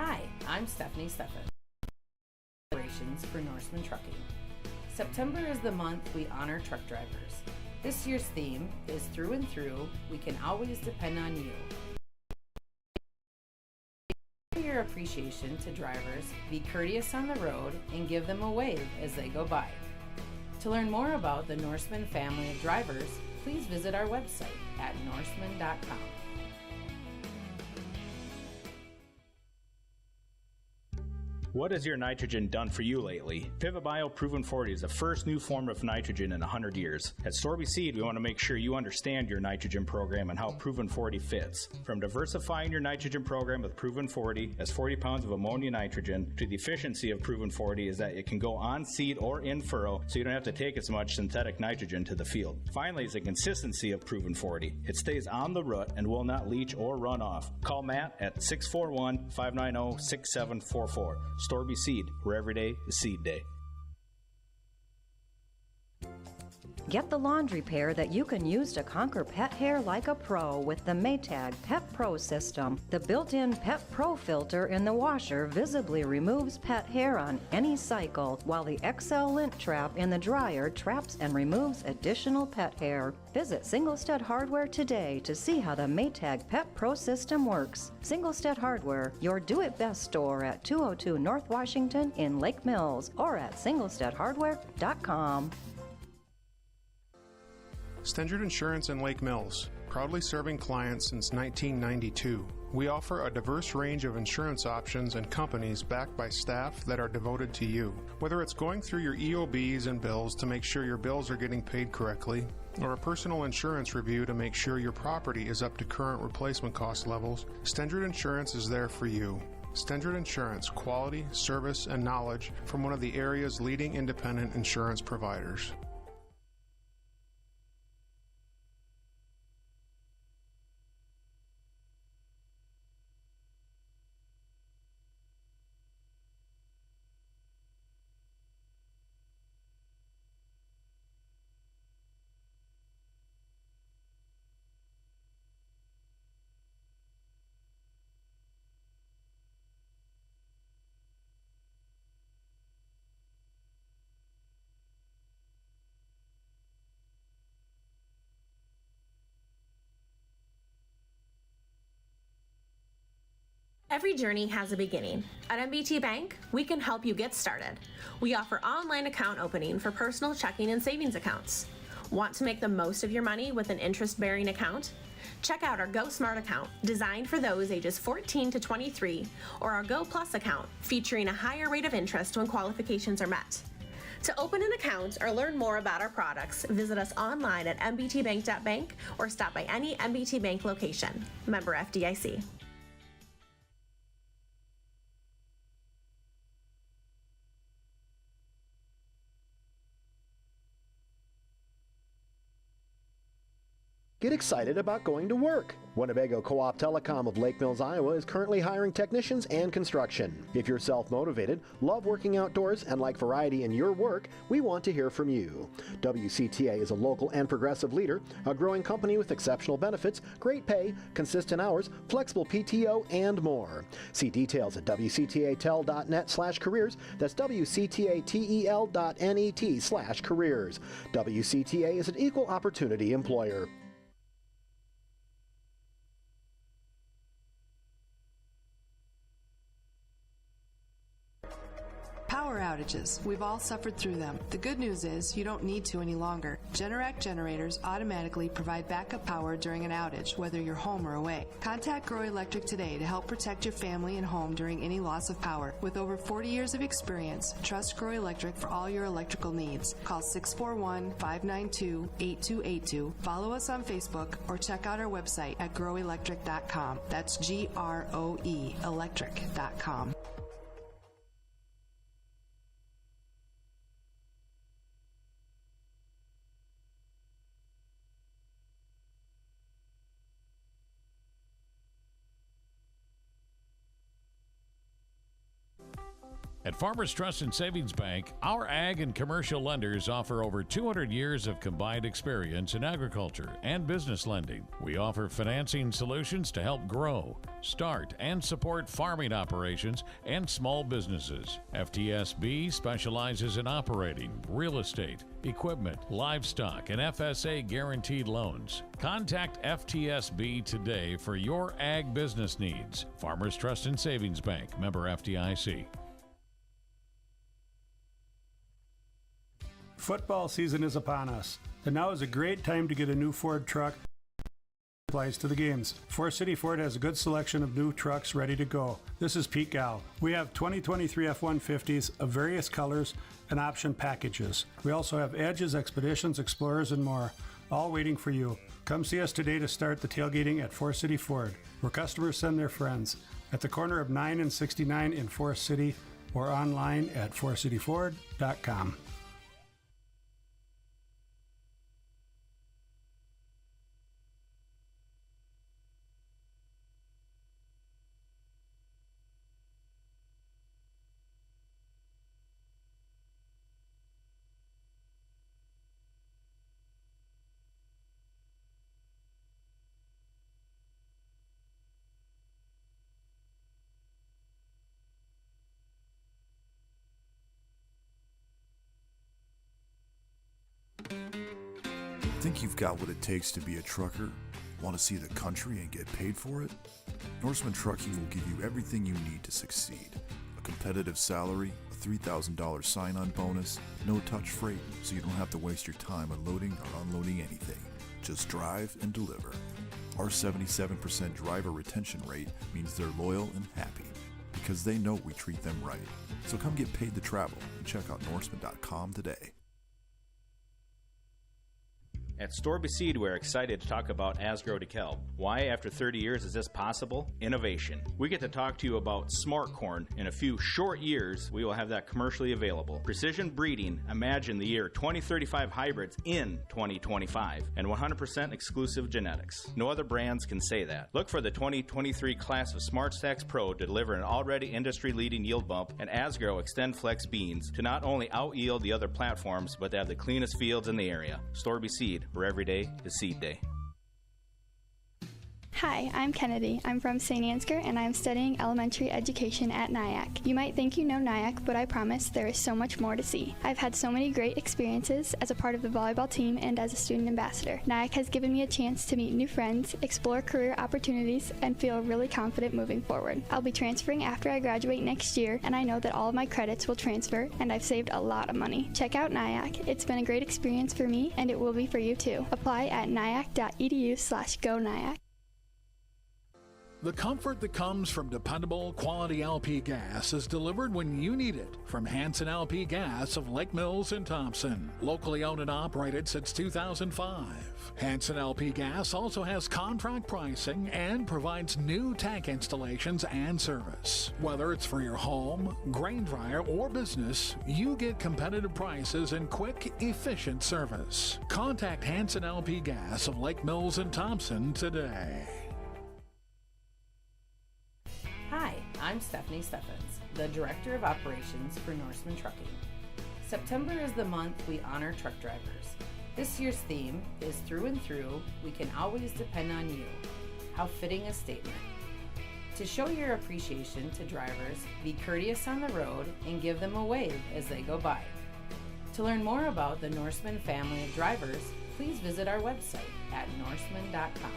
Hi, I'm Stephanie Steffen. Celebrations for Norseman Trucking. September is the month we honor truck drivers. This year's theme is Through and Through, we can always depend on you. Show your appreciation to drivers, be courteous on the road, and give them a wave as they go by. To learn more about the Norseman family of drivers, please visit our website at norseman.com. What has your nitrogen done for you lately? PivotBio Proven 40 is the first new form of nitrogen in 100 years. At Storby Seed, we want to make sure you understand your nitrogen program and how Proven 40 fits. From diversifying your nitrogen program with Proven 40 as 40 pounds of ammonia nitrogen to the efficiency of Proven 40 is that it can go on seed or in furrow, so you don't have to take as much synthetic nitrogen to the field. Finally is the consistency of Proven 40. It stays on the root and will not leach or run off. Call Matt at 641-590-6744. Storby Seed, where every day is seed day. Get the laundry pair that you can use to conquer pet hair like a pro with the Maytag Pet Pro system. The built-in Pet Pro filter in the washer visibly removes pet hair on any cycle, while the XL lint trap in the dryer traps and removes additional pet hair. Visit Singlestead Hardware today to see how the Maytag Pet Pro system works. Singlestead Hardware, your do-it-best store at 202 North Washington in Lake Mills, or at singlesteadhardware.com. Stendard Insurance in Lake Mills, proudly serving clients since 1992. We offer a diverse range of insurance options and companies backed by staff that are devoted to you. Whether it's going through your EOBs and bills to make sure your bills are getting paid correctly, or a personal insurance review to make sure your property is up to current replacement cost levels, Stendard Insurance is there for you. Stendard Insurance, quality, service, and knowledge from one of the area's leading independent insurance providers. Every journey has a beginning. At MBT Bank, we can help you get started. We offer online account opening for personal checking and savings accounts. Want to make the most of your money with an interest-bearing account? Check out our Go Smart account, designed for those ages 14 to 23, or our Go Plus account, featuring a higher rate of interest when qualifications are met. To open an account or learn more about our products, visit us online at mbtbank.bank or stop by any MBT Bank location. Member FDIC. Get excited about going to work. Winnebago Co-op Telecom of Lake Mills, Iowa is currently hiring technicians and construction. If you're self-motivated, love working outdoors, and like variety in your work, we want to hear from you. WCTA is a local and progressive leader, a growing company with exceptional benefits, great pay, consistent hours, flexible PTO, and more. See details at wctatel.net/careers. That's wctatel.net/careers. WCTA is an equal opportunity employer. Power outages. We've all suffered through them. The good news is you don't need to any longer. Generac generators automatically provide backup power during an outage, whether you're home or away. Contact Grow Electric today to help protect your family and home during any loss of power. With over 40 years of experience, trust Grow Electric for all your electrical needs. Call 641-592-8282. Follow us on Facebook or check out our website at growelectric.com. That's GROE electric.com. At Farmers Trust and Savings Bank, our ag and commercial lenders offer over 200 years of combined experience in agriculture and business lending. We offer financing solutions to help grow, start, and support farming operations and small businesses. FTSB specializes in operating, real estate, equipment, livestock, and FSA guaranteed loans. Contact FTSB today for your ag business needs. Farmers Trust and Savings Bank, member FDIC. Football season is upon us, and now is a great time to get a new Ford truck applies to the games. Forest City Ford has a good selection of new trucks ready to go. This is Pete Gow. We have 2023 F-150s of various colors and option packages. We also have Edges, Expeditions, Explorers, and more, all waiting for you. Come see us today to start the tailgating at Forest City Ford, where customers send their friends, at the corner of 9 and 69 in Forest City, or online at forestcityford.com. Think you've got what it takes to be a trucker? Want to see the country and get paid for it? Norseman Trucking will give you everything you need to succeed. A competitive salary, a $3,000 sign-on bonus, no-touch freight, so you don't have to waste your time unloading or unloading anything. Just drive and deliver. Our 77% driver retention rate means they're loyal and happy because they know we treat them right. So come get paid to travel and check out Norseman.com today. At Storby Seed, we're excited to talk about Ansgar DeKalb. Why, after 30 years, is this possible? Innovation. We get to talk to you about smart corn. In a few short years, we will have that commercially available. Precision breeding. Imagine the year 2035 hybrids in 2025. And 100% exclusive genetics. No other brands can say that. Look for the 2023 class of Smart Stacks Pro to deliver an already industry-leading yield bump and Asgrow Extend Flex beans to not only out-yield the other platforms, but to have the cleanest fields in the area. Storby Seed, where every day is seed day. Hi, I'm Kennedy. I'm from St. Ansgar and I'm studying elementary education at NIAC. You might think you know NIAC, but I promise there is so much more to see. I've had so many great experiences as a part of the volleyball team and as a student ambassador. NIAC has given me a chance to meet new friends, explore career opportunities, and feel really confident moving forward. I'll be transferring after I graduate next year, and I know that all of my credits will transfer, and I've saved a lot of money. Check out NIAC. It's been a great experience for me, and it will be for you too. Apply at niac.edu/go-niac. The comfort that comes from dependable, quality LP gas is delivered when you need it from Hanson LP Gas of Lake Mills and Thompson. Locally owned and operated since 2005. Hanson LP Gas also has contract pricing and provides new tank installations and service. Whether it's for your home, grain dryer, or business, you get competitive prices and quick, efficient service. Contact Hanson LP Gas of Lake Mills and Thompson today. Hi, I'm Stephanie Steffens, the Director of Operations for Norseman Trucking. September is the month we honor truck drivers. This year's theme is Through and Through, we can always depend on you. How fitting a statement. To show your appreciation to drivers, be courteous on the road and give them a wave as they go by. To learn more about the Norseman family of drivers, please visit our website at norseman.com.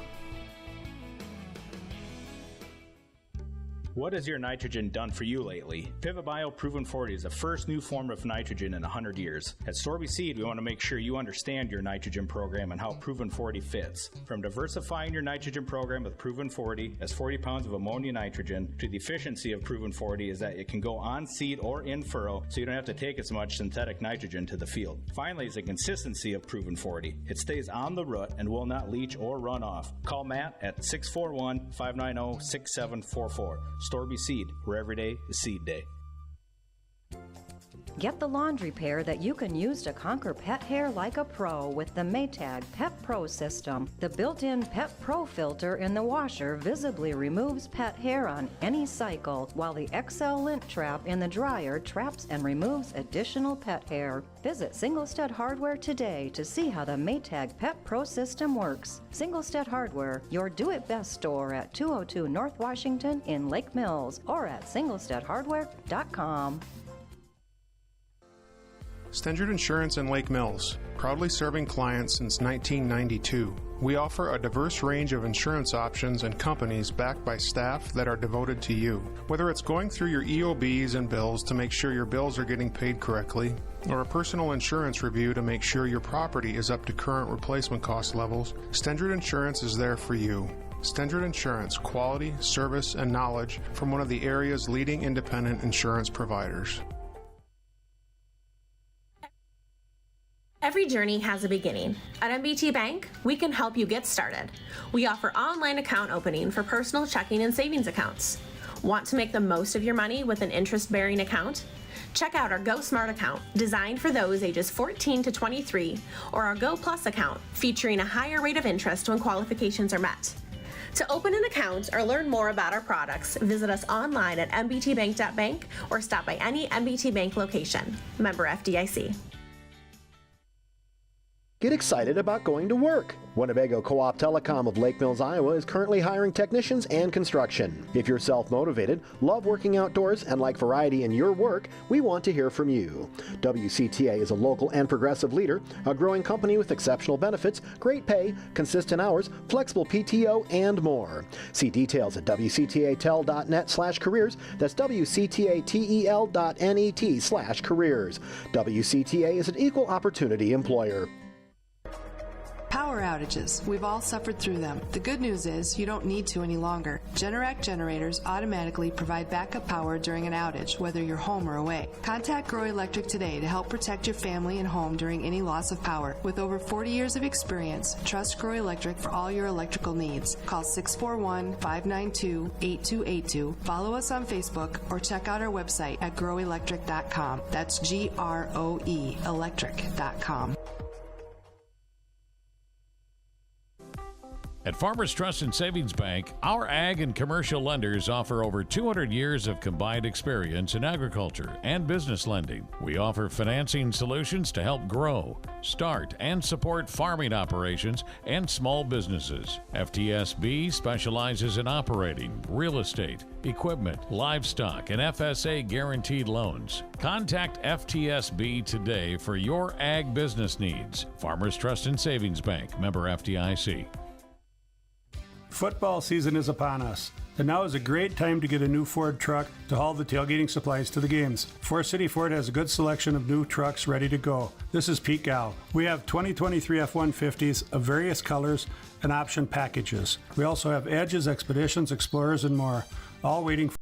What has your nitrogen done for you lately? Pivot Bio Proven 40 is the first new form of nitrogen in 100 years. At Storby Seed, we want to make sure you understand your nitrogen program and how Proven 40 fits. From diversifying your nitrogen program with Proven 40 as 40 pounds of ammonia nitrogen to the efficiency of Proven 40 is that it can go on seed or in furrow, so you don't have to take as much synthetic nitrogen to the field. Finally is the consistency of Proven 40. It stays on the root and will not leach or run off. Call Matt at 641-590-6744. Storby Seed, where every day is seed day. Get the laundry pair that you can use to conquer pet hair like a pro with the Maytag Pet Pro system. The built-in Pet Pro filter in the washer visibly removes pet hair on any cycle, while the XL lint trap in the dryer traps and removes additional pet hair. Visit Singlestead Hardware today to see how the Maytag Pet Pro system works. Singlestead Hardware, your do-it-best store at 202 North Washington in Lake Mills, or at singlesteadhardware.com. Stendard Insurance in Lake Mills, proudly serving clients since 1992. We offer a diverse range of insurance options and companies backed by staff that are devoted to you. Whether it's going through your EOBs and bills to make sure your bills are getting paid correctly, or a personal insurance review to make sure your property is up to current replacement cost levels, Stendard Insurance is there for you. Stendard Insurance, quality, service, and knowledge from one of the area's leading independent insurance providers. Every journey has a beginning. At MBT Bank, we can help you get started. We offer online account opening for personal checking and savings accounts. Want to make the most of your money with an interest-bearing account? Check out our Go Smart account, designed for those ages 14 to 23, or our Go Plus account, featuring a higher rate of interest when qualifications are met. To open an account or learn more about our products, visit us online at mbtbank.bank or stop by any MBT Bank location. Member FDIC. Get excited about going to work. Winnebago Co-op Telecom of Lake Mills, Iowa is currently hiring technicians and construction. If you're self-motivated, love working outdoors, and like variety in your work, we want to hear from you. WCTA is a local and progressive leader, a growing company with exceptional benefits, great pay, consistent hours, flexible PTO, and more. See details at WCTATel.net/careers. That's WCTATEL.net/careers. WCTA is an equal opportunity employer. Power outages. We've all suffered through them. The good news is you don't need to any longer. Generac generators automatically provide backup power during an outage, whether you're home or away. Contact Grow Electric today to help protect your family and home during any loss of power. With over 40 years of experience, trust Grow Electric for all your electrical needs. Call 641-592-8282. Follow us on Facebook or check out our website at growelectric.com. That's GROE electric.com. At Farmers Trust and Savings Bank, our ag and commercial lenders offer over 200 years of combined experience in agriculture and business lending. We offer financing solutions to help grow, start, and support farming operations and small businesses. FTSB specializes in operating, real estate, equipment, livestock, and FSA guaranteed loans. Contact FTSB today for your ag business needs. Farmers Trust and Savings Bank, member FDIC. Football season is upon us, and now is a great time to get a new Ford truck to haul the tailgating supplies to the games. Forest City Ford has a good selection of new trucks ready to go. This is Pete Gal. We have 2023 F-150s of various colors and option packages. We also have Edges, Expeditions, Explorers, and more, all waiting for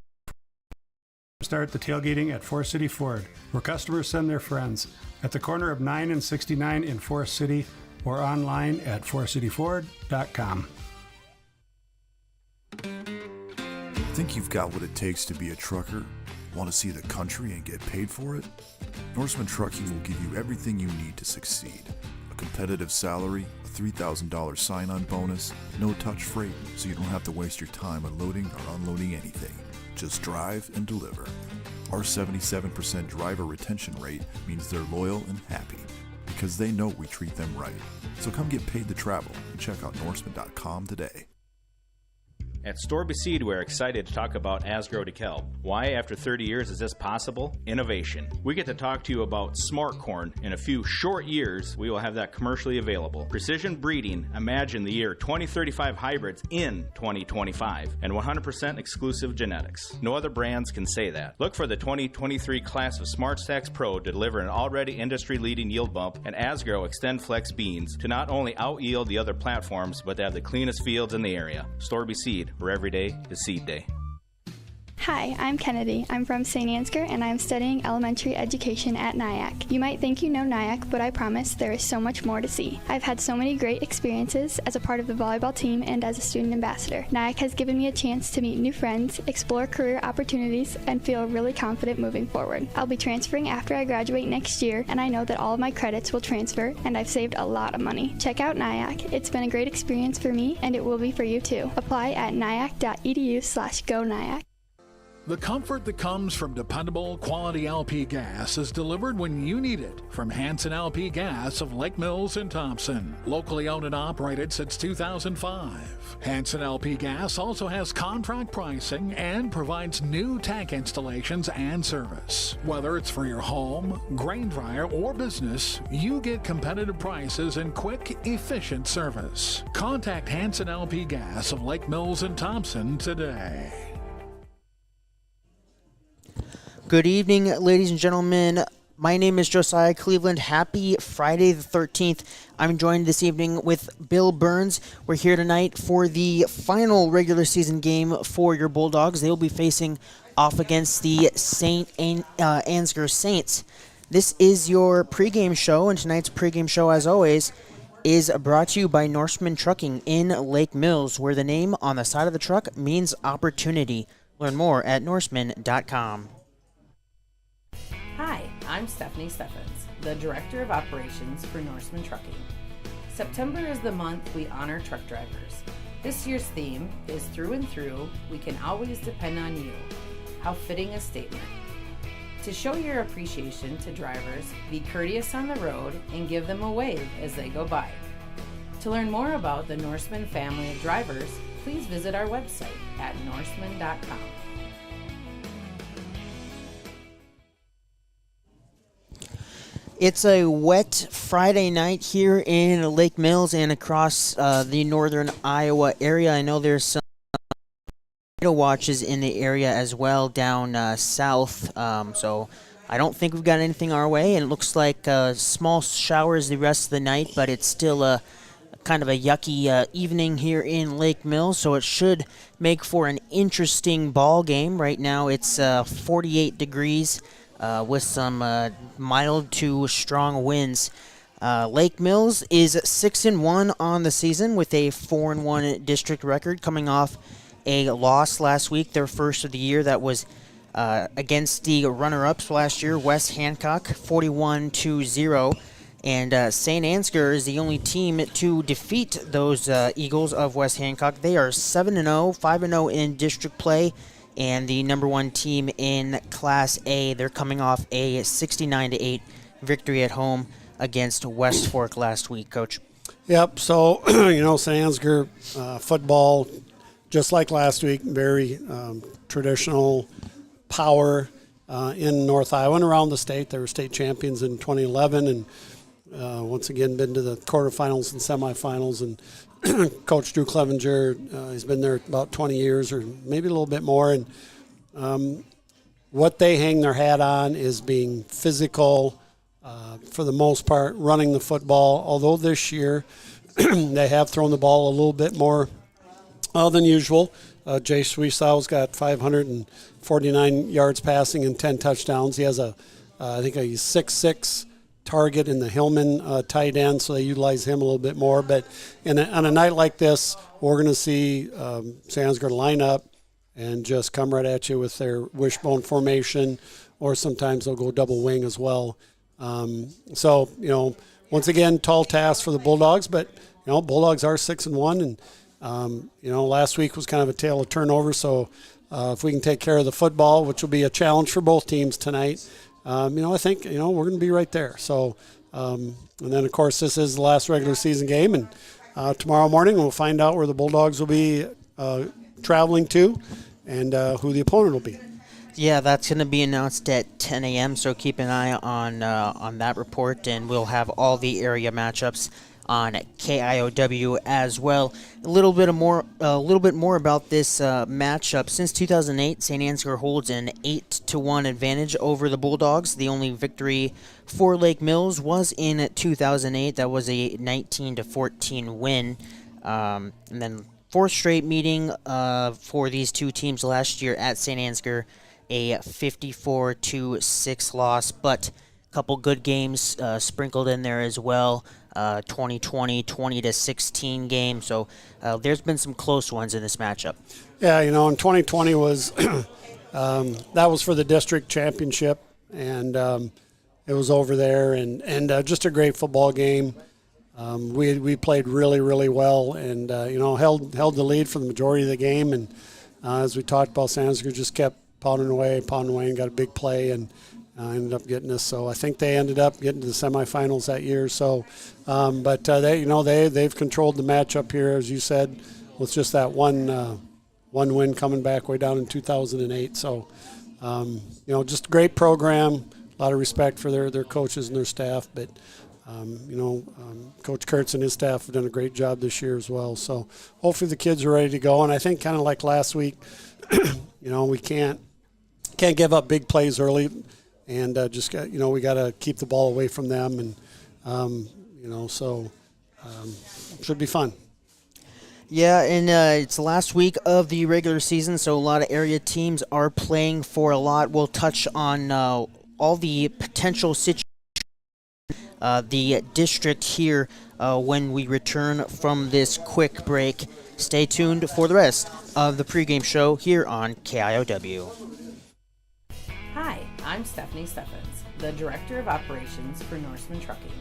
start the tailgating at Forest City Ford, where customers send their friends, at the corner of 9 and 69 in Forest City, or online at forestcityford.com. Think you've got what it takes to be a trucker? Want to see the country and get paid for it? Norseman Trucking will give you everything you need to succeed. A competitive salary, a $3,000 sign-on bonus, no-touch freight, so you don't have to waste your time unloading or unloading anything. Just drive and deliver. Our 77% driver retention rate means they're loyal and happy because they know we treat them right. So come get paid to travel and check out Norseman.com today. At Storby Seed, we're excited to talk about Ansgar DeKalb. Why, after 30 years, is this possible? Innovation. We get to talk to you about smart corn. In a few short years, we will have that commercially available. Precision breeding. Imagine the year 2035 hybrids in 2025. And 100% exclusive genetics. No other brands can say that. Look for the 2023 class of Smart Stacks Pro to deliver an already industry-leading yield bump and Ansgar Extend Flex beans to not only out-yield the other platforms, but to have the cleanest fields in the area. Storby Seed, where every day is seed day. Hi, I'm Kennedy. I'm from St. Ansgar and I'm studying elementary education at Nyack. You might think you know Nyack, but I promise there is so much more to see. I've had so many great experiences as a part of the volleyball team and as a student ambassador. Nyack has given me a chance to meet new friends, explore career opportunities, and feel really confident moving forward. I'll be transferring after I graduate next year, and I know that all of my credits will transfer, and I've saved a lot of money. Check out Nyack. It's been a great experience for me, and it will be for you too. Apply at nyack.edu/go-nyack. The comfort that comes from dependable, quality LP gas is delivered when you need it from Hanson LP Gas of Lake Mills and Thompson. Locally owned and operated since 2005. Hanson LP Gas also has contract pricing and provides new tank installations and service. Whether it's for your home, grain dryer, or business, you get competitive prices and quick, efficient service. Contact Hanson LP Gas of Lake Mills and Thompson today. Good evening, ladies and gentlemen. My name is Josiah Cleveland. Happy Friday the 13th. I'm joined this evening with Bill Burns. We're here tonight for the final regular season game for your Bulldogs. They will be facing off against the Ansgar Saints. This is your pregame show, and tonight's pregame show, as always, is brought to you by Norseman Trucking in Lake Mills, where the name on the side of the truck means opportunity. Learn more at norseman.com. Hi, I'm Stephanie Steffens, the Director of Operations for Norseman Trucking. September is the month we honor truck drivers. This year's theme is Through and Through, we can always depend on you. How fitting a statement. To show your appreciation to drivers, be courteous on the road and give them a wave as they go by. To learn more about the Norseman family of drivers, please visit our website at norseman.com. It's a wet Friday night here in Lake Mills and across the northern Iowa area. I know there's some tornado watches in the area as well down south, so I don't think we've got anything our way, and it looks like small showers the rest of the night, but it's still a kind of a yucky evening here in Lake Mills, so it should make for an interesting ball game. Right now it's 48 degrees. With some mild to strong winds. Lake Mills is 6-1 on the season with a 4-1 district record, coming off a loss last week, their first of the year. That was against the runner-ups last year, West Hancock, 41-0. And St. Ansgar is the only team to defeat those Eagles of West Hancock. They are 7-0, 5-0 in district play. And the number one team in Class A, they're coming off a 69-8 victory at home against West Fork last week, Coach. Yep, so, St. Ansgar football, just like last week, very traditional power in North Iowa and around the state. They were state champions in 2011 and once again been to the quarterfinals and semifinals. And Coach Drew Clevenger, he's been there about 20 years or maybe a little bit more. And what they hang their hat on is being physical, for the most part, running the football. Although this year they have thrown the ball a little bit more than usual. Jay Sweesow's got 549 yards passing and 10 touchdowns. He has I think a 6'6" target in the Hillman tight end, so they utilize him a little bit more. But on a night like this, we're going to see St. Ansgar line up and just come right at you with their wishbone formation, or sometimes they'll go double wing as well. So, once again, tall task for the Bulldogs, but, Bulldogs are 6-1, and, last week was kind of a tale of turnover, so if we can take care of the football, which will be a challenge for both teams tonight, I think, we're going to be right there. So, and then, of course, this is the last regular season game, and tomorrow morning we'll find out where the Bulldogs will be traveling to and who the opponent will be. Yeah, that's going to be announced at 10 a.m., so keep an eye on that report, and we'll have all the area matchups on KIOW as well. A little bit more about this matchup. Since 2008, St. Ansgar holds an 8-1 advantage over the Bulldogs. The only victory for Lake Mills was in 2008. That was a 19-14 win. And then fourth straight meeting for these two teams last year at St. Ansgar, a 54-6 loss, but a couple good games sprinkled in there as well. 2020 20-16 game, so there's been some close ones in this matchup. Yeah, you know, in 2020 was that was for the district championship, and it was over there, and just a great football game. We played really well, and you know, held the lead for the majority of the game, and as we talked about, Ansgar just kept pounding away, and got a big play, and ended up getting us. So I think they ended up getting to the semifinals that year. So, but they've controlled the matchup here, as you said, with just that one win coming back way down in 2008. So, you know, just a great program. A lot of respect for their coaches and their staff, but Coach Kurtz and his staff have done a great job this year as well. So hopefully the kids are ready to go. And I think kind of like last week, you know, we can't give up big plays early, and we got to keep the ball away from them, and should be fun. Yeah, and it's the last week of the regular season, so a lot of area teams are playing for a lot. We'll touch on all the potential situations, the district here when we return from this quick break. Stay tuned for the rest of the pregame show here on KIOW. Hi, I'm Stephanie Steffens, the Director of Operations for Norseman Trucking.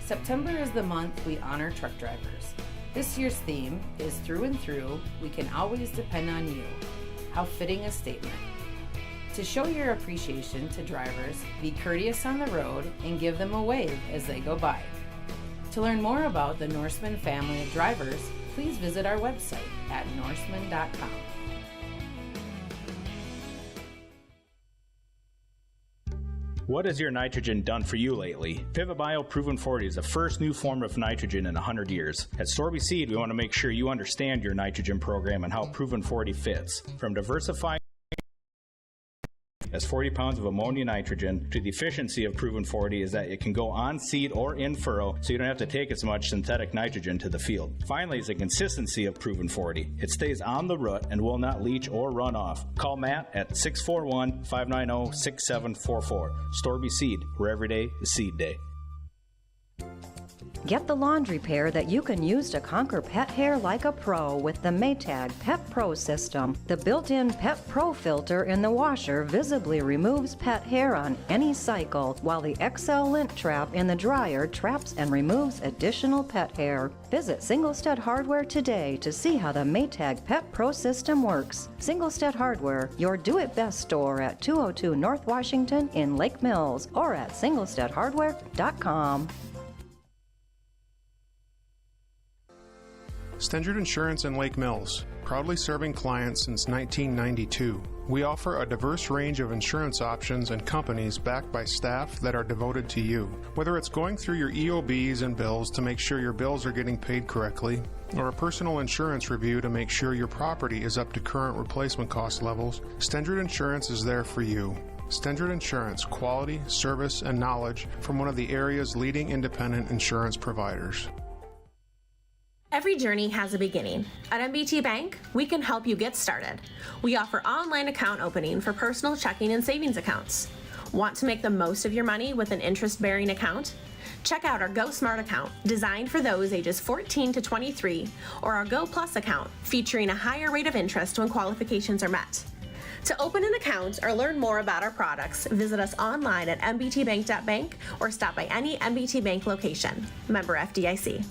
September is the month we honor truck drivers. This year's theme is Through and Through, we can always depend on you. How fitting a statement. To show your appreciation to drivers, be courteous on the road and give them a wave as they go by. To learn more about the Norseman family of drivers, please visit our website at norseman.com. What has your nitrogen done for you lately? Pivabio Proven 40 is the first new form of nitrogen in 100 years. At Storby Seed, we want to make sure you understand your nitrogen program and how Proven 40 fits. From diversifying as 40 pounds of ammonia nitrogen to the efficiency of Proven 40 is that it can go on seed or in furrow, so you don't have to take as much synthetic nitrogen to the field. Finally is the consistency of Proven 40. It stays on the root and will not leach or run off. Call Matt at 641-590-6744. Storby Seed, where every day is seed day. Get the lawn repair that you can use to conquer pet hair like a pro with the Maytag Pet Pro system. The built-in Pet Pro filter in the washer visibly removes pet hair on any cycle, while the XL lint trap in the dryer traps and removes additional pet hair. Visit Singlestead Hardware today to see how the Maytag Pet Pro system works. Singlestead Hardware, your do-it-best store at 202 North Washington in Lake Mills, or at singlesteadhardware.com. Stendard Insurance in Lake Mills, proudly serving clients since 1992. We offer a diverse range of insurance options and companies backed by staff that are devoted to you. Whether it's going through your EOBs and bills to make sure your bills are getting paid correctly, or a personal insurance review to make sure your property is up to current replacement cost levels, Stendard Insurance is there for you. Stendard Insurance, quality, service, and knowledge from one of the area's leading independent insurance providers. Every journey has a beginning. At MBT Bank, we can help you get started. We offer online account opening for personal checking and savings accounts. Want to make the most of your money with an interest-bearing account? Check out our Go Smart account, designed for those ages 14 to 23, or our Go Plus account, featuring a higher rate of interest when qualifications are met. To open an account or learn more about our products, visit us online at mbtbank.bank or stop by any MBT Bank location. Member FDIC.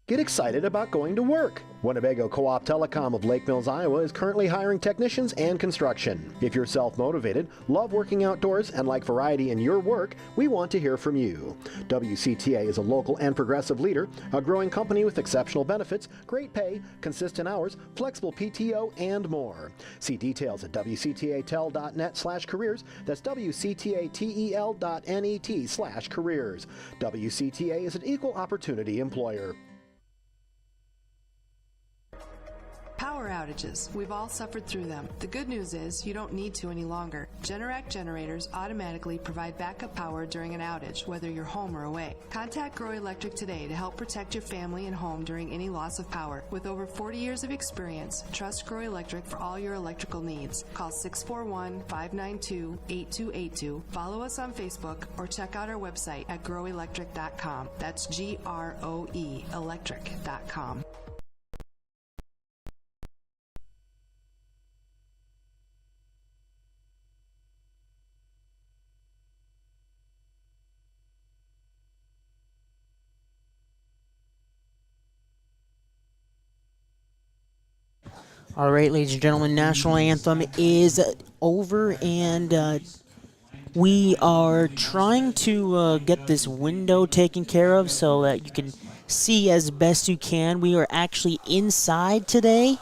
Get excited about going to work. Winnebago Co-op Telecom of Lake Mills, Iowa is currently hiring technicians and construction. If you're self-motivated, love working outdoors, and like variety in your work, we want to hear from you. WCTA is a local and progressive leader, a growing company with exceptional benefits, great pay, consistent hours, flexible PTO, and more. See details at WCTAtel.net/careers. That's WCTATEL.net/careers. WCTA is an equal opportunity employer. Power outages. We've all suffered through them. The good news is you don't need to any longer. Generac generators automatically provide backup power during an outage, whether you're home or away. Contact Grow Electric today to help protect your family and home during any loss of power. With over 40 years of experience, trust Grow Electric for all your electrical needs. Call 641-592-8282. Follow us on Facebook or check out our website at growelectric.com. That's GROE electric.com. All right, ladies and gentlemen, National Anthem is over, and we are trying to get this window taken care of so that you can see as best you can. We are actually inside today.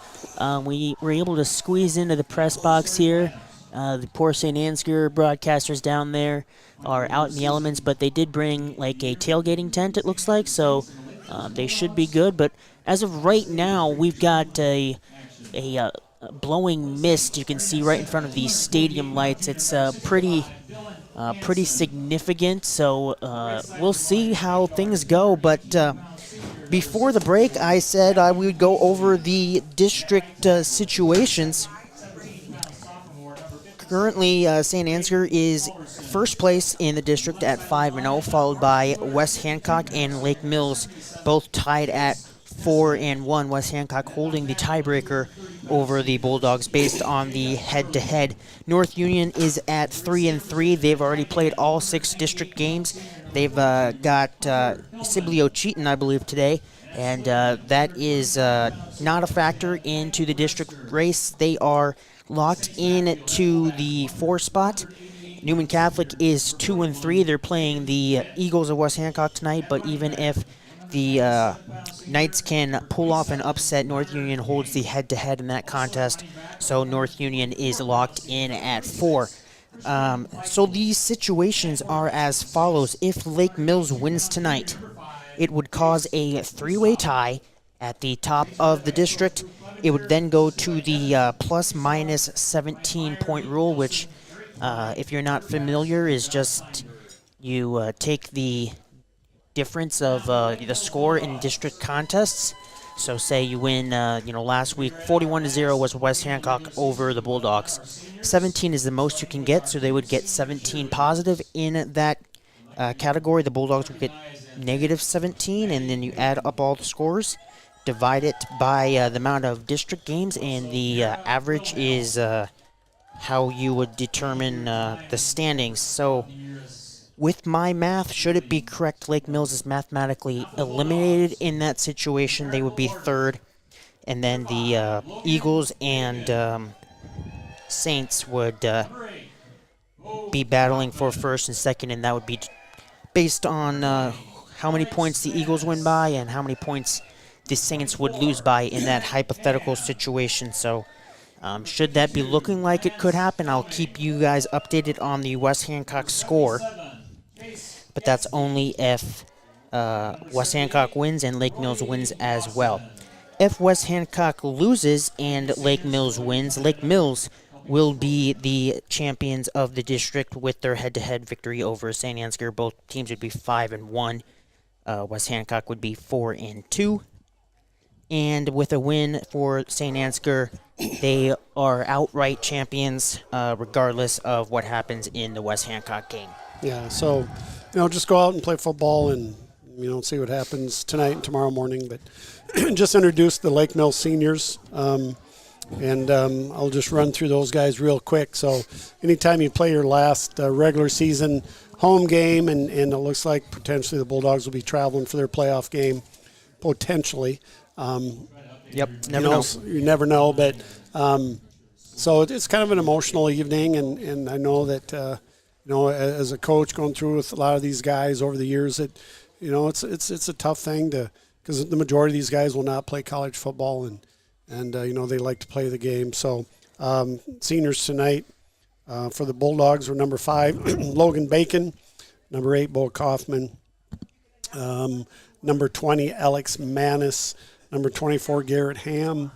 We were able to squeeze into the press box here. The poor St. Ansgar broadcasters down there are out in the elements, but they did bring like a tailgating tent, it looks like, so they should be good. But as of right now, we've got a blowing mist you can see right in front of these stadium lights. It's pretty significant, so we'll see how things go. But before the break, I said I would go over the district situations. Currently, St. Ansgar is first place in the district at 5-0, followed by West Hancock and Lake Mills, both tied at 4-1. West Hancock holding the tiebreaker over the Bulldogs based on the head-to-head. North Union is at 3-3. They've already played all 6 district games. They've got Sibley Cheaton, I believe, today, and that is not a factor into the district race. They are locked in to the 4 spot. Newman Catholic is 2-3. They're playing the Eagles of West Hancock tonight, but even if the Knights can pull off an upset, North Union holds the head-to-head in that contest, so North Union is locked in at 4. So these situations are as follows. If Lake Mills wins tonight, it would cause a 3-way tie at the top of the district. It would then go to the plus-minus 17-point rule, which, if you're not familiar, is just you take the difference of the score in district contests. So say you win, last week 41-0 was West Hancock over the Bulldogs. 17 is the most you can get, so they would get 17 positive in that category. The Bulldogs would get negative 17, and then you add up all the scores, divide it by the amount of district games, and the average is how you would determine the standings. So with my math, should it be correct, Lake Mills is mathematically eliminated in that situation. They would be 3rd, and then the Eagles and Saints would be battling for 1st and 2nd, and that would be based on how many points the Eagles win by and how many points the Saints would lose by in that hypothetical situation. So should that be looking like it could happen, I'll keep you guys updated on the West Hancock score. But that's only if West Hancock wins and Lake Mills wins as well. If West Hancock loses and Lake Mills wins, Lake Mills will be the champions of the district with their head-to-head victory over St. Ansgar. Both teams would be 5-1. West Hancock would be 4-2. And with a win for St. Ansgar, they are outright champions regardless of what happens in the West Hancock game. Yeah, so, just go out and play football and, see what happens tonight and tomorrow morning. But just introduce the Lake Mills seniors, and I'll just run through those guys real quick. So anytime you play your last regular season home game, and it looks like potentially the Bulldogs will be traveling for their playoff game, potentially. Yep, never know. You never know, but so it's kind of an emotional evening, and I know that as a coach going through with a lot of these guys over the years, that it's a tough thing because the majority of these guys will not play college football, and they like to play the game. So seniors tonight for the Bulldogs were number 5 Logan Bacon, number 8 Bo Kaufman, number 20 Alex Manis, number 24 Garrett Ham,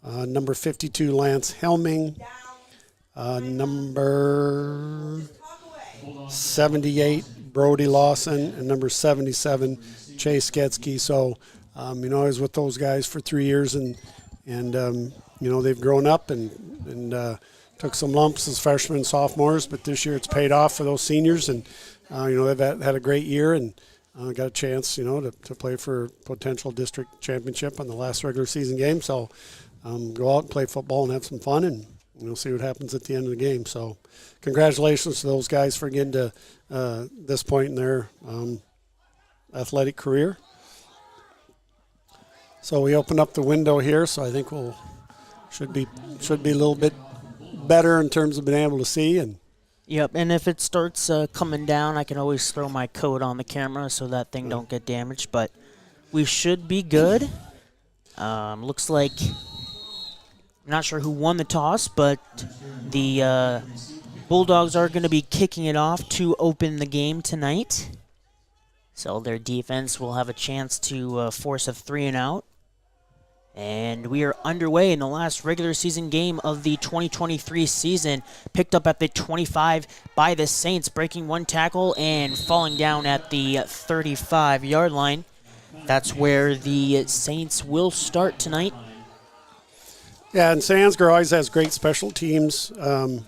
number 52, Lance Helming, number 78, Brody Lawson, and number 77, Chase Getsky. So, I was with those guys for 3 years, and they've grown up and took some lumps as freshmen and sophomores, but this year it's paid off for those seniors, and they've had a great year and got a chance, to play for potential district championship on the last regular season game. So go out and play football and have some fun, and see what happens at the end of the game. So congratulations to those guys for getting to this point in their athletic career. So we open up the window here, so I think should be a little bit better in terms of being able to see. And yep, and if it starts coming down, I can always throw my coat on the camera so that thing don't get damaged. But we should be good. Looks like, I'm not sure who won the toss, but the Bulldogs are going to be kicking it off to open the game tonight. So their defense will have a chance to force a 3-and-out. And we are underway in the last regular season game of the 2023 season. Picked up at the 25 by the Saints, breaking one tackle and falling down at the 35-yard line. That's where the Saints will start tonight. Yeah, and Ansgar always has great special teams. And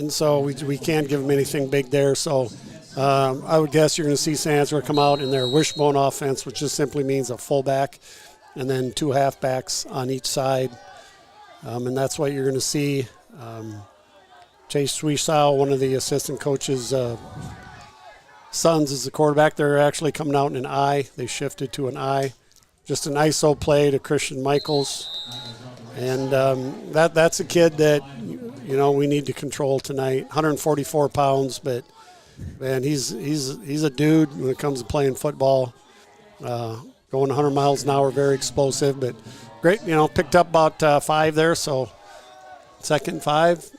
so we can't give them anything big there. So I would guess you're going to see Ansgar come out in their wishbone offense, which just simply means a fullback and then 2 halfbacks on each side. And that's what you're going to see. Chase Swisau, one of the assistant coaches' sons, is the quarterback. They're actually coming out in an I. They shifted to an I. Just an ISO play to Christian Michaels. And that's a kid that, we need to control tonight. 144 pounds, but man, he's a dude when it comes to playing football. Going 100 miles an hour, very explosive, but great. Picked up about 5 there, so 2nd and 5.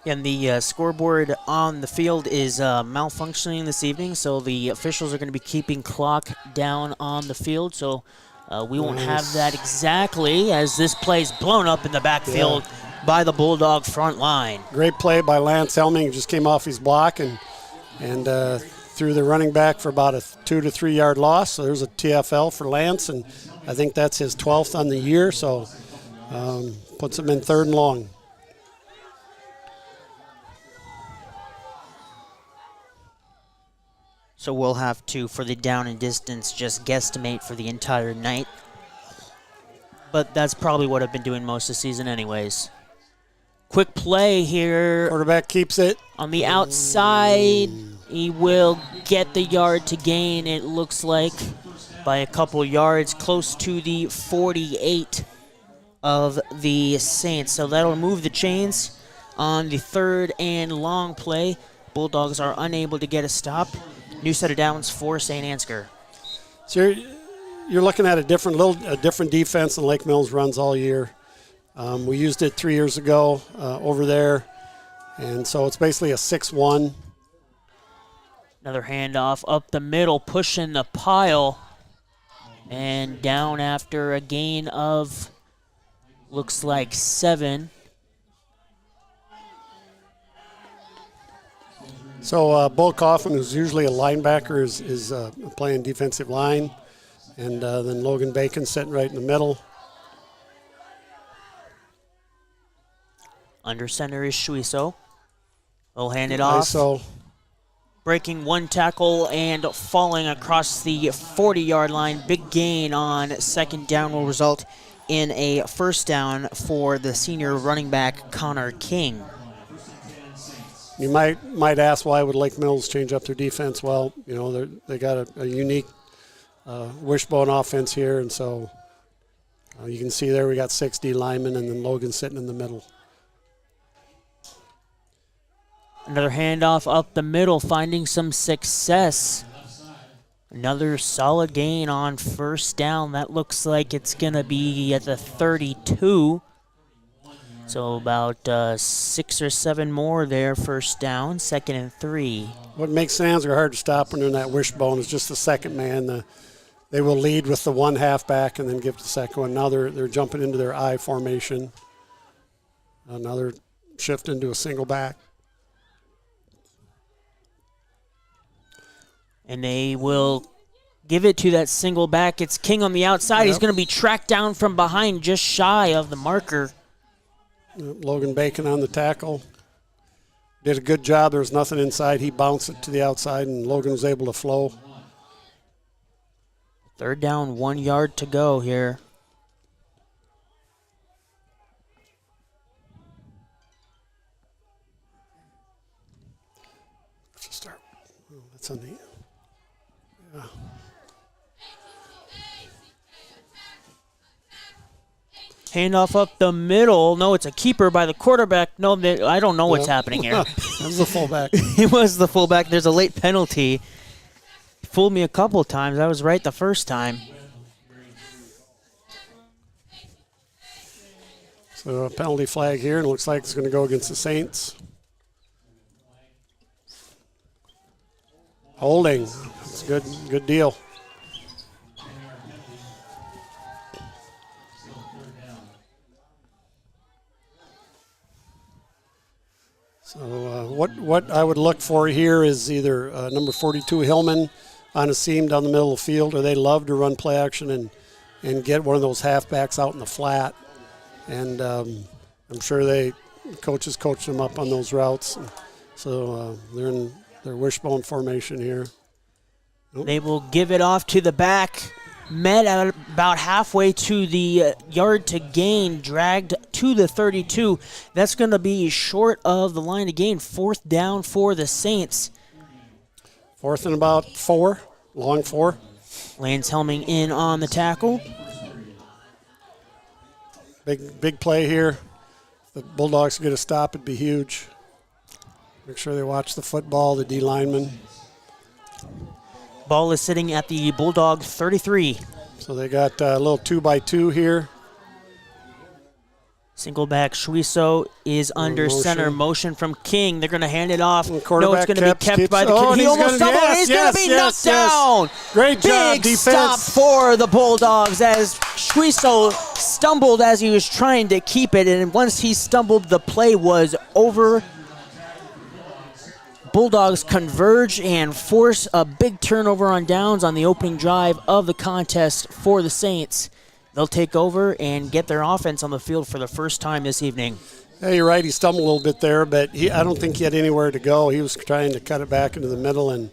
And the scoreboard on the field is malfunctioning this evening, so the officials are going to be keeping clock down on the field. So we won't have that exactly as this play's blown up in the backfield by the Bulldog front line. Great play by Lance Helming. He just came off his block and threw the running back for about a 2 to 3 yard loss. So there's a TFL for Lance, and I think that's his 12th on the year. So puts him in 3rd and long. So we'll have to, for the down and distance, just guesstimate for the entire night. But that's probably what I've been doing most of the season anyways. Quick play here. Quarterback keeps it. On the outside, he will get the yard to gain, it looks like, by a couple yards, close to the 48 of the Saints. So that'll move the chains on the 3rd and long play. Bulldogs are unable to get a stop. New set of downs for St. Ansgar. So you're looking at a different defense than Lake Mills runs all year. We used it 3 years ago over there, and so it's basically a 6-1. Another handoff up the middle, pushing the pile, and down after a gain of, looks like 7. So Bull Coffin, who's usually a linebacker, is playing defensive line. And then Logan Bacon sitting right in the middle. Under center is Shuiso. They'll hand it off. ISO. Breaking one tackle and falling across the 40-yard line. Big gain on 2nd down will result in a 1st down for the senior running back, Connor King. You might ask, why would Lake Mills change up their defense? Well, they got a unique wishbone offense here, and so you can see there we got 6 D linemen and then Logan sitting in the middle. Another handoff up the middle, finding some success. Another solid gain on 1st down. That looks like it's going to be at the 32. So about 6 or 7 more there, 1st down, 2nd and 3. What makes Ansgar hard to stop when they're in that wishbone is just the second man. they will lead with the one halfback and then give the second one. Now they're jumping into their I formation. Another shift into a single back. And they will give it to that single back. It's King on the outside. Yep. He's going to be tracked down from behind just shy of the marker. Logan Bacon on the tackle. Did a good job. There was nothing inside. He bounced it to the outside, and Logan was able to flow. 3rd down, 1 yard to go here. Let's start. Oh, that's on the... Yeah. Handoff up the middle. No, it's a keeper by the quarterback. No, I don't know what's happening here. That was the fullback. It was the fullback. There's a late penalty. Fooled me a couple times. I was right the first time. So a penalty flag here, and it looks like it's going to go against the Saints. Holding. It's good deal. So what I would look for here is either number 42 Hillman on a seam down the middle of the field, or they love to run play action and get one of those halfbacks out in the flat. And I'm sure coaches coach them up on those routes. So they're in their wishbone formation here. Nope. They will give it off to the back. Met at about halfway to the yard to gain, dragged to the 32. That's going to be short of the line to gain. 4th down for the Saints. 4th and about 4, long 4. Lance Helming in on the tackle. Big play here. If the Bulldogs get a stop, it'd be huge. Make sure they watch the football, the D lineman. Ball is sitting at the Bulldog 33. So they got a little 2x2 here. Single back Schwiso is under center. Motion from King. They're going to hand it off. No, it's going to be kept by the kid. He almost stumbled. He's going to be knocked down. Great job, Big defense. Stop for the Bulldogs as Schwiso stumbled as he was trying to keep it. And once he stumbled, the play was over. Bulldogs converge and force a big turnover on downs on the opening drive of the contest for the Saints. They'll take over and get their offense on the field for the first time this evening. Yeah, you're right. He stumbled a little bit there, but I don't think he had anywhere to go. He was trying to cut it back into the middle, and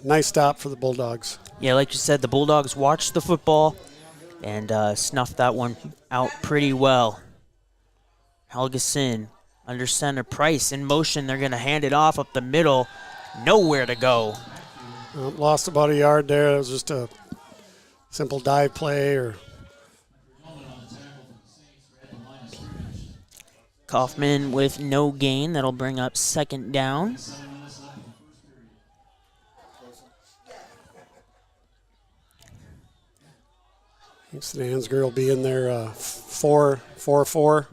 nice stop for the Bulldogs. Yeah, like you said, the Bulldogs watched the football and snuffed that one out pretty well. Helgeson under center. Price in motion. They're going to hand it off up the middle. Nowhere to go. Lost about a yard there. It was just a simple dive play. Kaufman with no gain. That'll bring up 2nd down. Kingston Ansgar will be in there 4-4-4.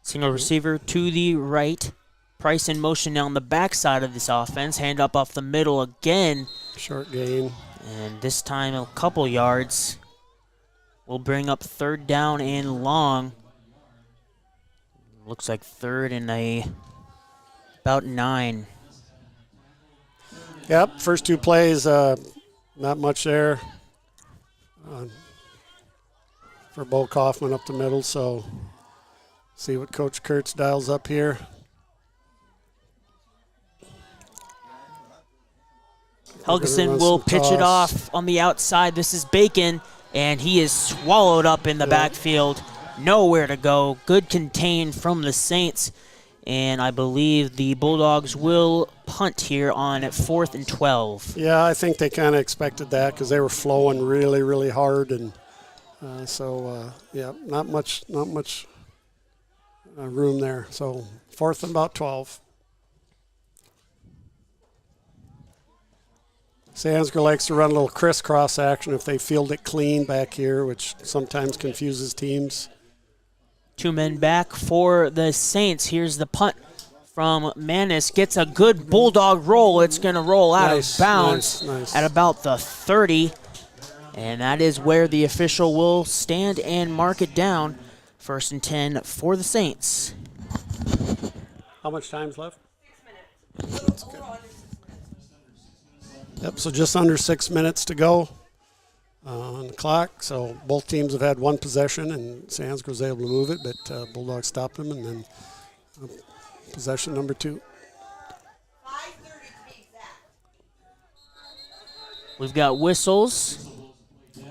Single receiver to the right. Price in motion now on the backside of this offense. Hand up off the middle again. Short gain. And this time a couple yards. Will bring up 3rd down and long. Looks like 3rd and about 9. Yep, first 2 plays, not much there for Bo Kaufman up the middle, so see what Coach Kurtz dials up here. Helgeson will pitch it off on the outside. This is Bacon, and he is swallowed up in the backfield. Nowhere to go. Good contain from the Saints, and I believe the Bulldogs will punt here on 4th and 12. Yeah, I think they kind of expected that because they were flowing really, really hard, and yeah, not much room there. So 4th and about 12. Ansgar likes to run a little crisscross action if they field it clean back here, which sometimes confuses teams. 2 men back for the Saints. Here's the punt from Manis. Gets a good Bulldog roll. It's going to roll out of bounds at about the 30. And that is where the official will stand and mark it down. 1st and 10 for the Saints. How much time's left? 6 minutes. That's good. Yep, so just under 6 minutes to go on the clock. So both teams have had one possession, and Ansgar was able to move it, but Bulldogs stopped them, and then possession number 2. We've got whistles. I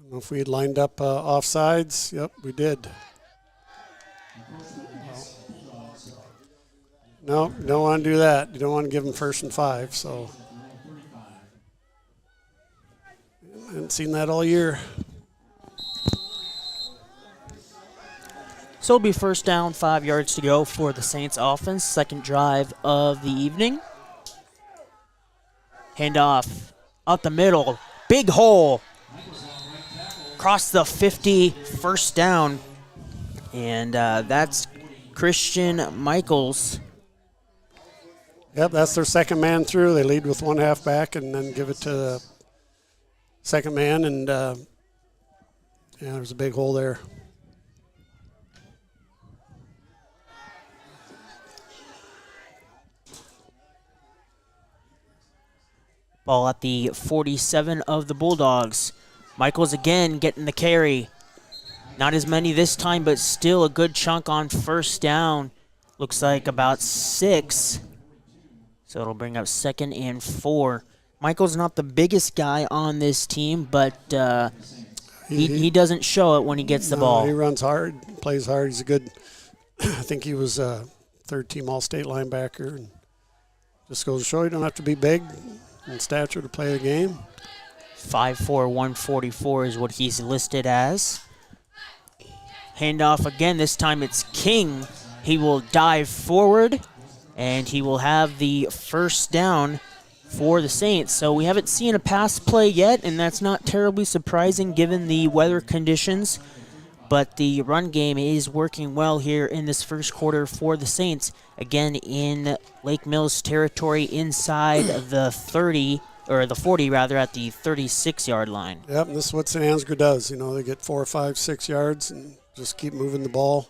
don't know if we had lined up offsides. Yep, we did. No, you don't want to do that. You don't want to give them 1st and 5. So I haven't seen that all year. So it'll be 1st down, 5 yards to go for the Saints offense. 2nd drive of the evening. Handoff up the middle. Big hole. Across the 50, 1st down. And that's Christian Michaels. Yep, that's their second man through. They lead with one halfback and then give it to the second man. And, there's a big hole there. Ball at the 47 of the Bulldogs. Michaels again getting the carry. Not as many this time, but still a good chunk on 1st down. Looks like about 6. So it'll bring up 2nd and 4. Michael's not the biggest guy on this team, but he doesn't show it when he gets the ball. He runs hard, plays hard. He's a good, I think he was a 3rd-team All-State linebacker. And just goes to show you don't have to be big in stature to play the game. 5'4", 144 is what he's listed as. Handoff again. This time it's King. He will dive forward, and he will have the 1st down for the Saints. So we haven't seen a pass play yet, and that's not terribly surprising given the weather conditions. But the run game is working well here in this 1st quarter for the Saints. Again, in Lake Mills territory inside the 30, or the 40 rather, at the 36-yard line. Yep, and this is what St. Ansgar does. You know, they get 4, 5, 6 yards and just keep moving the ball.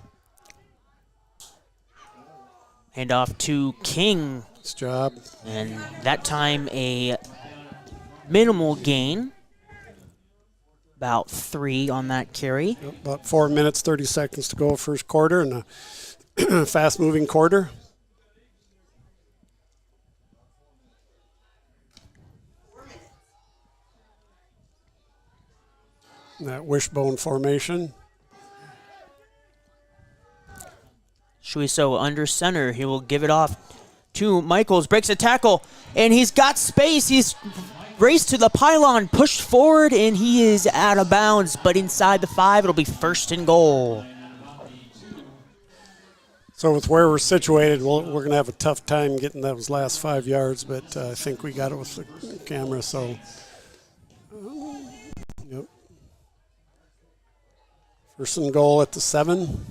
Handoff to King. Nice job. And that time a minimal gain. About 3 on that carry. Yep, about 4 minutes, 30 seconds to go 1st quarter, and a fast-moving quarter. That wishbone formation. Shuiso under center. He will give it off to Michaels. Breaks a tackle, and he's got space. He's raced to the pylon, pushed forward, and he is out of bounds. But inside the 5, it'll be 1st and goal. So with where we're situated, we're going to have a tough time getting those last 5 yards, but I think we got it with the camera. So, yep. 1st and goal at the 7.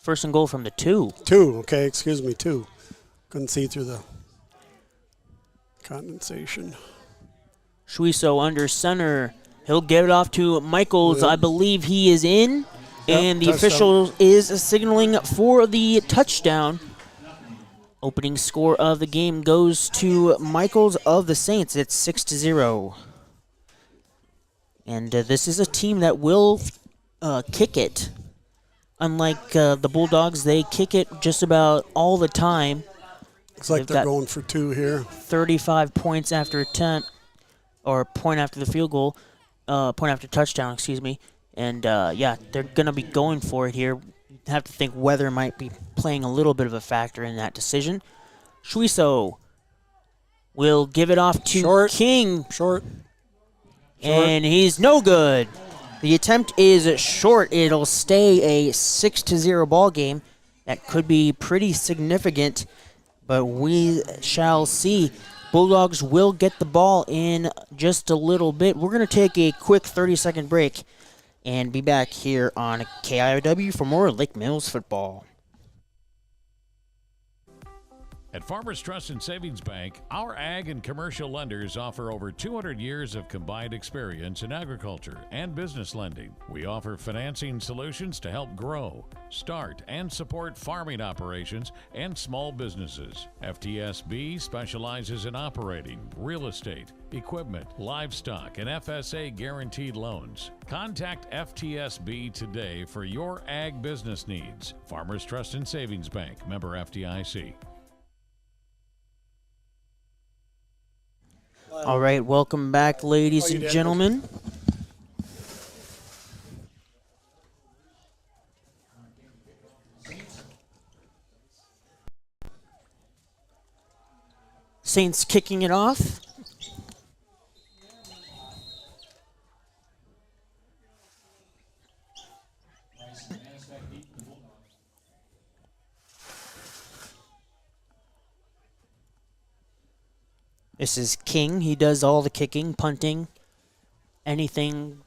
1st and goal from the 2. 2, okay, excuse me, 2. Couldn't see through the condensation. Shuiso under center. He'll give it off to Michaels. I believe he is in. And the official is signaling for the touchdown. Opening score of the game goes to Michaels of the Saints. It's 6-0. And this is a team that will kick it. Unlike the Bulldogs, they kick it just about all the time. Looks like they're going for 2 here. 35 points after attempt, or point after the field goal, point after touchdown, excuse me. And, yeah, they're going to be going for it here. Have to think weather might be playing a little bit of a factor in that decision. Shuiso will give it off to King. Short. And he's no good. The attempt is short. It'll stay a 6-0 ball game. That could be pretty significant, but we shall see. Bulldogs will get the ball in just a little bit. We're going to take a quick 30-second break and be back here on KIOW for more Lake Mills football. At Farmers Trust and Savings Bank, our ag and commercial lenders offer over 200 years of combined experience in agriculture and business lending. We offer financing solutions to help grow, start, and support farming operations and small businesses. FTSB specializes in operating, real estate, equipment, livestock, and FSA guaranteed loans. Contact FTSB today for your ag business needs. Farmers Trust and Savings Bank, member FDIC. All right, welcome back, ladies and gentlemen. Saints kicking it off. This is King. He does all the kicking, punting, anything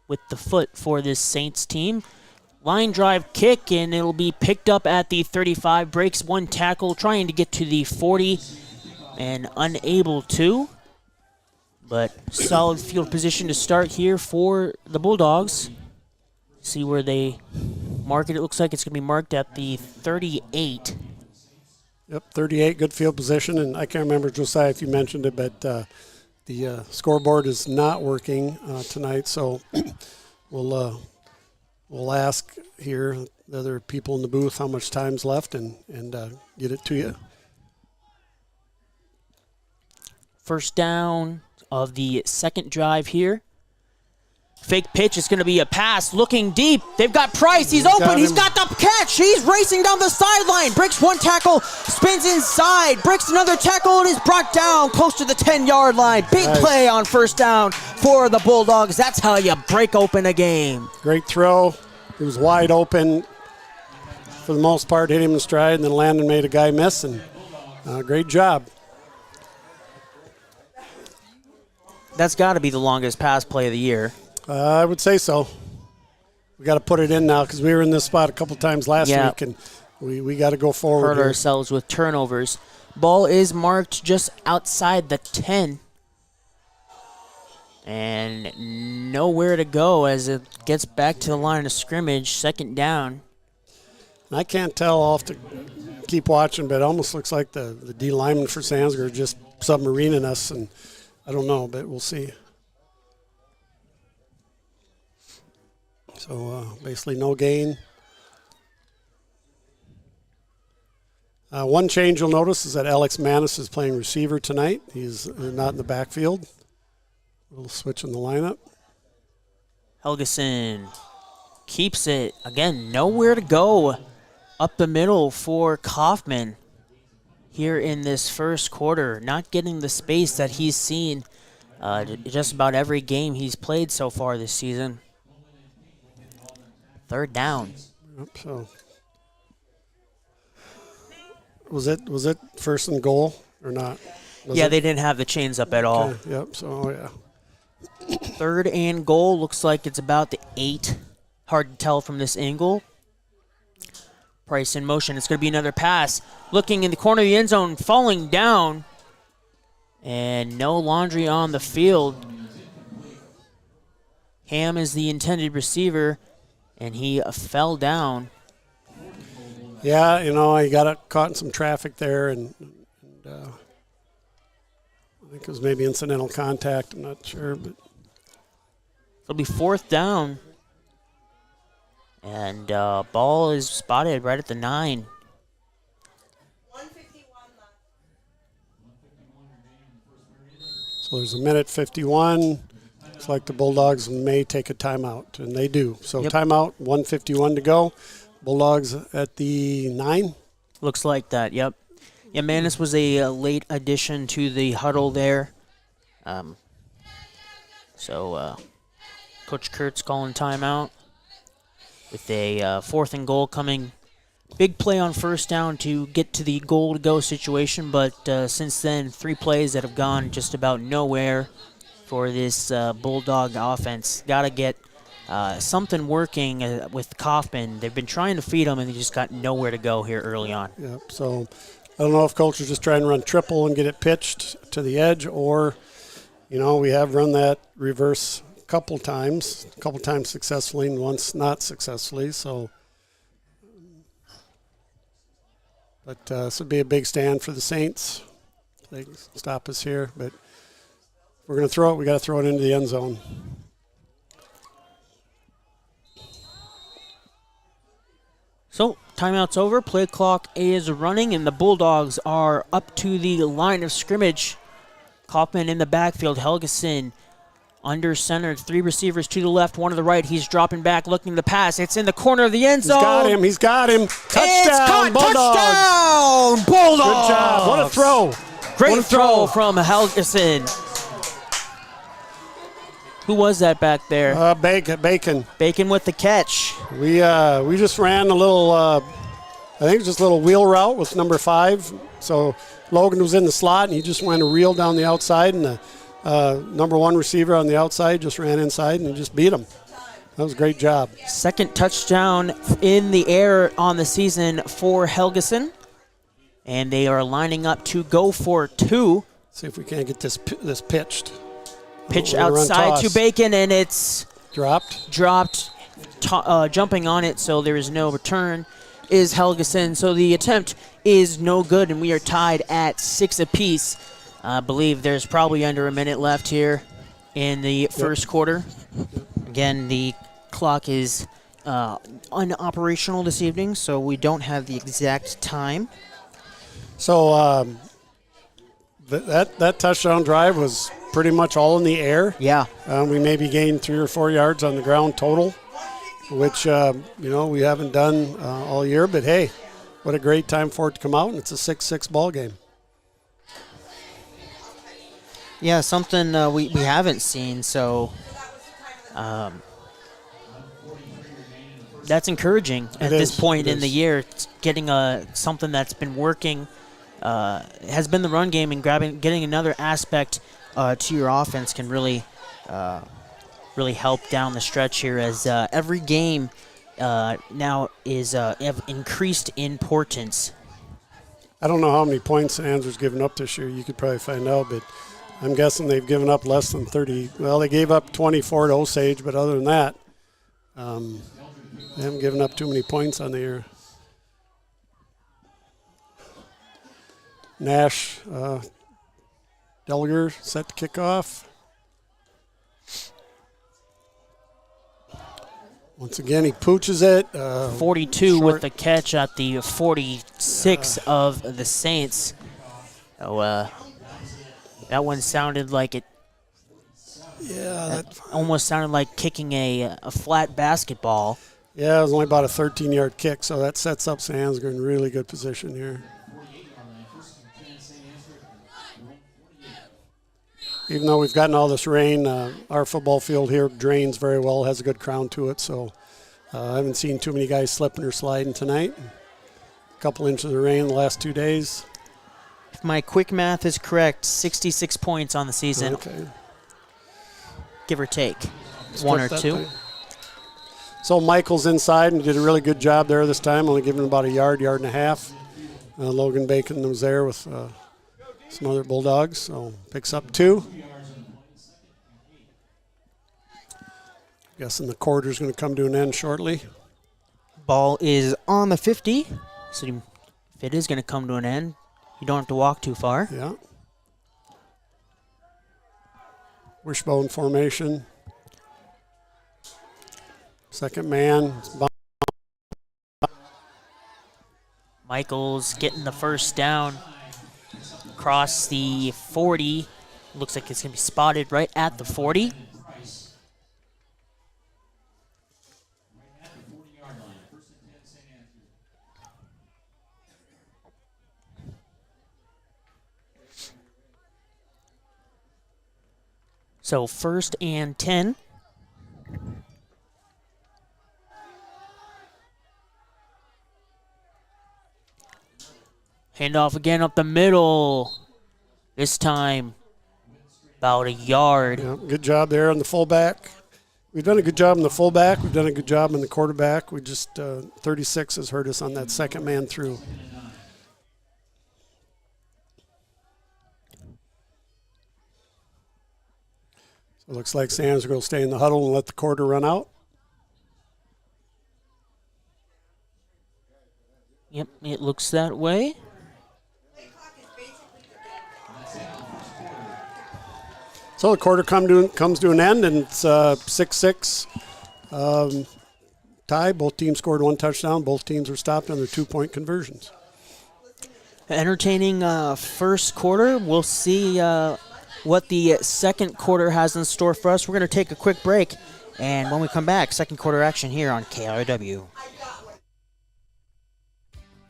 with the foot for this Saints team. Line drive kick, and it'll be picked up at the 35. Breaks one tackle, trying to get to the 40, and unable to. But solid field position to start here for the Bulldogs. See where they mark it. It looks like it's going to be marked at the 38. Yep, 38, good field position, and I can't remember, Josiah, if you mentioned it, but the scoreboard is not working tonight, so we'll ask here the other people in the booth how much time's left and get it to you. First down of the second drive here. Fake pitch is going to be a pass, looking deep. They've got Price. He's open. He's got the catch. He's racing down the sideline. Breaks one tackle, spins inside, breaks another tackle, and is brought down close to the 10-yard line. Big play on first down for the Bulldogs. That's how you break open a game. Great throw. He was wide open for the most part, hit him in stride, and then Landon made a guy miss, and great job. That's got to be the longest pass play of the year. I would say so. We got to put it in now because we were in this spot a couple times last week, and we got to go forward. Hurt ourselves with turnovers. Ball is marked just outside the 10. And nowhere to go as it gets back to the line of scrimmage, second down. I can't tell. I'll have to keep watching, but it almost looks like the D lineman for Ansgar are just submarining us, and I don't know, but we'll see. So basically no gain. One change you'll notice is that Alex Manis is playing receiver tonight. He's not in the backfield. A little switch in the lineup. Helgeson keeps it. Again, nowhere to go up the middle for Kaufman here in this first quarter. Not getting the space that he's seen just about every game he's played so far this season. Third down. Yep, so was it first and goal or not? They didn't have the chains up at all. Okay, yep, so yeah. Third and goal, looks like it's about the 8. Hard to tell from this angle. Price in motion. It's going to be another pass. Looking in the corner of the end zone, falling down. And no Laundry on the field. Ham is the intended receiver, and he fell down. Yeah, he got caught in some traffic there, and I think it was maybe incidental contact. I'm not sure, but it'll be fourth down, and ball is spotted right at the 9. So there's a minute 51. Looks like the Bulldogs may take a timeout, and they do. So timeout, 1:51 to go. Bulldogs at the 9. Looks like that, yep. Yeah, Manis was a late addition to the huddle there. So Coach Kurtz calling timeout with a fourth and goal coming big play on first down to get to the goal-to-go situation, but since then, 3 plays that have gone just about nowhere for this Bulldog offense. Got to get something working with Kaufman. They've been trying to feed him, and they just got nowhere to go here early on. Yep, so I don't know if Coach is just trying to run triple and get it pitched to the edge, or, we have run that reverse a couple times successfully and once not successfully. So, but this would be a big stand for the Saints. They stop us here, but if we're going to throw it, we got to throw it into the end zone. So, timeout's over. Play clock is running, and the Bulldogs are up to the line of scrimmage. Kaufman in the backfield. Helgeson under center. 3 receivers to the left, 1 to the right. He's dropping back, looking to pass. It's in the corner of the end zone. He's got him. Touchdown, it's caught. Bulldogs. Touchdown, Bulldogs. Good job. What a throw. Great throw from Helgeson. Who was that back there? Bacon. Bacon with the catch. We just ran a little, I think it was just a little wheel route with number 5. So Logan was in the slot, and he just went a reel down the outside, and the number 1 receiver on the outside just ran inside and just beat him. That was a great job. Second touchdown in the air on the season for Helgeson. And they are lining up to go for 2. See if we can't get this pitched. Pitch outside to Bacon, and it's dropped. Jumping on it, so there is no return, is Helgeson. So the attempt is no good, and we are tied at 6 apiece. I believe there's probably under a minute left here in the first quarter. Again, the clock is unoperational this evening, so we don't have the exact time. So that touchdown drive was pretty much all in the air. Yeah. We maybe gained 3 or 4 yards on the ground total, which, we haven't done all year. But, hey, what a great time for it to come out, and it's a 6-6 ball game. Yeah, something we haven't seen, so that's encouraging at this point in the year. It's getting something that's been working has been the run game, and getting another aspect to your offense can really help down the stretch here, as every game now is have increased importance. I don't know how many points Ansgar's given up this year. You could probably find out, but I'm guessing they've given up less than 30. Well, they gave up 24 to Osage, but other than that, they haven't given up too many points on the year. Nash, Delger set to kick off. Once again, he pooches it. 42 with the catch at the 46 of the Saints. Oh, that one sounded like it. Yeah, that almost sounded like kicking a flat basketball. Yeah, it was only about a 13-yard kick, so that sets up Ansgar in really good position here. Even though we've gotten all this rain, our football field here drains very well, has a good crown to it, so I haven't seen too many guys slipping or sliding tonight. A couple inches of rain the last 2 days. If my quick math is correct, 66 points on the season. Okay. Give or take. 1 or 2. So Michael's inside and did a really good job there this time, only giving about a yard and a half. Logan Bacon was there with some other Bulldogs, so picks up 2. Guessing the quarter's going to come to an end shortly. Ball is on the 50, so if it is going to come to an end, you don't have to walk too far. Yeah. Wishbone formation. Second man. Michael's getting the first down across the 40. Looks like it's going to be spotted right at the 40. So 1st and 10. Handoff again up the middle. This time, about a yard. Yeah, good job there on the fullback. We've done a good job on the fullback. We've done a good job on the quarterback. We just 36 has hurt us on that second man through. So it looks like Ansgar will stay in the huddle and let the quarter run out. Yep, it looks that way. So the quarter comes to an end, and it's 6-6 tie. Both teams scored one touchdown. Both teams were stopped on their 2-point conversions. Entertaining first quarter. We'll see what the second quarter has in store for us. We're going to take a quick break, and when we come back, second quarter action here on KRW.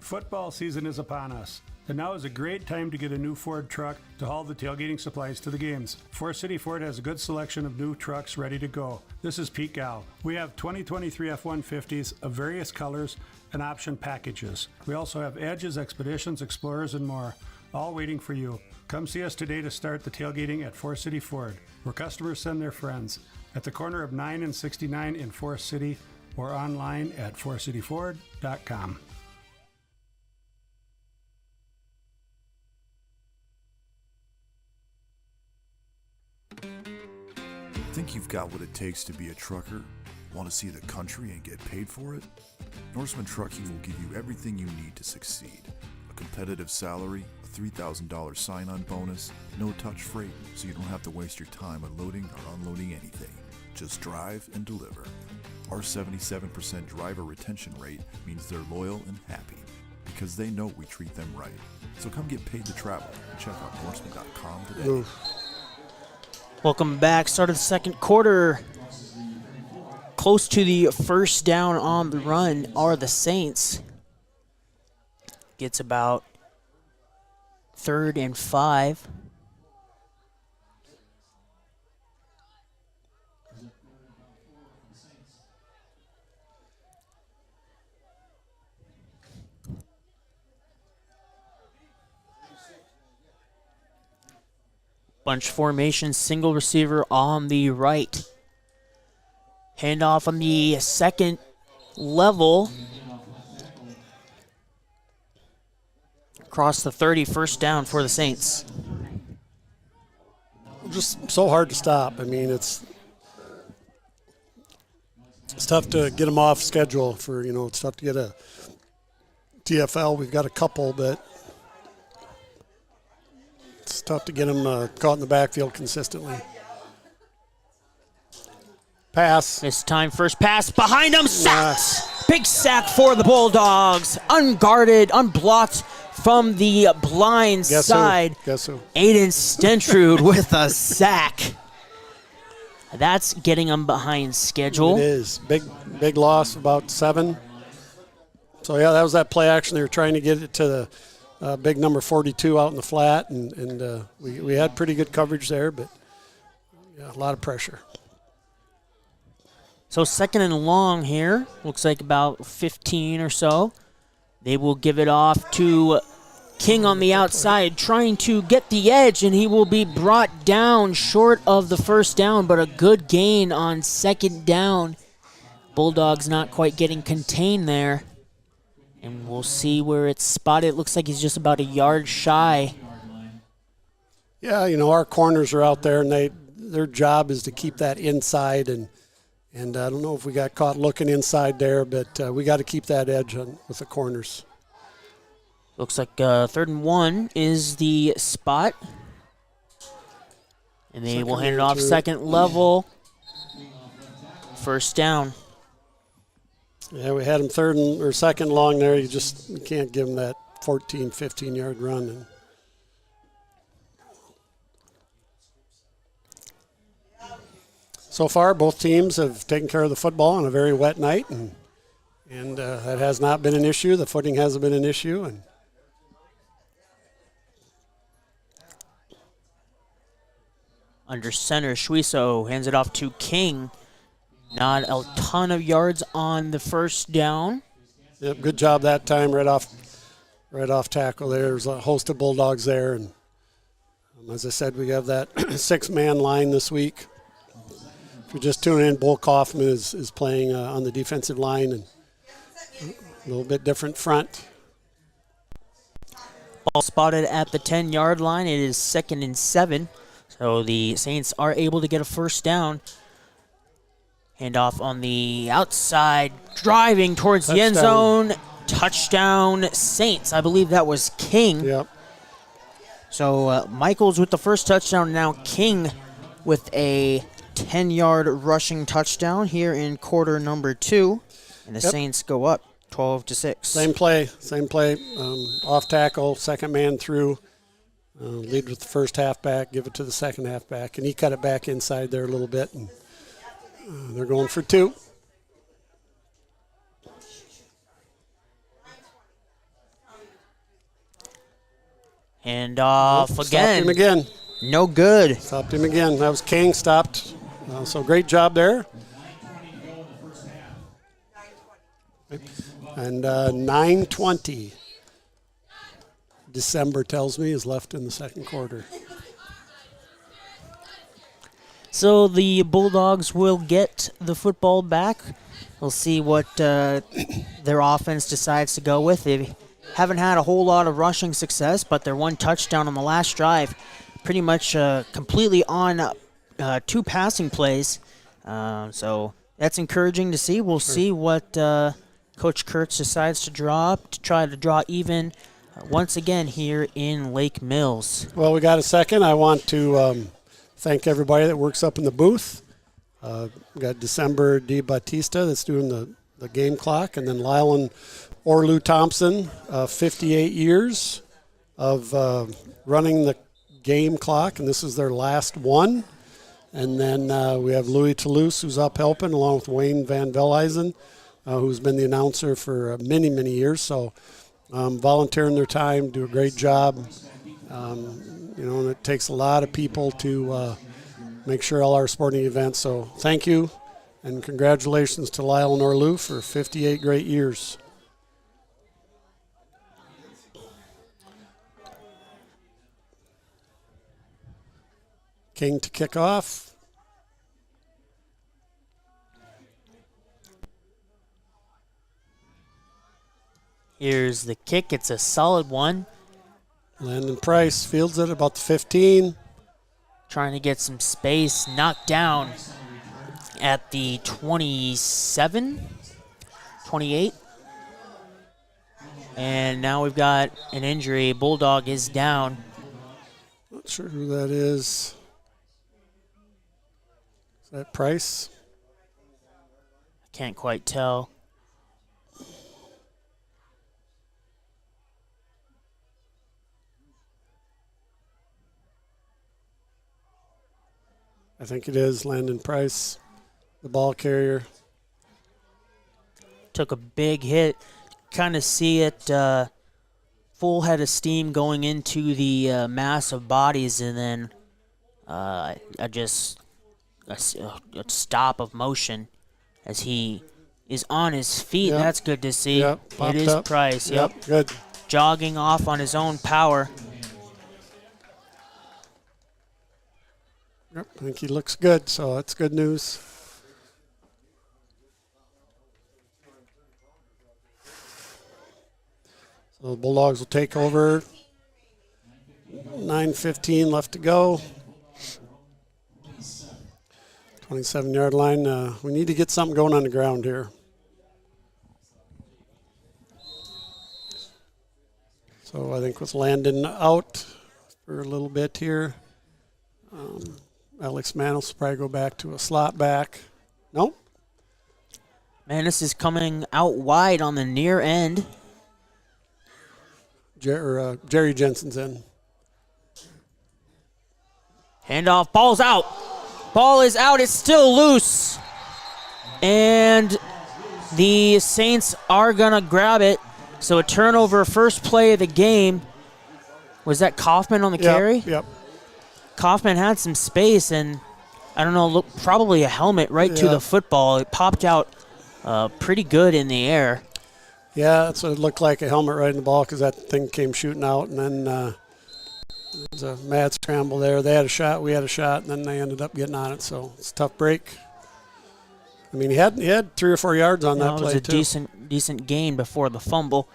Football season is upon us, and now is a great time to get a new Ford truck to haul the tailgating supplies to the games. Forest City Ford has a good selection of new trucks ready to go. This is Pete Gal. We have 2023 F-150s of various colors and option packages. We also have Edges, Expeditions, Explorers, and more, all waiting for you. Come see us today to start the tailgating at Forest City Ford, where customers send their friends, at the corner of 9 and 69 in Forest City, or online at forestcityford.com. Think you've got what it takes to be a trucker? Want to see the country and get paid for it? Norseman Trucking will give you everything you need to succeed. A competitive salary, a $3,000 sign-on bonus, no-touch freight, so you don't have to waste your time unloading or unloading anything. Just drive and deliver. Our 77% driver retention rate means they're loyal and happy because they know we treat them right. So come get paid to travel and check out Norseman.com today. Oof. Welcome back. Start of the second quarter. Close to the first down on the run are the Saints. Gets about 3rd and 5. Bunch formation, single receiver on the right. Handoff on the second level. Across the 30, first down for the Saints. Just so hard to stop. I mean, it's tough to get them off schedule for, it's tough to get a TFL. We've got a couple, but it's tough to get them caught in the backfield consistently. Pass. This time, first pass behind him. Sacks. Big sack for the Bulldogs. Unguarded, unblocked from the blind side. Guess who? Aiden Stentrud with a sack. That's getting them behind schedule. It is. Big loss, about 7. So, yeah, that was that play action. They were trying to get it to the big number 42 out in the flat, and we had pretty good coverage there, but yeah, a lot of pressure. So second and long here. Looks like about 15 or so. They will give it off to King on the outside, trying to get the edge, and he will be brought down short of the first down, but a good gain on second down. Bulldogs not quite getting contained there. And we'll see where it's spotted. It looks like he's just about a yard shy. Yeah, our corners are out there, and their job is to keep that inside, and I don't know if we got caught looking inside there, but we got to keep that edge with the corners. Looks like 3rd and 1 is the spot. And they will hand it off second level. First down. Yeah, we had him 3rd or 2nd long there. You can't give him that 14, 15-yard run. So far, both teams have taken care of the football on a very wet night, and that has not been an issue. The footing hasn't been an issue. And under center, Suizo hands it off to King. Not a ton of yards on the first down. Yep, good job that time right off right off tackle there. There's a host of Bulldogs there. And as I said, we have that 6-man line this week. If you're just tuning in, Bull Kaufman is playing on the defensive line and a little bit different front. Ball spotted at the 10-yard line. It is 2nd and 7. So the Saints are able to get a first down. Handoff on the outside, driving towards the end zone. Touchdown Saints. I believe that was King. Yep. So Michaels with the first touchdown. Now King with a 10-yard rushing touchdown here in quarter number 2. And the Saints go up 12-6. Same play. Off tackle, second man through. Lead with the first halfback, give it to the second halfback. And he cut it back inside there a little bit. And they're going for 2. And off again. Stopped him again. No good. Stopped him again. That was King stopped. So great job there. And 9:20. December tells me is left in the second quarter. So the Bulldogs will get the football back. We'll see what their offense decides to go with. They haven't had a whole lot of rushing success, but their one touchdown on the last drive pretty much completely on 2 passing plays. So that's encouraging to see. We'll see what Coach Kurtz decides to draw up to try to draw even once again here in Lake Mills. Well, we got a second. I want to thank everybody that works up in the booth. We got December D. Batista that's doing the game clock, and then Lyle and Orlu Thompson, 58 years of running the game clock, and this is their last one. And then we have Louis Toulouse, who's up helping, along with Wayne Van Velheisen, who's been the announcer for many, many years. So volunteering their time, do a great job. And it takes a lot of people to make sure all our sporting events. So thank you, and congratulations to Lyle and Orlu for 58 great years. King to kick off. Here's the kick. It's a solid one. Landon Price fields it about the 15. Trying to get some space. Knocked down at the 27, 28. And now we've got an injury. Bulldog is down. Not sure who that is. Is that Price? Can't quite tell. I think it is Landon Price, the ball carrier. Took a big hit. Kind of see it full head of steam going into the mass of bodies, and then a stop of motion as he is on his feet. Yep. That's good to see. Yep. It is up. Price. Yep. Good. Jogging off on his own power. Yep. I think he looks good, so that's good news. So the Bulldogs will take over. 9:15 left to go. 27-yard line. We need to get something going on the ground here. So I think with Landon out for a little bit here, Alex Manos will probably go back to a slot back. Nope. Manis is coming out wide on the near end. Jerry Jensen's in. Handoff, ball's out. Ball is out, it's still loose. And the Saints are gonna grab it. So a turnover, first play of the game. Was that Kaufman on the carry? Yep. Kaufman had some space, and I don't know, probably a helmet right to the football. It popped out pretty good in the air. Yeah, that's what it looked like, a helmet right in the ball, because that thing came shooting out, and then there was a mad scramble there. They had a shot, we had a shot, and then they ended up getting on it. So it's a tough break. I mean, he had 3 or 4 yards on that play, too. It was a decent gain before the fumble.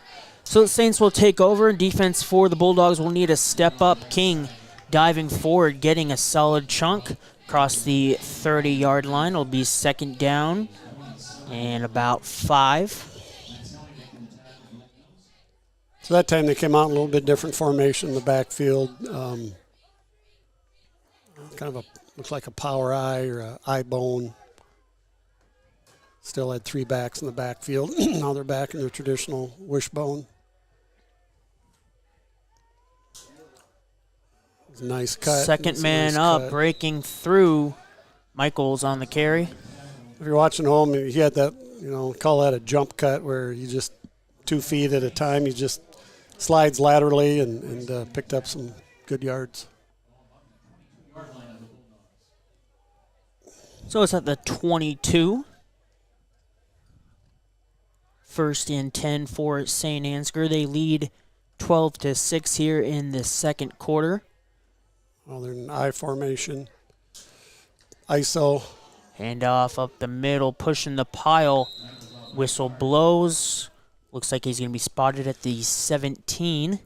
So the Saints will take over. Defense for the Bulldogs will need a step up. King diving forward, getting a solid chunk across the 30-yard line. It'll be second down and about 5. So that time they came out in a little bit different formation in the backfield. Kind of looks like a power eye or a eye bone. Still had 3 backs in the backfield. Now they're back in their traditional wishbone. Nice cut. Second man up, breaking through. Michaels on the carry. If you're watching home, he had that, call that a jump cut, where you just 2 feet at a time, you just slides laterally and picked up some good yards. So it's at the 22. First and 10 for St. Ansgar. They lead 12-6 here in the second quarter. Well, they're in I formation. ISO. Handoff up the middle, pushing the pile. Whistle blows. Looks like he's going to be spotted at the 17.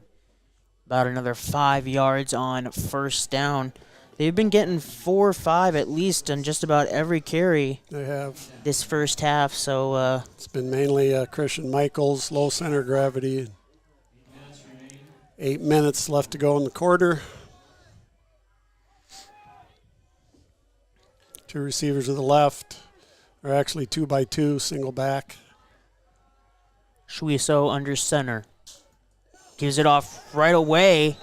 About another 5 yards on first down. They've been getting 4 or 5 at least on just about every carry. They have. This first half, so... it's been mainly Christian Michaels, low center gravity. 8 minutes left to go in the quarter. 2 receivers to the left. Or actually 2x2, single back. Shuiso under center. Gives it off right away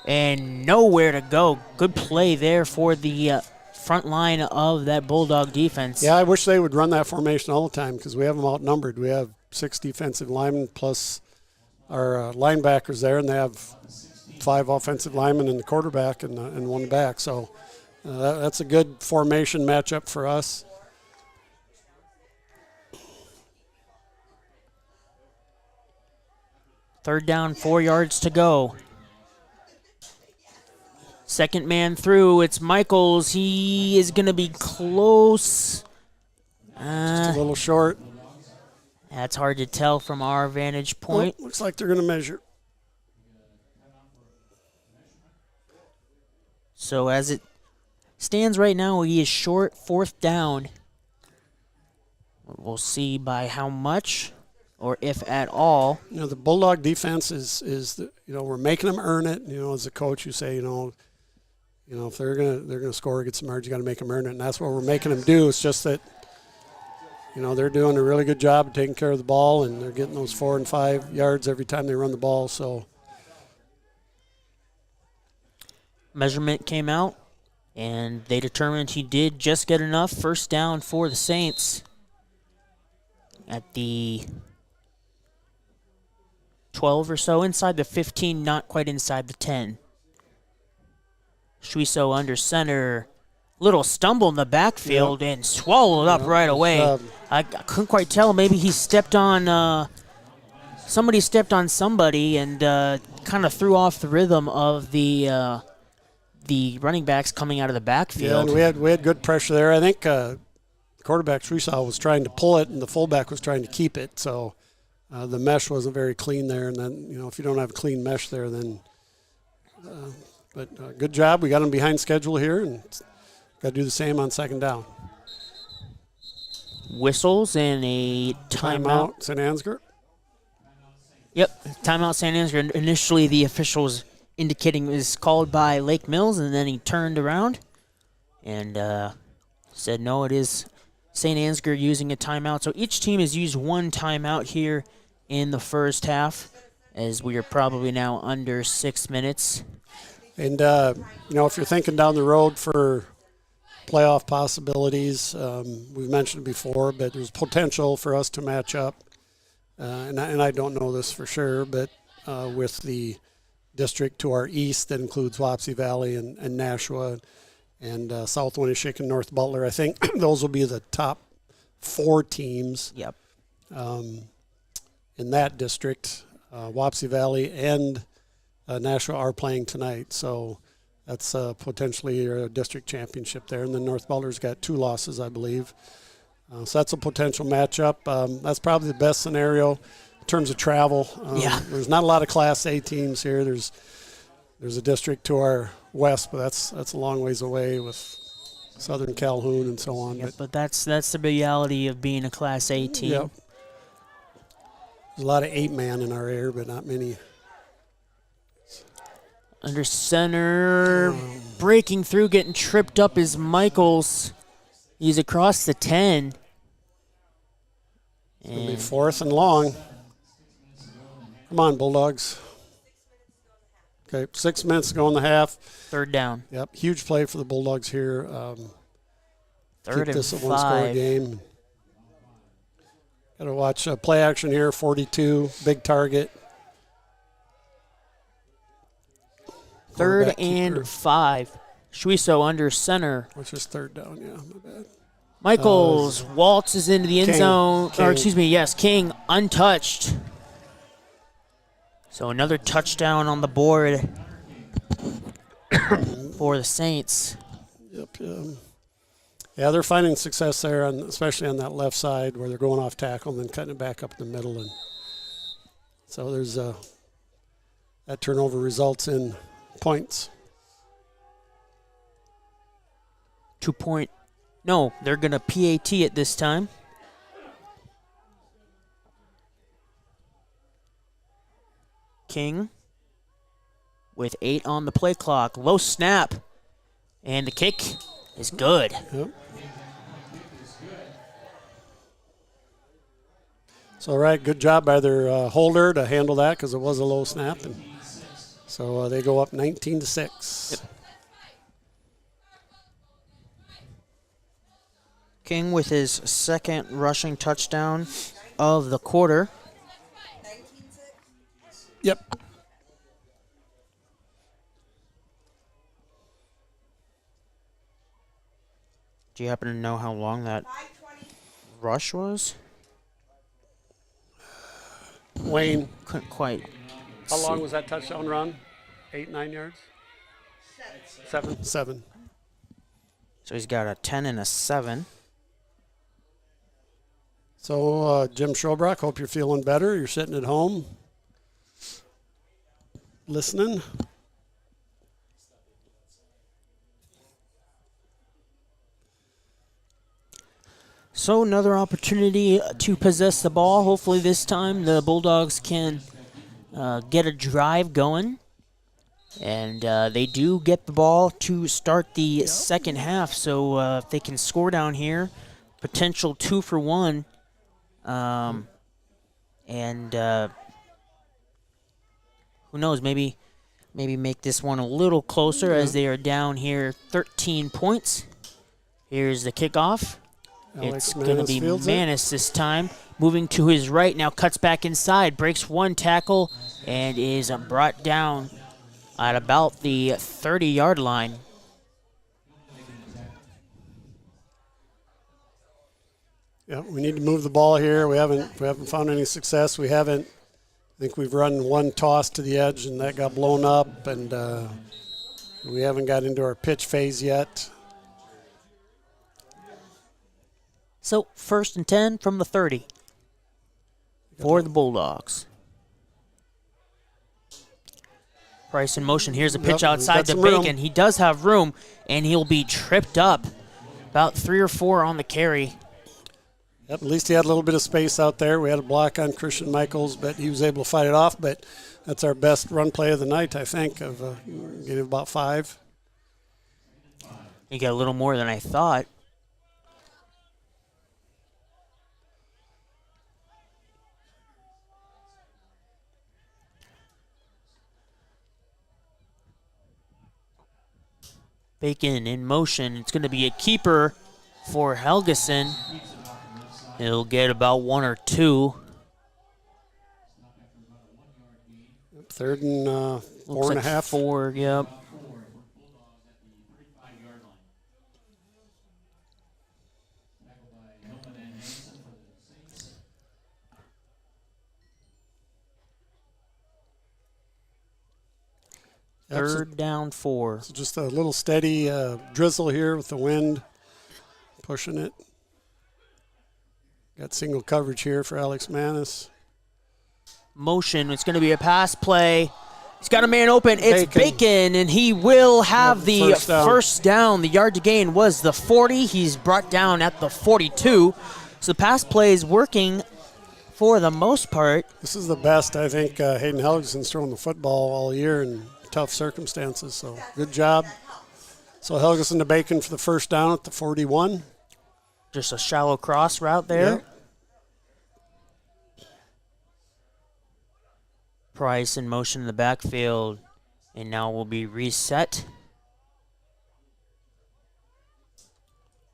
and nowhere to go. Good play there for the front line of that Bulldog defense. Yeah, I wish they would run that formation all the time, because we have them outnumbered. We have 6 defensive linemen plus our linebackers there, and they have 5 offensive linemen and the quarterback and 1 back. So that's a good formation matchup for us. Third down, 4 yards to go. Second man through, it's Michaels. He is going to be close. Just a little short. That's hard to tell from our vantage point. Oh, looks like they're going to measure. So as it stands right now, he is short, 4th down. We'll see by how much, or if at all. The Bulldog defense is we're making them earn it. As a coach, you say, if they're gonna score, get some yards, you got to make them earn it, and that's what we're making them do. It's just that, they're doing a really good job of taking care of the ball, and they're getting those 4 and 5 yards every time they run the ball. So measurement came out, and they determined he did just get enough. First down for the Saints at the 12 or so, inside the 15, not quite inside the 10. Shuiso under center. Little stumble in the backfield and swallowed up right away. I couldn't quite tell. Maybe he stepped on somebody stepped on somebody and kind of threw off the rhythm of the running backs coming out of the backfield. Yeah, and we had good pressure there. I think quarterback Shuiso was trying to pull it, and the fullback was trying to keep it. So the mesh wasn't very clean there. And then if you don't have a clean mesh there, then. But good job. We got them behind schedule here, and got to do the same on second down. Whistles and a timeout. St. Ansgar. Yep, timeout St. Ansgar. Initially, the officials indicating it was called by Lake Mills, and then he turned around and said, no, it is St. Ansgar using a timeout. So each team has used 1 timeout here in the first half, as we are probably now under 6 minutes. And, if you're thinking down the road for playoff possibilities, we've mentioned before, but there's potential for us to match up. And I don't know this for sure, but with the district to our east that includes Wapsie Valley and Nashua and South Winneshiek and North Butler, I think those will be the top 4 teams. Yep. in that district. Wapsie Valley and Nashua are playing tonight, so that's potentially a district championship there. And then North Boulder's got 2 losses, I believe. So that's a potential matchup. That's probably the best scenario in terms of travel. There's not a lot of Class A teams here. There's a district to our west, but that's a long ways away with Southern Calhoun and so on. Yep, but that's the reality of being a Class A team. Yep. There's a lot of 8-man in our area, but not many. Under center, breaking through, getting tripped up is Michaels. He's across the 10. It's going to be 4th and long. Come on, Bulldogs. Okay, 6 minutes to go in the half. 3rd down. Yep, huge play for the Bulldogs here. 3rd keep this and a one-score 5. game. Got to watch play action here, 42, big target. 3rd and 5. Suiso under center. Which is 3rd down, yeah, my bad. Michaels waltzes into the end zone. King. Or excuse me, yes, King untouched. So another touchdown on the board for the Saints. Yep. Yeah, they're finding success there, especially on that left side where they're going off tackle and then cutting it back up in the middle. And so there's that turnover results in points. 2 point. No, they're going to PAT it this time. King with 8 on the play clock. Low snap. And the kick is good. Yep. So, right, good job by their holder to handle that because it was a low snap. And so they go up 19-6. Yep. King with his 2nd rushing touchdown of the quarter. Yep. Do you happen to know how long that rush was? Wayne. Couldn't quite. How long was that touchdown run? 8, 9 yards? 7. 7. So he's got a 10 and a 7. So, Jim Schobrock, hope you're feeling better. You're sitting at home listening. So another opportunity to possess the ball. Hopefully this time the Bulldogs can get a drive going. And they do get the ball to start the second half. So if they can score down here, potential 2 for 1. And who knows, maybe make this one a little closer as they are down here 13 points. Here's the kickoff. It's going to be Manis this time. Moving to his right now, cuts back inside, breaks 1 tackle, and is brought down at about the 30-yard line. Yeah, we need to move the ball here. We haven't found any success. I think we've run 1 toss to the edge, and that got blown up, and we haven't got into our pitch phase yet. So 1st and 10 from the 30 for the Bulldogs. Price in motion. Here's a pitch outside to Bacon. He does have room, and he'll be tripped up. About 3 or 4 on the carry. Yep, at least he had a little bit of space out there. We had a block on Christian Michaels, but he was able to fight it off. But that's our best run play of the night, I think, of getting about 5. You got a little more than I thought. Bacon in motion. It's going to be a keeper for Helgeson. He'll get about 1 or 2. 3rd and 4 and a half. 4, yep. Third down 4. So just a little steady drizzle here with the wind pushing it. Got single coverage here for Alex Manis. Motion. It's going to be a pass play. He's got a man open. It's Bacon, and he will have the first down. The yard to gain was the 40. He's brought down at the 42. So the pass play is working for the most part. This is the best, I think, Hayden Helgeson's thrown the football all year in tough circumstances. So good job. So Helgeson to Bacon for the first down at the 41. Just a shallow cross route there. Yep. Price in motion in the backfield, and now will be reset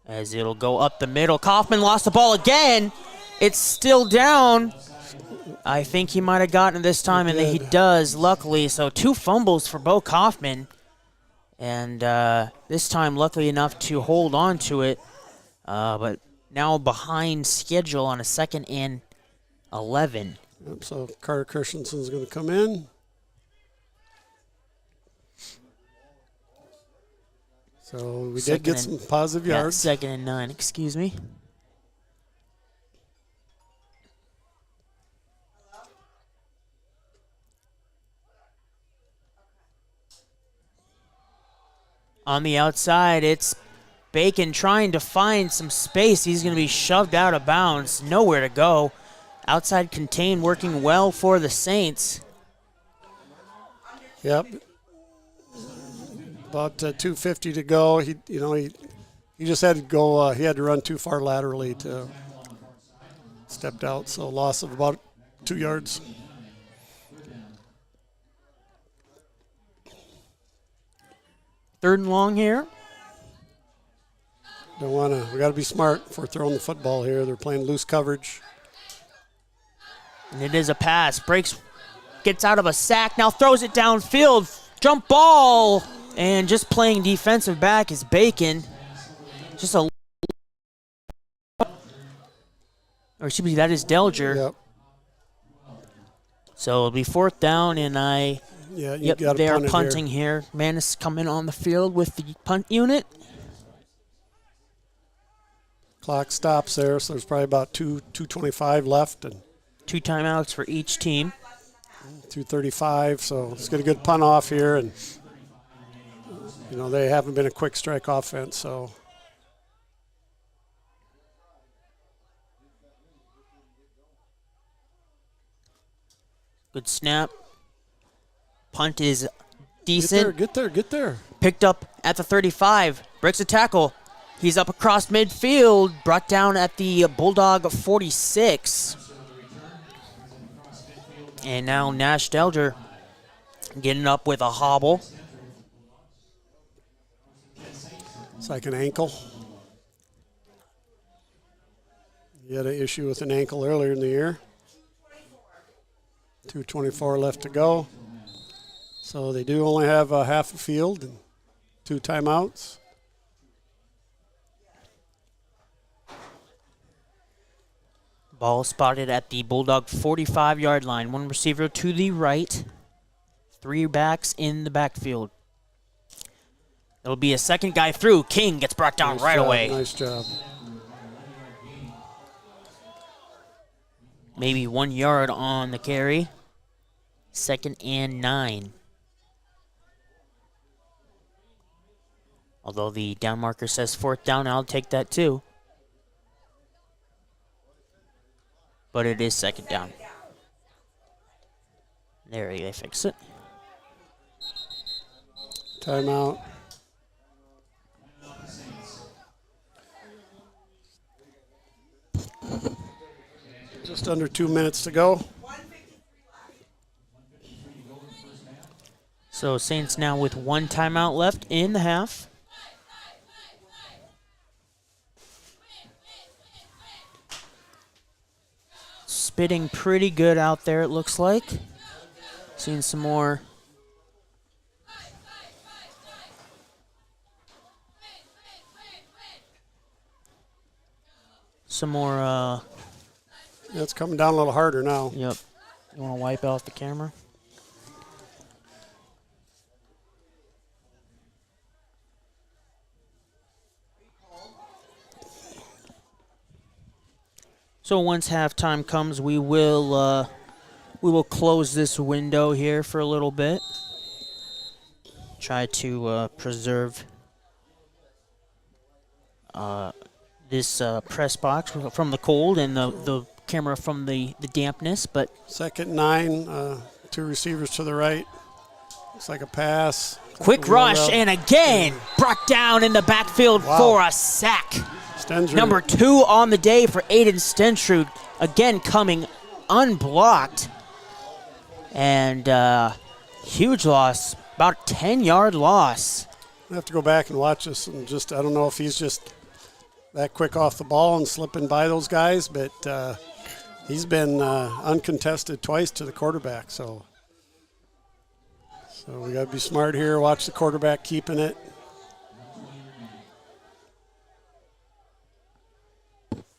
as it'll go up the middle. Kaufman lost the ball again. It's still down. I think he might have gotten it this time, and he does, luckily. So 2 fumbles for Bo Kaufman, and this time luckily enough to hold on to it, but now behind schedule on a 2nd and 11. Yep, so Carter Christensen's going to come in. So we did get some positive yards. 2nd and 9, excuse me. On the outside, it's Bacon trying to find some space. He's going to be shoved out of bounds. Nowhere to go. Outside contain working well for the Saints. Yep. About 2:50 to go. He just had to go. He had to run too far laterally to stepped out. So loss of about 2 yards. Third and long here. Don't want to. We got to be smart for throwing the football here. They're playing loose coverage. And it is a pass. Breaks, gets out of a sack, now throws it downfield. Jump ball. And just playing defensive back is Bacon. Just a... Or excuse me, that is Delger. Yep. So it'll be 4th down, and they are punting here. Manis coming on the field with the punt unit. Clock stops there, so there's probably about 2:25 left. And 2 timeouts for each team. 2:35, so let's get a good punt off here. And, they haven't been a quick strike offense, so. Good snap. Punt is decent. Get there. Picked up at the 35. Breaks a tackle. He's up across midfield. Brought down at the Bulldog 46. And now Nash Delger getting up with a hobble. It's like an ankle. He had an issue with an ankle earlier in the year. 2:24 left to go. So they do only have half a field and 2 timeouts. Ball spotted at the Bulldog 45-yard line. 1 receiver to the right. 3 backs in the backfield. It'll be a second guy through. King gets brought down right away. Nice job. Maybe 1 yard on the carry. 2nd and 9. Although the down marker says 4th down, I'll take that too. But it is 2nd down. There they fix it. Timeout. Just under 2 minutes to go. So Saints now with 1 timeout left in the half. Spitting pretty good out there, it looks like. Seeing some more. It's coming down a little harder now. Yep. You want to wipe out the camera? So once halftime comes, we will close this window here for a little bit. Try to preserve this press box from the cold and the camera from the dampness. But 2nd and 9, 2 receivers to the right. Looks like a pass. Quick rush, and again, brought down in the backfield for a sack. Stenstrud. Number 2 on the day for Aiden Stenstrud, again coming unblocked. And huge loss, about a 10-yard loss. I have to go back and watch this, and I don't know if he's just that quick off the ball and slipping by those guys, but he's been uncontested twice to the quarterback, so we got to be smart here, watch the quarterback keeping it.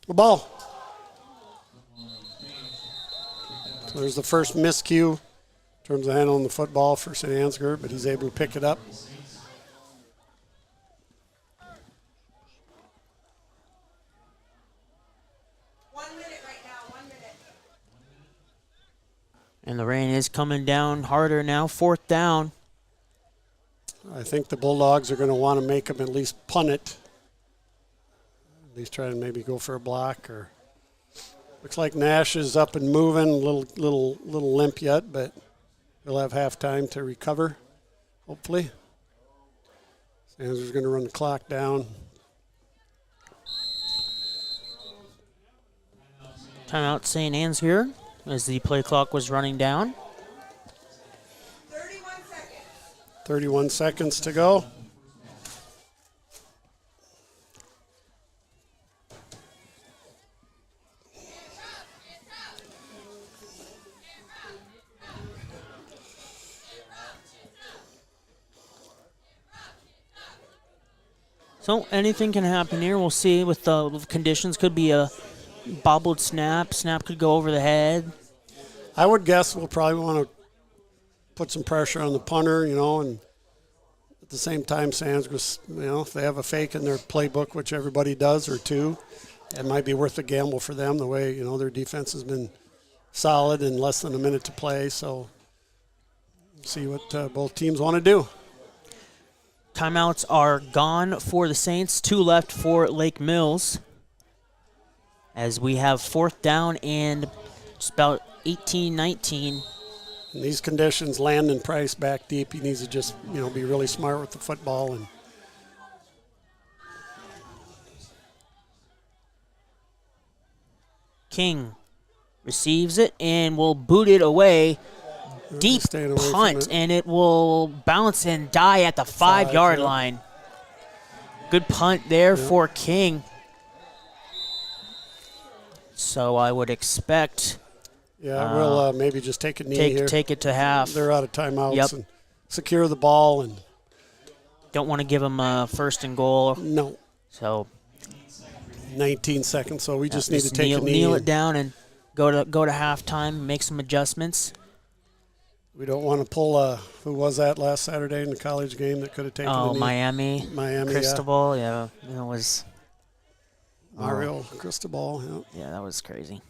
The ball. So there's the first miscue in terms of handling the football for St. Ansgar, but he's able to pick it up. And the rain is coming down harder now. 4th down. I think the Bulldogs are going to want to make them at least punt it. At least try and maybe go for a block. Or looks like Nash is up and moving. A little limp yet, but he'll have halftime to recover, hopefully. Sanders going to run the clock down. Timeout St. Ansgar as the play clock was running down. 31 seconds to go. So anything can happen here. We'll see with the conditions. Could be a bobbled snap. Snap could go over the head. I would guess we'll probably want to put some pressure on the punter, and at the same time, Sands, if they have a fake in their playbook, which everybody does, or 2, it might be worth a gamble for them the way, their defense has been solid in less than a minute to play. So see what both teams want to do. Timeouts are gone for the Saints. 2 left for Lake Mills. As we have 4th down and just about 18-19. In these conditions, Landon Price back deep. He needs to just, be really smart with the football. And King receives it and will boot it away. Deep punt, and it will bounce and die at the 5-yard line. Good punt there for King. So I would expect. Yeah, we'll maybe just take a knee here. Take it to half. They're out of timeouts and secure the ball. And don't want to give them a 1st and goal. No. So 19 seconds, so we just need to take a knee. Kneel it down and go to halftime, make some adjustments. We don't want to pull who was that last Saturday in the college game that could have taken the knee? Miami. Cristobal, it was Mario Cristobal, Yeah, that was crazy.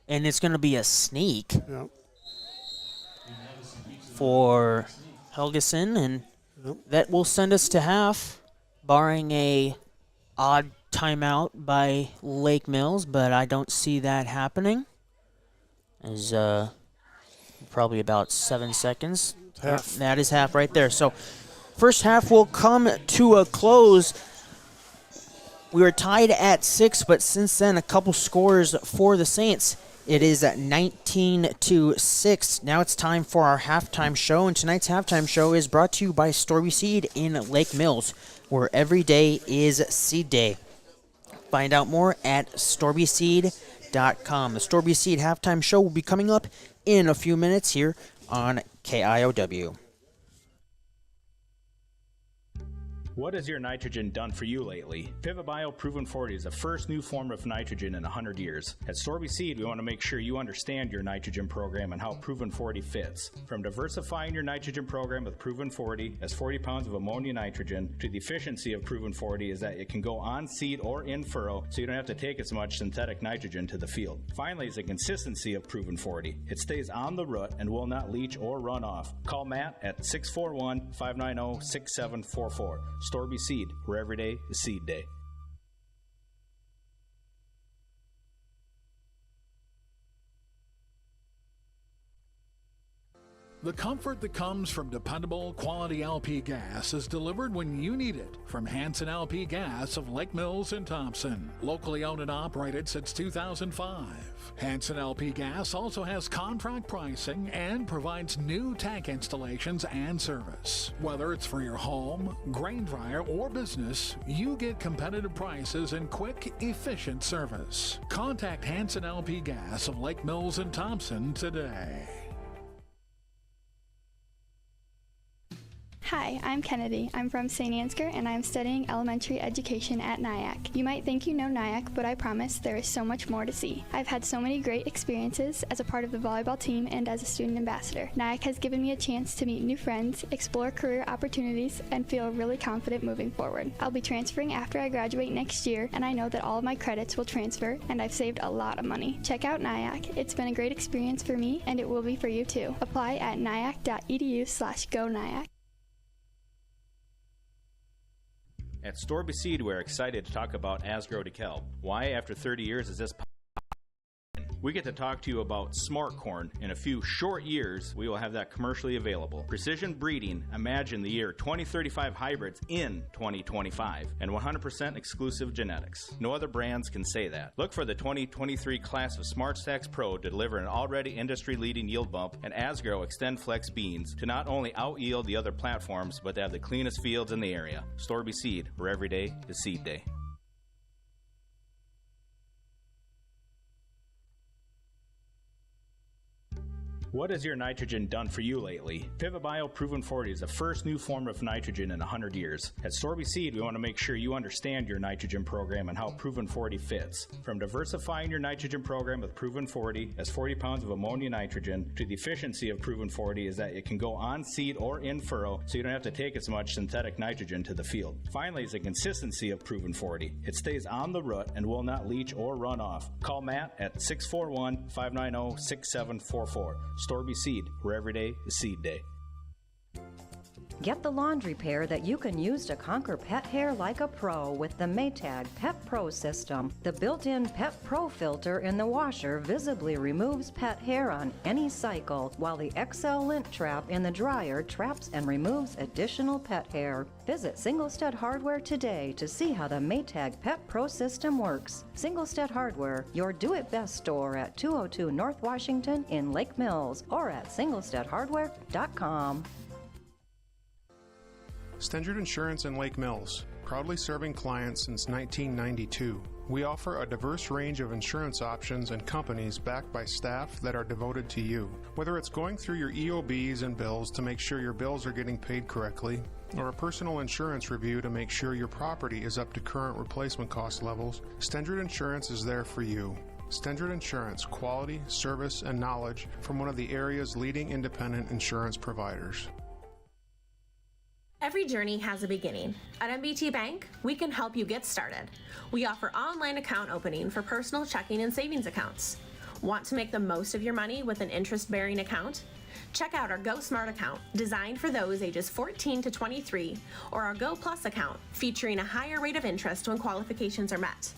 And it's going to be a sneak for Helgeson, and that will send us to half, barring a odd timeout by Lake Mills, but I don't see that happening. Is probably about 7 seconds. Half. That is half right there. So first half will come to a close. We were tied at 6, but since then a couple scores for the Saints. It is at 19-6. Now it's time for our halftime show, and tonight's halftime show is brought to you by Storby Seed in Lake Mills, where every day is seed day. Find out more at storbyseed.com. The Storby Seed halftime show will be coming up in a few minutes here on KIOW. What has your nitrogen done for you lately? Pivot Bio Proven 40 is the first new form of nitrogen in 100 years. At Storby Seed, we want to make sure you understand your nitrogen program and how Proven 40 fits. From diversifying your nitrogen program with Proven 40 as 40 pounds of ammonia nitrogen to the efficiency of Proven 40 is that it can go on seed or in furrow, so you don't have to take as much synthetic nitrogen to the field. Finally is the consistency of Proven 40. It stays on the root and will not leach or run off. Call Matt at 641-590-6744. Storby Seed, where every day is seed day. The comfort that comes from dependable, quality LP gas is delivered when you need it from Hanson LP Gas of Lake Mills and Thompson. Locally owned and operated since 2005. Hanson LP Gas also has contract pricing and provides new tank installations and service. Whether it's for your home, grain dryer, or business, you get competitive prices and quick, efficient service. Contact Hanson LP Gas of Lake Mills and Thompson today. Hi, I'm Kennedy. I'm from St. Ansgar and I'm studying elementary education at NIAC. You might think you know NIAC, but I promise there is so much more to see. I've had so many great experiences as a part of the volleyball team and as a student ambassador. NIAC has given me a chance to meet new friends, explore career opportunities, and feel really confident moving forward. I'll be transferring after I graduate next year, and I know that all of my credits will transfer, and I've saved a lot of money. Check out NIAC. It's been a great experience for me, and it will be for you too. Apply at niac.edu/go-niac. At Storby Seed, we're excited to talk about Ansgar DeKalb. Why, after 30 years, is this we get to talk to you about smart corn. In a few short years, we will have that commercially available. Precision breeding, imagine the year 2035 hybrids in 2025, and 100% exclusive genetics. No other brands can say that. Look for the 2023 class of Smart Stacks Pro to deliver an already industry-leading yield bump and Asgrow Extend Flex beans to not only out-yield the other platforms, but to have the cleanest fields in the area. Storby Seed, where every day is seed day. What has your nitrogen done for you lately? Pivot Bio Proven 40 is the first new form of nitrogen in 100 years. At Storby Seed, we want to make sure you understand your nitrogen program and how Proven 40 fits. From diversifying your nitrogen program with Proven 40 as 40 pounds of ammonia nitrogen to the efficiency of Proven 40 is that it can go on seed or in furrow, so you don't have to take as much synthetic nitrogen to the field. Finally is the consistency of Proven 40. It stays on the root and will not leach or run off. Call Matt at 641-590-6744. Storby Seed, where every day is seed day. Get the lawn repair that you can use to conquer pet hair like a pro with the Maytag Pet Pro system. The built-in Pet Pro filter in the washer visibly removes pet hair on any cycle, while the XL lint trap in the dryer traps and removes additional pet hair. Visit Singlestead Hardware today to see how the Maytag Pet Pro system works. Singlestead Hardware, your do-it-best store at 202 North Washington in Lake Mills, or at singlesteadhardware.com. Stendard Insurance in Lake Mills, proudly serving clients since 1992. We offer a diverse range of insurance options and companies backed by staff that are devoted to you. Whether it's going through your EOBs and bills to make sure your bills are getting paid correctly, or a personal insurance review to make sure your property is up to current replacement cost levels, Stendard Insurance is there for you. Stendard Insurance, quality, service, and knowledge from one of the area's leading independent insurance providers. Every journey has a beginning. At MBT Bank, we can help you get started. We offer online account opening for personal checking and savings accounts. Want to make the most of your money with an interest-bearing account? Check out our Go Smart account, designed for those ages 14 to 23, or our Go Plus account, featuring a higher rate of interest when qualifications are met.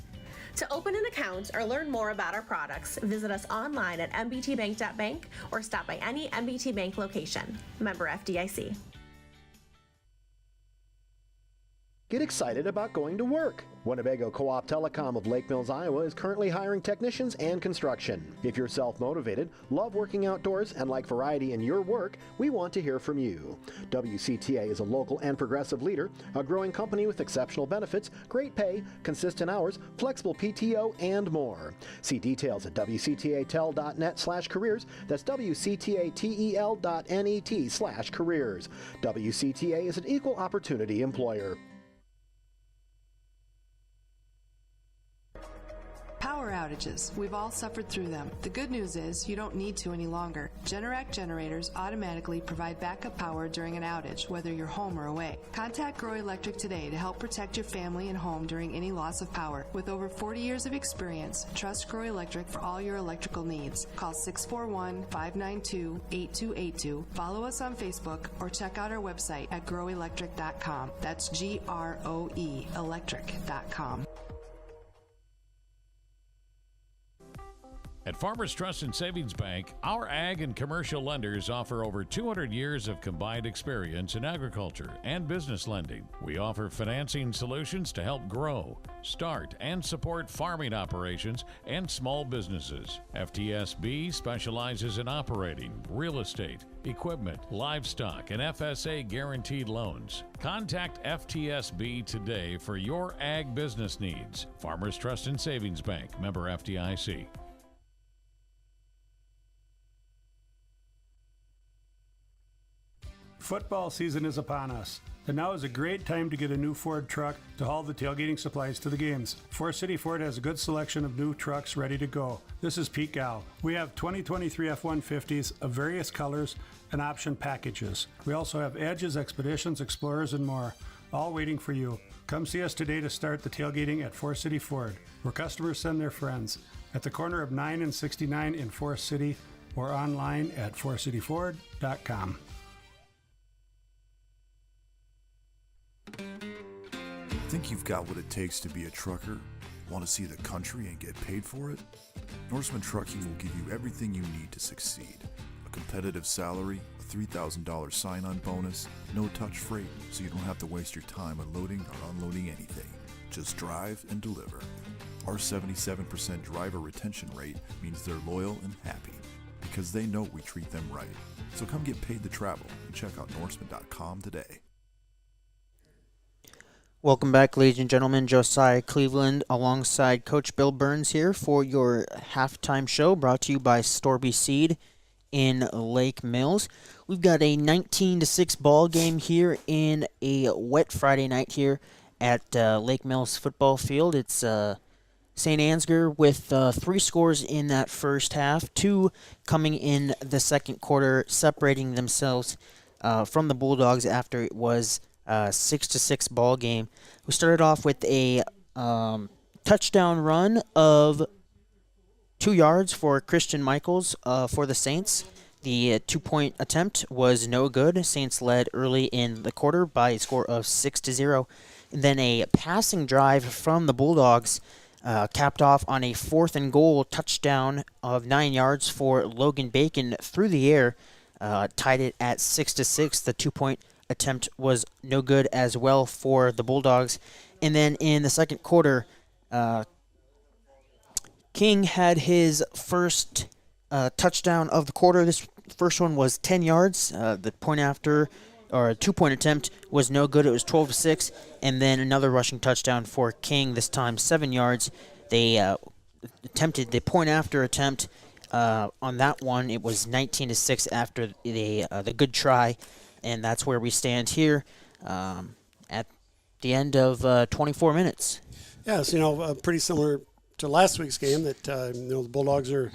To open an account or learn more about our products, visit us online at mbtbank.bank or stop by any MBT Bank location. Member FDIC. Get excited about going to work. Winnebago Co-op Telecom of Lake Mills, Iowa is currently hiring technicians and construction. If you're self-motivated, love working outdoors, and like variety in your work, we want to hear from you. WCTA is a local and progressive leader, a growing company with exceptional benefits, great pay, consistent hours, flexible PTO, and more. See details at WCTATel.net/careers. That's WCTATEL.net/careers. WCTA is an equal opportunity employer. outages. We've all suffered through them. The good news is you don't need to any longer. Generac generators automatically provide backup power during an outage, whether you're home or away. Contact Grow Electric today to help protect your family and home during any loss of power. With over 40 years of experience, trust Grow Electric for all your electrical needs. Call 641-592-8282. Follow us on Facebook or check out our website at growelectric.com. That's GROE electric.com. At Farmers Trust and Savings Bank, our ag and commercial lenders offer over 200 years of combined experience in agriculture and business lending. We offer financing solutions to help grow, start, and support farming operations and small businesses. FTSB specializes in operating, real estate, equipment, livestock, and FSA guaranteed loans. Contact FTSB today for your ag business needs. Farmers Trust and Savings Bank, member FDIC. Football season is upon us, and now is a great time to get a new Ford truck to haul the tailgating supplies to the games. Forest City Ford has a good selection of new trucks ready to go. This is Pete Gal. We have 2023 F-150s of various colors and option packages. We also have Edges, Expeditions, Explorers, and more, all waiting for you. Come see us today to start the tailgating at Forest City Ford, where customers send their friends, at the corner of 9 and 69 in Forest City, or online at forestcityford.com. Think you've got what it takes to be a trucker? Want to see the country and get paid for it? Norseman Trucking will give you everything you need to succeed. A competitive salary, a $3,000 sign-on bonus, no-touch freight, so you don't have to waste your time unloading or unloading anything. Just drive and deliver. Our 77% driver retention rate means they're loyal and happy because they know we treat them right. So come get paid to travel and check out Norseman.com today. Welcome back, ladies and gentlemen. Josiah Cleveland alongside Coach Bill Burns here for your halftime show brought to you by Storby Seed in Lake Mills. We've got a 19-6 ball game here in a wet Friday night here at Lake Mills football field. It's St. Ansgar with 3 scores in that first half, 2 coming in the second quarter, separating themselves from the Bulldogs after it was 6-6 ball game. We started off with a touchdown run of 2 yards for Christian Michaels for the Saints. The 2-point attempt was no good. Saints led early in the quarter by a score of 6-0. And then a passing drive from the Bulldogs capped off on a 4th and goal touchdown of 9 yards for Logan Bacon through the air, tied it at 6-6. The 2-point attempt was no good as well for the Bulldogs. And then in the second quarter, King had his first touchdown of the quarter. This first one was 10 yards. The point after, or a 2-point attempt, was no good. It was 12-6. And then another rushing touchdown for King, this time 7 yards. They attempted the point after attempt on that one. It was 19-6 after the good try. And that's where we stand here at the end of 24 minutes. Yes, pretty similar to last week's game that, the Bulldogs are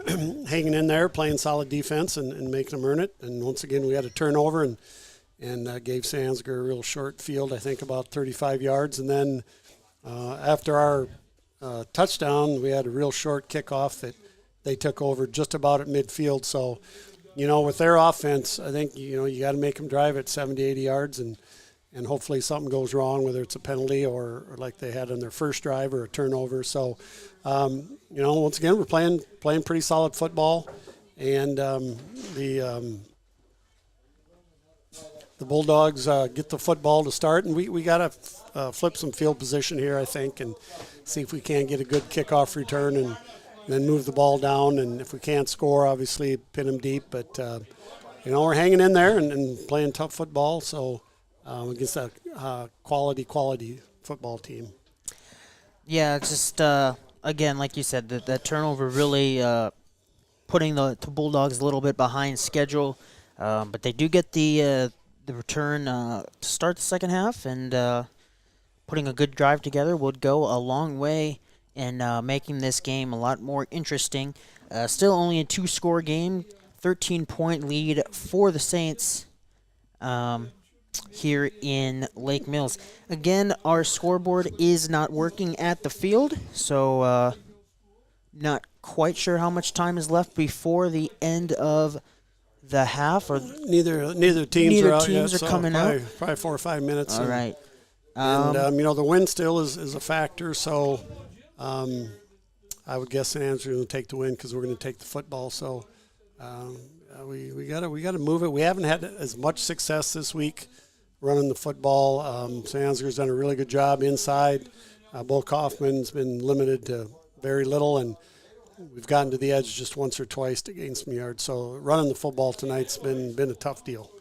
hanging in there, playing solid defense and making them earn it. And once again, we had a turnover and gave Ansgar a real short field, I think about 35 yards. And then after our touchdown, we had a real short kickoff that they took over just about at midfield. So, with their offense, I think, you got to make them drive at 70, 80 yards and hopefully something goes wrong, whether it's a penalty or like they had on their first drive or a turnover. So, once again, we're playing pretty solid football. And the Bulldogs get the football to start. And we got to flip some field position here, I think, and see if we can get a good kickoff return and then move the ball down, and if we can't score, obviously pin them deep. But, we're hanging in there and playing tough football, so against a quality football team. Yeah, it's just, again, like you said, that turnover really putting the Bulldogs a little bit behind schedule. But they do get the return to start the second half, and putting a good drive together would go a long way and making this game a lot more interesting. Still only a 2-score game, 13-point lead for the Saints here in Lake Mills. Again, our scoreboard is not working at the field, so not quite sure how much time is left before the end of the half. Or neither teams are out yet, so coming out. Probably 4 or 5 minutes. All right. And the wind still is a factor, so I would guess St. Ansgar going to take the win because we're going to take the football. So we got to move it. We haven't had as much success this week running the football. St. Ansgar's done a really good job inside. Bull Kaufman's been limited to very little, and we've gotten to the edge just once or twice to gain some yards. So running the football tonight's been a tough deal.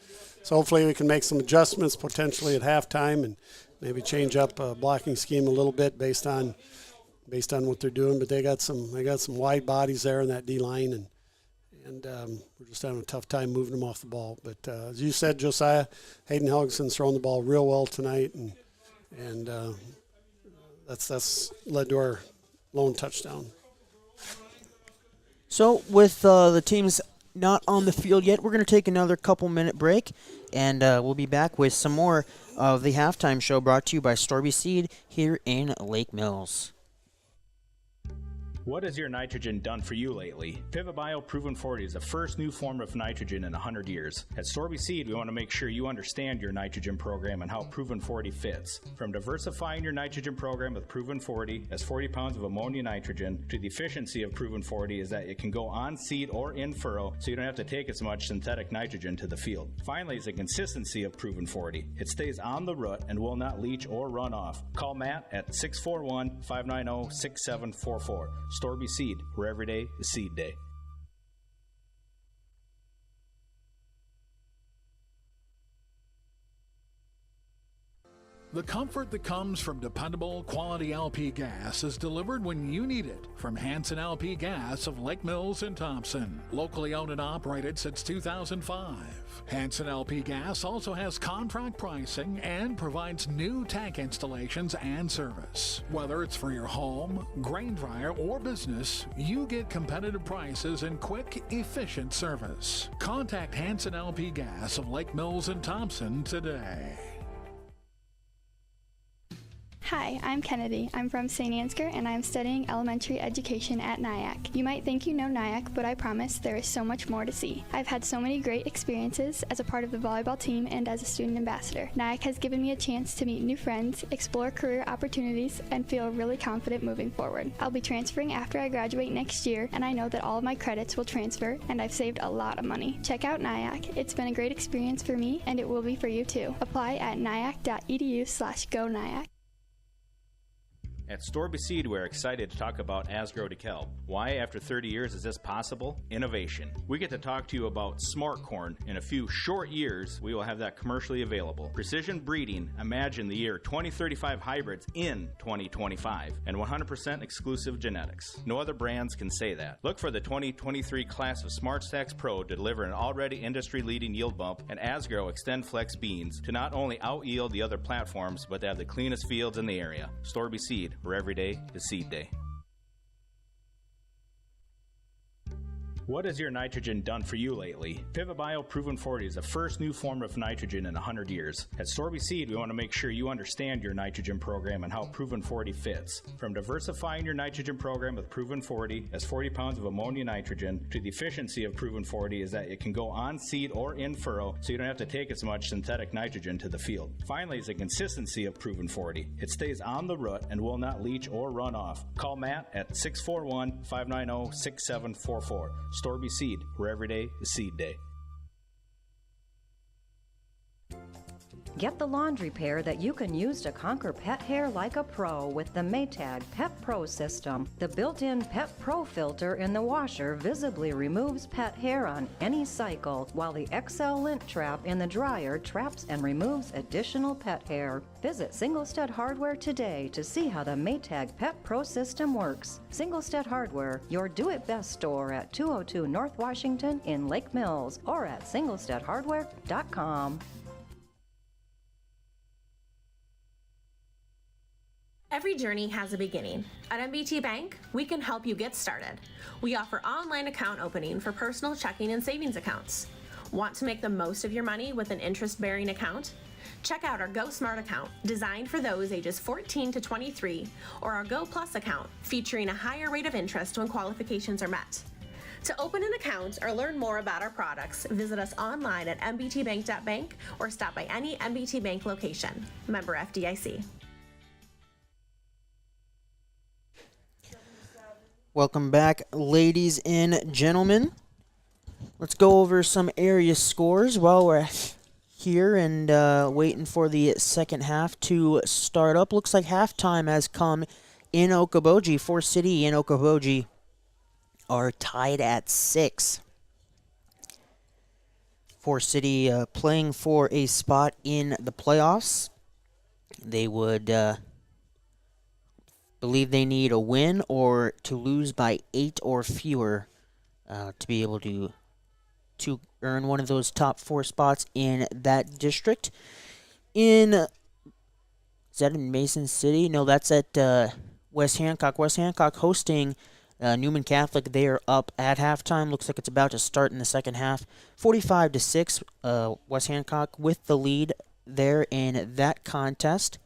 So hopefully we can make some adjustments potentially at halftime and maybe change up a blocking scheme a little bit based on what they're doing. But they got some wide bodies there in that D line, and we're just having a tough time moving them off the ball. But as you said, Josiah, Hayden Helgeson's throwing the ball real well tonight, and that's led to our lone touchdown. So with the teams not on the field yet, we're going to take another couple-minute break, and we'll be back with some more of the halftime show brought to you by Storby Seed here in Lake Mills. What has your nitrogen done for you lately? Pivot Bio Proven 40 is the first new form of nitrogen in 100 years. At Storby Seed, we want to make sure you understand your nitrogen program and how Proven 40 fits. From diversifying your nitrogen program with Proven 40 as 40 pounds of ammonia nitrogen to the efficiency of Proven 40 is that it can go on seed or in furrow, so you don't have to take as much synthetic nitrogen to the field. Finally is the consistency of Proven 40. It stays on the root and will not leach or run off. Call Matt at 641-590-6744. Storby Seed, where every day is seed day. The comfort that comes from dependable, quality LP gas is delivered when you need it from Hanson LP Gas of Lake Mills and Thompson. Locally owned and operated since 2005. Hanson LP Gas also has contract pricing and provides new tank installations and service. Whether it's for your home, grain dryer, or business, you get competitive prices and quick, efficient service. Contact Hanson LP Gas of Lake Mills and Thompson today. Hi, I'm Kennedy. I'm from St. Ansgar, and I'm studying elementary education at NIAC. You might think you know NIAC, but I promise there is so much more to see. I've had so many great experiences as a part of the volleyball team and as a student ambassador. NIAC has given me a chance to meet new friends, explore career opportunities, and feel really confident moving forward. I'll be transferring after I graduate next year, and I know that all of my credits will transfer, and I've saved a lot of money. Check out NIAC. It's been a great experience for me, and it will be for you too. Apply at niac.edu/go-niac. At Storby Seed, we're excited to talk about Asgrow DeKalb. Why, after 30 years, is this possible? Innovation. We get to talk to you about smart corn. In a few short years, we will have that commercially available. Precision breeding. Imagine the year 2035 hybrids in 2025. And 100% exclusive genetics. No other brands can say that. Look for the 2023 class of Smart Stacks Pro to deliver an already industry-leading yield bump and Asgrow Extend Flex beans to not only out-yield the other platforms, but to have the cleanest fields in the area. Storby Seed, where every day is seed day. What has your nitrogen done for you lately? Pivot Bio Proven 40 is the first new form of nitrogen in 100 years. At Storby Seed, we want to make sure you understand your nitrogen program and how Proven 40 fits. From diversifying your nitrogen program with Proven 40 as 40 pounds of ammonia nitrogen to the efficiency of Proven 40 is that it can go on seed or in furrow, so you don't have to take as much synthetic nitrogen to the field. Finally is the consistency of Proven 40. It stays on the root and will not leach or run off. Call Matt at 641-590-6744. Storby Seed, where every day is seed day. Get the laundry pair that you can use to conquer pet hair like a pro with the Maytag Pet Pro system. The built-in Pet Pro filter in the washer visibly removes pet hair on any cycle, while the XL lint trap in the dryer traps and removes additional pet hair. Visit Singlestead Hardware today to see how the Maytag Pet Pro system works. Singlestead Hardware, your do-it-best store at 202 North Washington in Lake Mills, or at singlesteadhardware.com. Every journey has a beginning. At MBT Bank, we can help you get started. We offer online account opening for personal checking and savings accounts. Want to make the most of your money with an interest-bearing account? Check out our Go Smart account, designed for those ages 14 to 23, or our Go Plus account, featuring a higher rate of interest when qualifications are met. To open an account or learn more about our products, visit us online at mbtbank.bank or stop by any MBT Bank location. Member FDIC. Welcome back, ladies and gentlemen. Let's go over some area scores while we're here and waiting for the second half to start up. Looks like halftime has come in Okoboji. Forest City and Okoboji are tied at 6. Forest City playing for a spot in the playoffs. They would believe they need a win or to lose by 8 or fewer to be able to earn one of those top 4 spots in that district. Is that in Mason City? No, that's at West Hancock. West Hancock hosting Newman Catholic. They are up at halftime. Looks like it's about to start in the second half. 45-6, West Hancock with the lead there in that contest.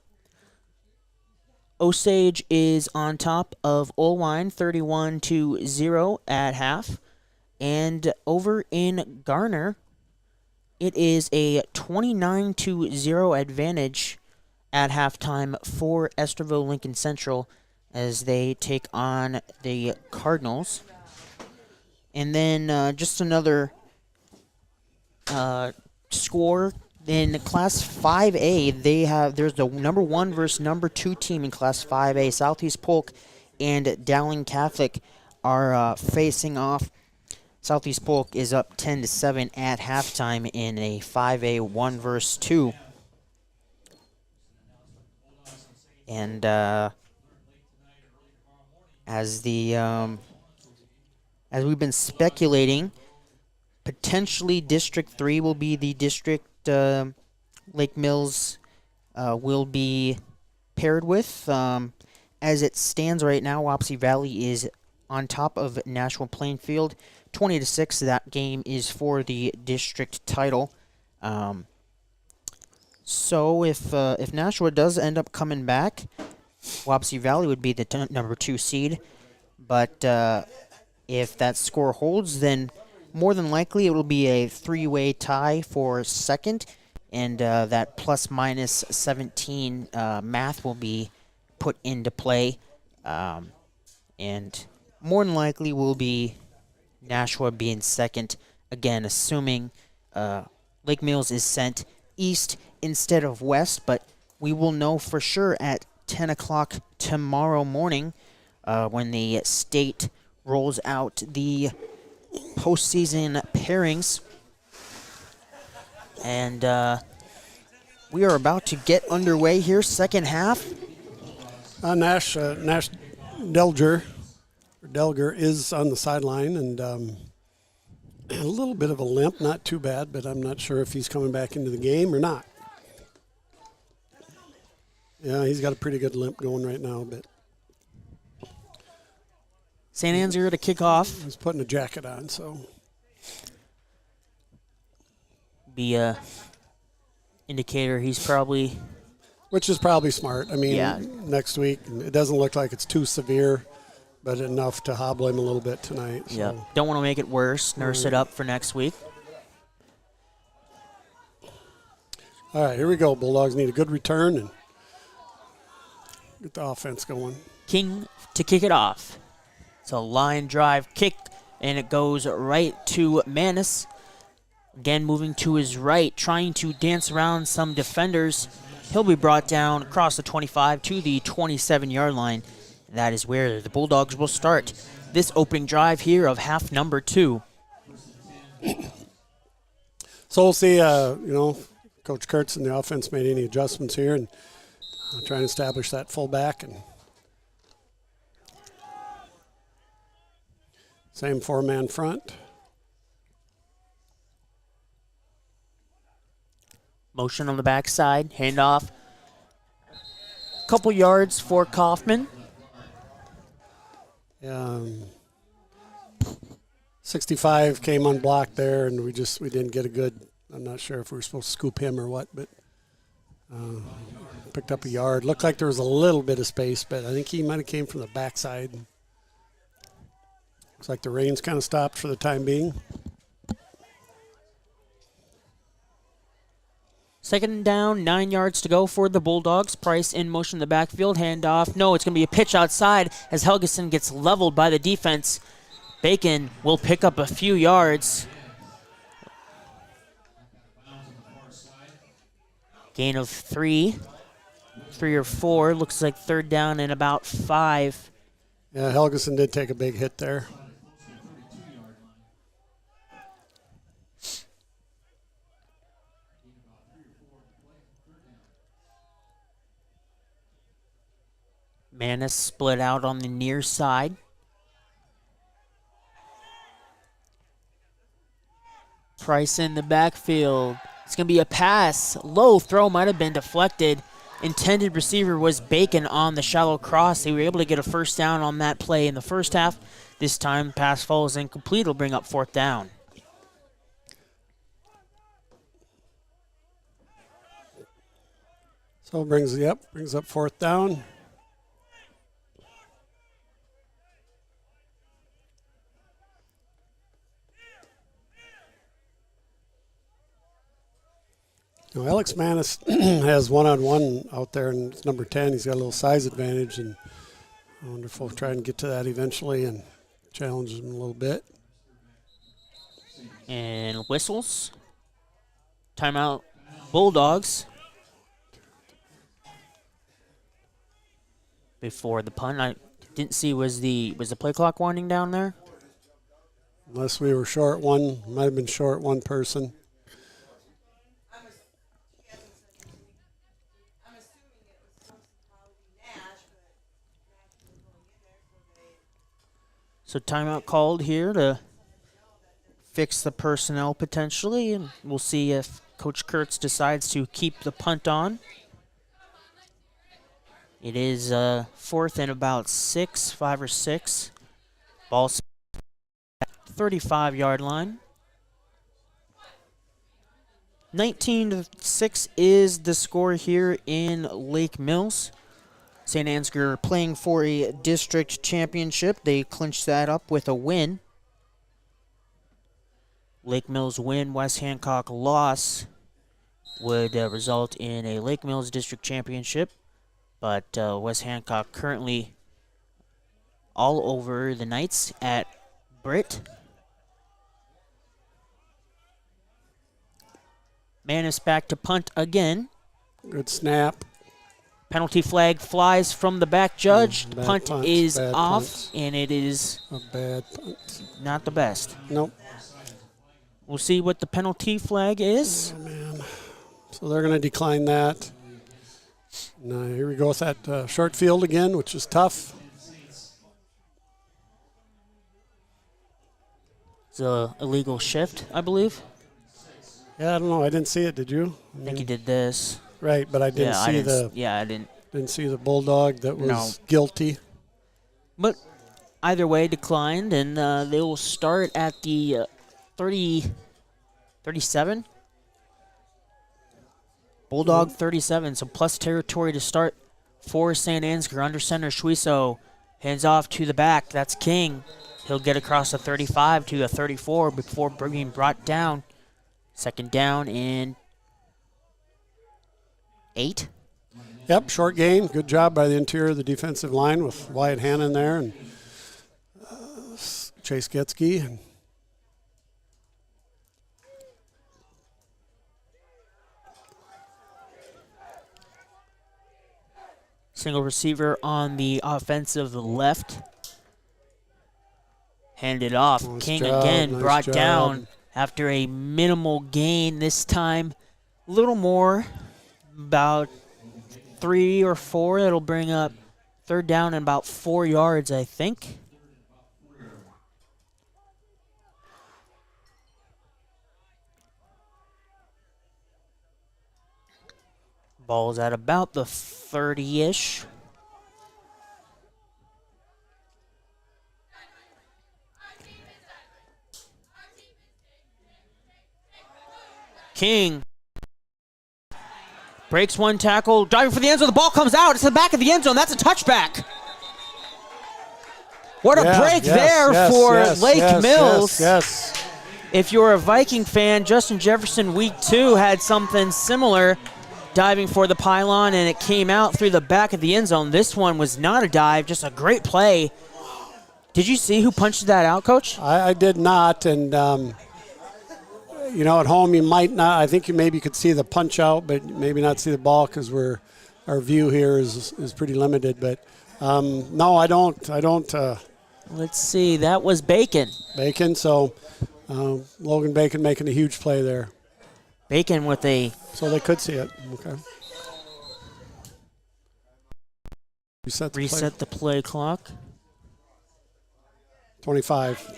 Osage is on top of Olwine, 31-0 at half. And over in Garner, it is a 29-0 advantage at halftime for Esterville Lincoln Central as they take on the Cardinals. And then just another score in Class 5A. There's the number 1 versus number 2 team in Class 5A. Southeast Polk and Dowling Catholic are facing off. Southeast Polk is up 10-7 at halftime in a 5A 1 versus 2. And as we've been speculating, potentially District 3 will be the district Lake Mills will be paired with. As it stands right now, Wapsie Valley is on top of Nashua Plainfield. 20-6, that game is for the district title. So if Nashua does end up coming back, Wapsie Valley would be the number 2 seed. But if that score holds, then more than likely it will be a 3-way tie for second, and that plus-minus 17 math will be put into play. And more than likely will be Nashua being second, again, assuming Lake Mills is sent east instead of west, but we will know for sure at 10 o'clock tomorrow morning when the state rolls out the postseason pairings. And we are about to get underway here, second half. Nash Delger is on the sideline, and a little bit of a limp, not too bad, but I'm not sure if he's coming back into the game or not. Yeah, he's got a pretty good limp going right now, but St. Ansgar to kick off. He's putting a jacket on, so be a indicator he's probably, which is probably smart. I mean, yeah. Next week it doesn't look like it's too severe, but enough to hobble him a little bit tonight. So. Yeah, don't want to make it worse. Nurse it up for next week. All right, here we go. Bulldogs need a good return and get the offense going. King to kick it off. It's a line drive kick, and it goes right to Manis. Again, moving to his right, trying to dance around some defenders. He'll be brought down across the 25 to the 27-yard line. That is where the Bulldogs will start this opening drive here of half number 2. So we'll see, Coach Kurtz and the offense made any adjustments here and trying to establish that fullback. And same 4-man front. Motion on the backside, handoff. Couple yards for Kaufman. 65 came unblocked there, and we didn't get a good. I'm not sure if we were supposed to scoop him or what, but picked up a yard. Looked like there was a little bit of space, but I think he might have came from the backside. Looks like the rain's kind of stopped for the time being. Second down, 9 yards to go for the Bulldogs. Price in motion in the backfield. Handoff. No, it's going to be a pitch outside as Helgeson gets leveled by the defense. Bacon will pick up a few yards. Gain of 3 or 4. Looks like third down and about 5. Yeah, Helgeson did take a big hit there. Manis split out on the near side. Price in the backfield. It's going to be a pass. Low throw might have been deflected. Intended receiver was Bacon on the shallow cross. They were able to get a first down on that play in the first half. This time, pass falls incomplete. It'll bring up fourth down. So brings up fourth down. Now, Alex Manis has one-on-one out there, and it's number 10. He's got a little size advantage, and I wonder if we'll try and get to that eventually and challenge him a little bit. And whistles. Timeout, Bulldogs. Before the punt, I didn't see, was the play clock winding down there? Unless we were short one, might have been short one person. So timeout called here to fix the personnel potentially, and we'll see if Coach Kurtz decides to keep the punt on. It is fourth and about 5 or 6. Ball at 35-yard line. 19-6 is the score here in Lake Mills. St. Ansgar playing for a district championship. They clinched that up with a win. Lake Mills win, West Hancock loss would result in a Lake Mills district championship. But West Hancock currently all over the Knights at Britt. Manis back to punt again. Good snap. Penalty flag flies from the back judge. Punt is off, punt. and it is a bad punt. Not the best. Nope. We'll see what the penalty flag is. Oh, man. So they're going to decline that. Now here we go with that short field again, which is tough. It's an illegal shift, I believe. Yeah, I don't know. I didn't see it. Did you? I think he did this. Right, but I didn't see the. Yeah, I didn't. Didn't see the Bulldog that was guilty. But either way, declined, and they will start at the 37. Bulldog 37, so plus territory to start for St. Ansgar. Under center, Schwiso hands off to the back. That's King. He'll get across the 35 to the 34 before being brought down. Second down and 8. Yep, short gain. Good job by the interior of the defensive line with Wyatt Hannon there and Chase Getsky. Single receiver on the offensive left. Handed off. Nice King job, again nice brought job. down after a minimal gain this time. A little more, about 3 or 4. That'll bring up third down and about 4 yards, I think. Ball's at about the 30-ish. King breaks one tackle, diving for the end zone. The ball comes out. It's the back of the end zone. That's a touchback. What a break there for Lake Mills. Yes. If you're a Viking fan, Justin Jefferson week 2 had something similar, diving for the pylon, and it came out through the back of the end zone. This one was not a dive, just a great play. Did you see who punched that out, Coach? I did not, and you know, at home you might not. I think you maybe could see the punch out, but maybe not see the ball because our view here is pretty limited. But no, I don't. Let's see. That was Bacon. Bacon. So Logan Bacon making a huge play there. Bacon with a. So they could see it. Okay. Reset the play clock. 25.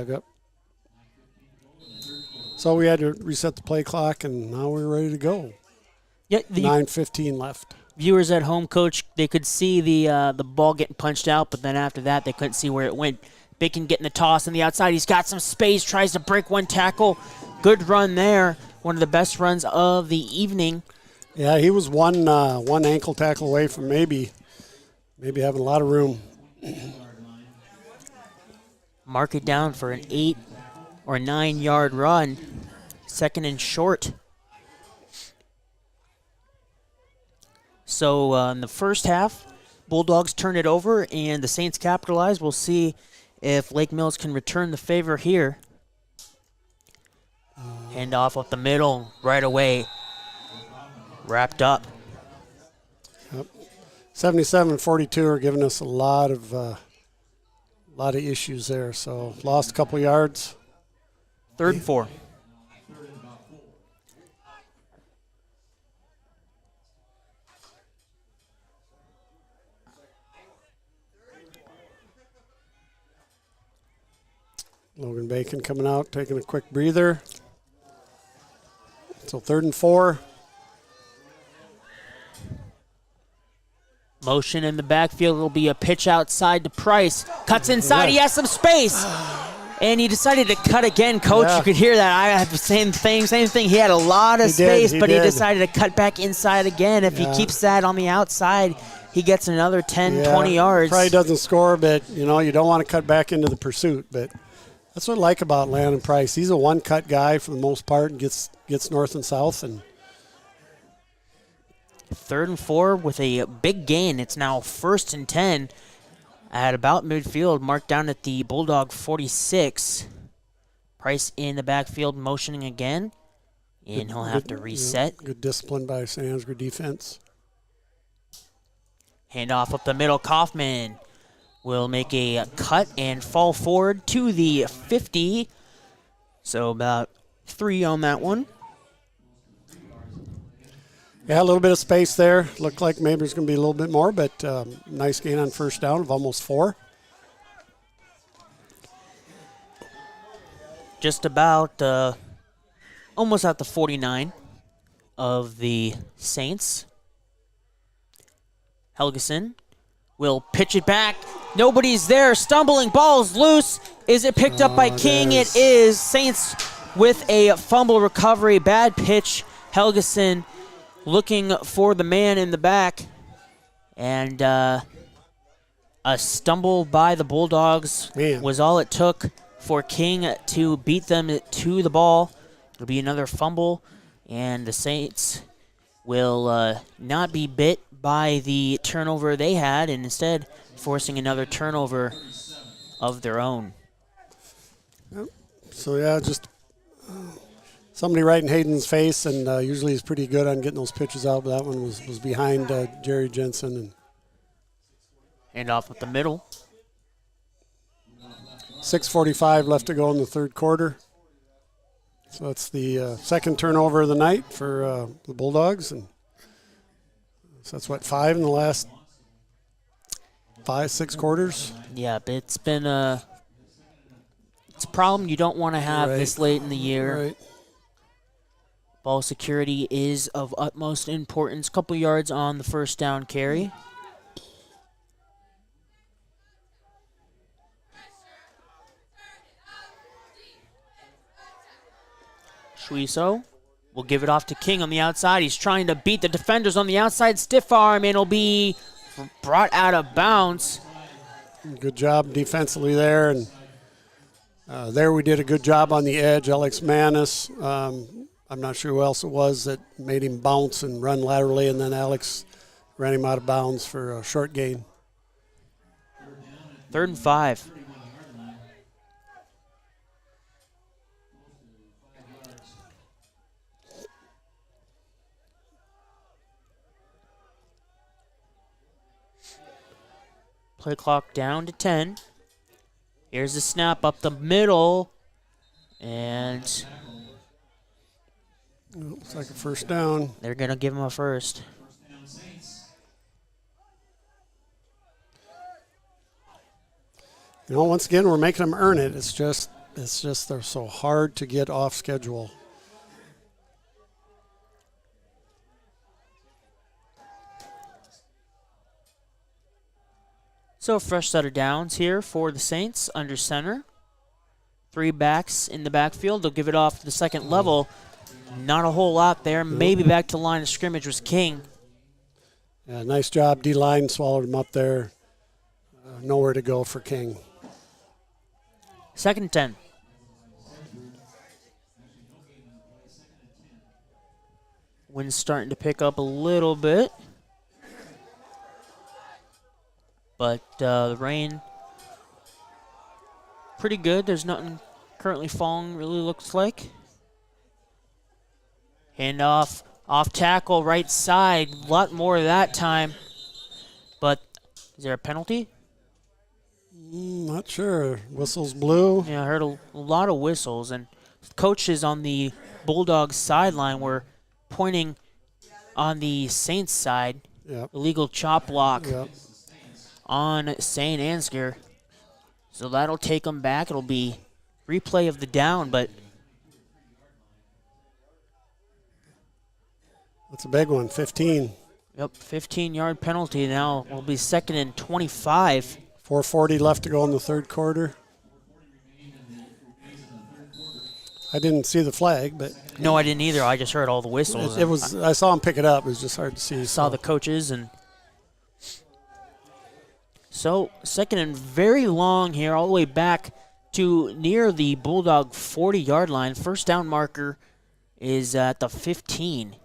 Yep. So we had to reset the play clock, and now we're ready to go. Yeah, 9:15 left. Viewers at home, Coach, they could see the ball getting punched out, but then after that, they couldn't see where it went. Bacon getting the toss on the outside. He's got some space, tries to break one tackle. Good run there. One of the best runs of the evening. Yeah, he was one ankle tackle away from maybe having a lot of room. Mark it down for an 8 or 9 yard run. Second and short. So in the first half, Bulldogs turn it over and the Saints capitalize. We'll see if Lake Mills can return the favor here. Hand off up the middle right away. Wrapped up. Yep. 77-42 are giving us a lot of issues there. So lost a couple yards. 3rd and 4. Logan Bacon coming out, taking a quick breather. So 3rd and 4. Motion in the backfield. It'll be a pitch outside to Price. Cuts inside. He has some space. And he decided to cut again, Coach. Yeah. You could hear that. I had the same thing. He had a lot of space, but he decided to cut back inside again. If he keeps that on the outside, he gets another 10, 20 yards. Probably doesn't score, but, you don't want to cut back into the pursuit. But that's what I like about Landon Price. He's a one-cut guy for the most part and gets north and south. And 3rd and 4 with a big gain. It's now 1st and 10 at about midfield, marked down at the Bulldog 46. Price in the backfield motioning again, and he'll have to reset. Good discipline by Ansgar defense. Handoff up the middle. Kaufman will make a cut and fall forward to the 50. So about 3 on that one. Yeah, a little bit of space there. Looked like maybe there's going to be a little bit more, but nice gain on first down of almost 4. Just about almost at the 49 of the Saints. Helgeson will pitch it back. Nobody's there. Stumbling. Ball's loose. Is it picked up by King? It is. Saints with a fumble recovery. Bad pitch. Helgeson looking for the man in the back. And a stumble by the Bulldogs was all it took for King to beat them to the ball. It'll be another fumble, and the Saints will not be bit by the turnover they had, and instead forcing another turnover of their own. Yep. So, yeah, just somebody right in Hayden's face, and usually he's pretty good on getting those pitches out, but that one was behind Jerry Jensen. And off with the middle. 6:45 left to go in the third quarter. So that's the second turnover of the night for the Bulldogs. And so that's, 5 in the last 5-6 quarters? Yeah, but it's been it's a problem you don't want to have this late in the year. Right. Ball security is of utmost importance. Couple yards on the first down carry. Suizo will give it off to King on the outside. He's trying to beat the defenders on the outside. Stiff arm, and it'll be brought out of bounds. Good job defensively there. And there we did a good job on the edge. Alex Manis, I'm not sure who else it was that made him bounce and run laterally, and then Alex ran him out of bounds for a short gain. 3rd and 5. Play clock down to 10. Here's the snap up the middle, and looks like a first down. They're going to give him a first. You know, once again, we're making them earn it. It's just they're so hard to get off schedule. So fresh set of downs here for the Saints under center. 3 backs in the backfield. They'll give it off to the second level. Not a whole lot there. Maybe back to line of scrimmage was King. Yeah, nice job. D-line swallowed him up there. Nowhere to go for King. 2nd and 10. Wind's starting to pick up a little bit. But the rain, pretty good. There's nothing currently falling, really looks like. Hand off tackle, right side. A lot more that time. But is there a penalty? Not sure. Whistles blew. Yeah, I heard a lot of whistles. And coaches on the Bulldogs sideline were pointing on the Saints side. Yep. Illegal chop block. Yep. On St. Ansgar. So that'll take them back. It'll be replay of the down, but that's a big one, 15. Yep, 15-yard penalty now. Will be 2nd and 25. 4:40 left to go in the 3rd quarter. I didn't see the flag, but no, I didn't either. I just heard all the whistles. It was. I saw him pick it up. It was just hard to see. Saw the coaches and. So, 2nd and very long here, all the way back to near the Bulldog 40-yard line. First down marker is at the 15.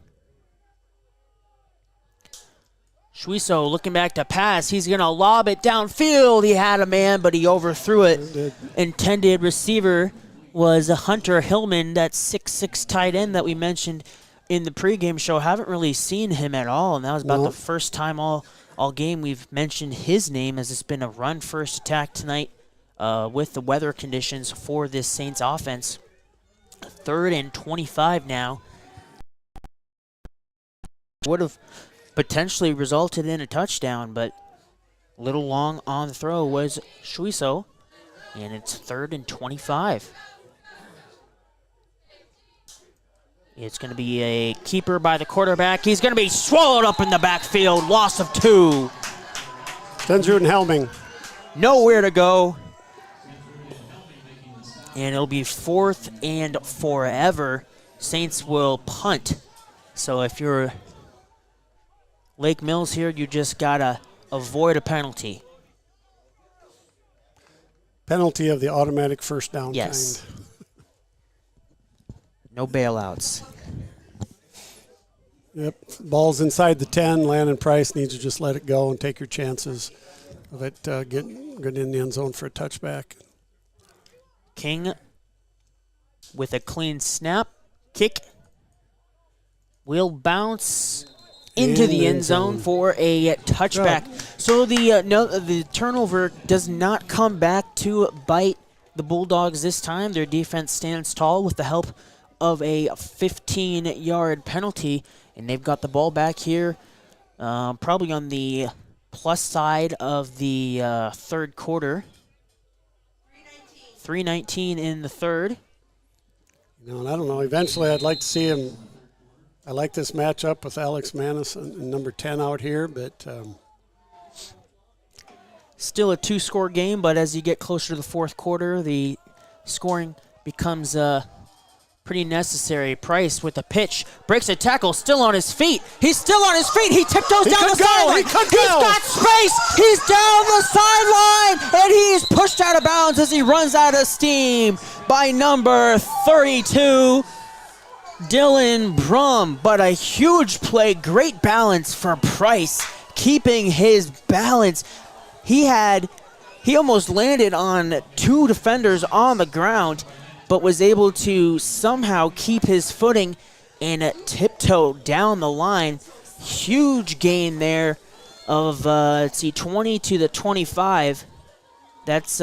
Suizo looking back to pass. He's going to lob it downfield. He had a man, but he overthrew it. Intended receiver was Hunter Hillman, that 6'6" tight end that we mentioned in the pregame show. Haven't really seen him at all, and that was about the first time all game we've mentioned his name, as it's been a run-first attack tonight with the weather conditions for this Saints offense. 3rd and 25 now. Would have potentially resulted in a touchdown, but a little long on the throw was Suizo, and it's 3rd and 25. It's going to be a keeper by the quarterback. He's going to be swallowed up in the backfield. Loss of 2. Denzrud and Helming. Nowhere to go. And it'll be 4th and forever. Saints will punt. So if you're Lake Mills here, you just got to avoid a penalty. Penalty of the automatic first down yes. kind. No bailouts. Yep. Ball's inside the 10. Landon Price needs to just let it go and take your chances of it getting in the end zone for a touchback. King with a clean snap. Kick. Will bounce into the end zone for a touchback. So the turnover does not come back to bite the Bulldogs this time. Their defense stands tall with the help of a 15-yard penalty, and they've got the ball back here probably on the plus side of the 3rd quarter. 3:19 in the 3rd. You know, and I don't know, eventually I'd like to see him I like this matchup with Alex Manis and number 10 out here, but still a 2-score game, but as you get closer to the fourth quarter, the scoring becomes pretty necessary. Price with the pitch, breaks a tackle, still on his feet. He's still on his feet. He tiptoes down the sideline. He's got space. He's down the sideline, and he's pushed out of bounds as he runs out of steam by number 32, Dylan Brum. But a huge play, great balance for Price, keeping his balance. He almost landed on 2 defenders on the ground, but was able to somehow keep his footing and tiptoe down the line. Huge gain there of, 20 to the 25. That's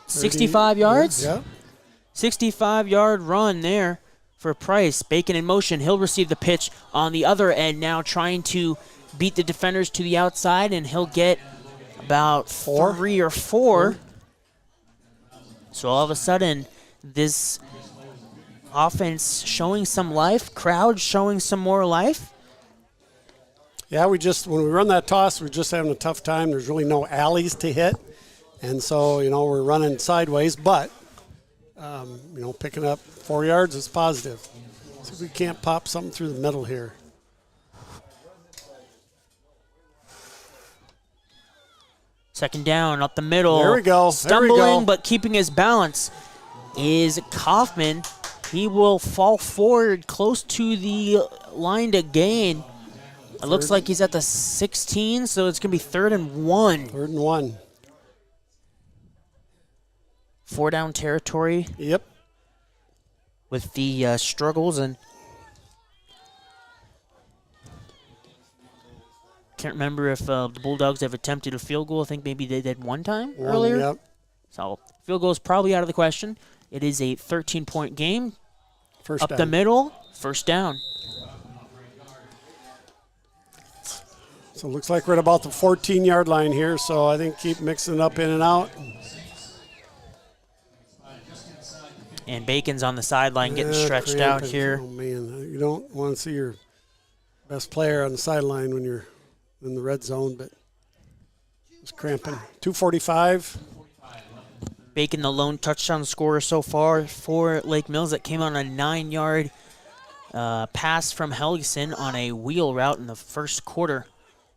65 yards? Yeah. 65-yard run there for Price. Bacon in motion. He'll receive the pitch on the other end now, trying to beat the defenders to the outside, and he'll get about 3 or 4. So all of a sudden, this offense showing some life, crowd showing some more life. Yeah, when we run that toss, we're just having a tough time. There's really no alleys to hit. And so, we're running sideways, but, picking up 4 yards is positive. See if we can't pop something through the middle here. Second down, up the middle. There we go. Stumbling, but keeping his balance is Kaufman. He will fall forward close to the line to gain. It looks like he's at the 16, so it's going to be 3rd and 1. 3rd and 1. 4-down territory. Yep. With the struggles, and can't remember if the Bulldogs have attempted a field goal. I think maybe they did one time earlier. Yep. So field goal is probably out of the question. It is a 13-point game. First up down. The middle, first down. So it looks like we're at about the 14-yard line here, so I think keep mixing it up in and out. And Bacon's on the sideline getting stretched out here. Oh, man. You don't want to see your best player on the sideline when you're in the red zone, but it's cramping. 2:45. Bacon, the lone touchdown scorer so far for Lake Mills. That came on a 9-yard pass from Helgeson on a wheel route in the first quarter.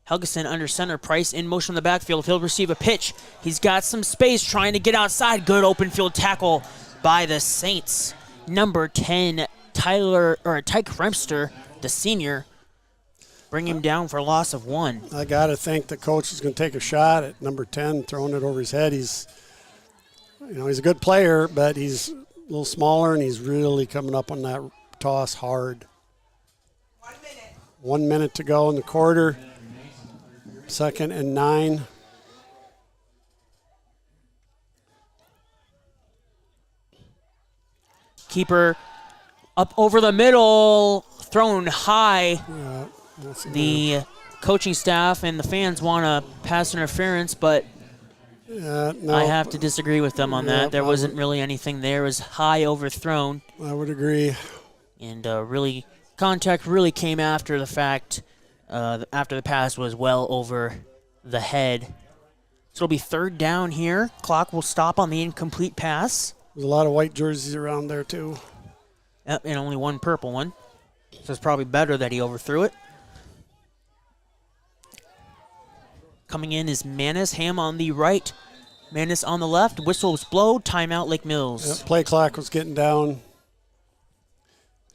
Helgeson under center, Price in motion in the backfield. He'll receive a pitch. He's got some space trying to get outside. Good open field tackle by the Saints. Number 10, Tyke Remster, the senior, bring him down for a loss of 1. I got to think the coach is going to take a shot at number 10, throwing it over his head. He's a good player, but he's a little smaller, and he's really coming up on that toss hard. 1 minute to go in the quarter. 2nd and 9. Keeper up over the middle, thrown high. The coaching staff and the fans want a pass interference, but no, I have to disagree with them on that. There wasn't really anything there. It was high overthrown. I would agree. And contact really came after the fact, after the pass was well over the head. So it'll be 3rd down here. Clock will stop on the incomplete pass. There's a lot of white jerseys around there, too. Yep, and only one purple one. So it's probably better that he overthrew it. Coming in is Manis. Ham on the right. Manis on the left. Whistles blow. Timeout, Lake Mills. Yep, play clock was getting down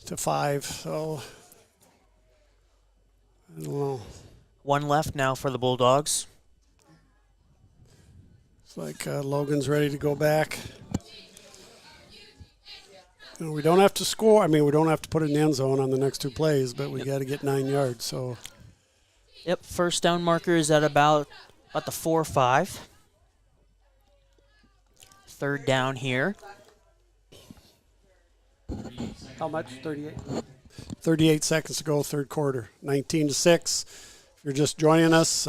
to 5, so I don't know. 1 left now for the Bulldogs. It's like Logan's ready to go back. We don't have to score. I mean, we don't have to put it in the end zone on the next 2 plays, but we got to get 9 yards. So. Yep, first down marker is at about the 4-5. 3rd down here. How much? 38. 38 seconds to go, 3rd quarter. 19-6. If you're just joining us,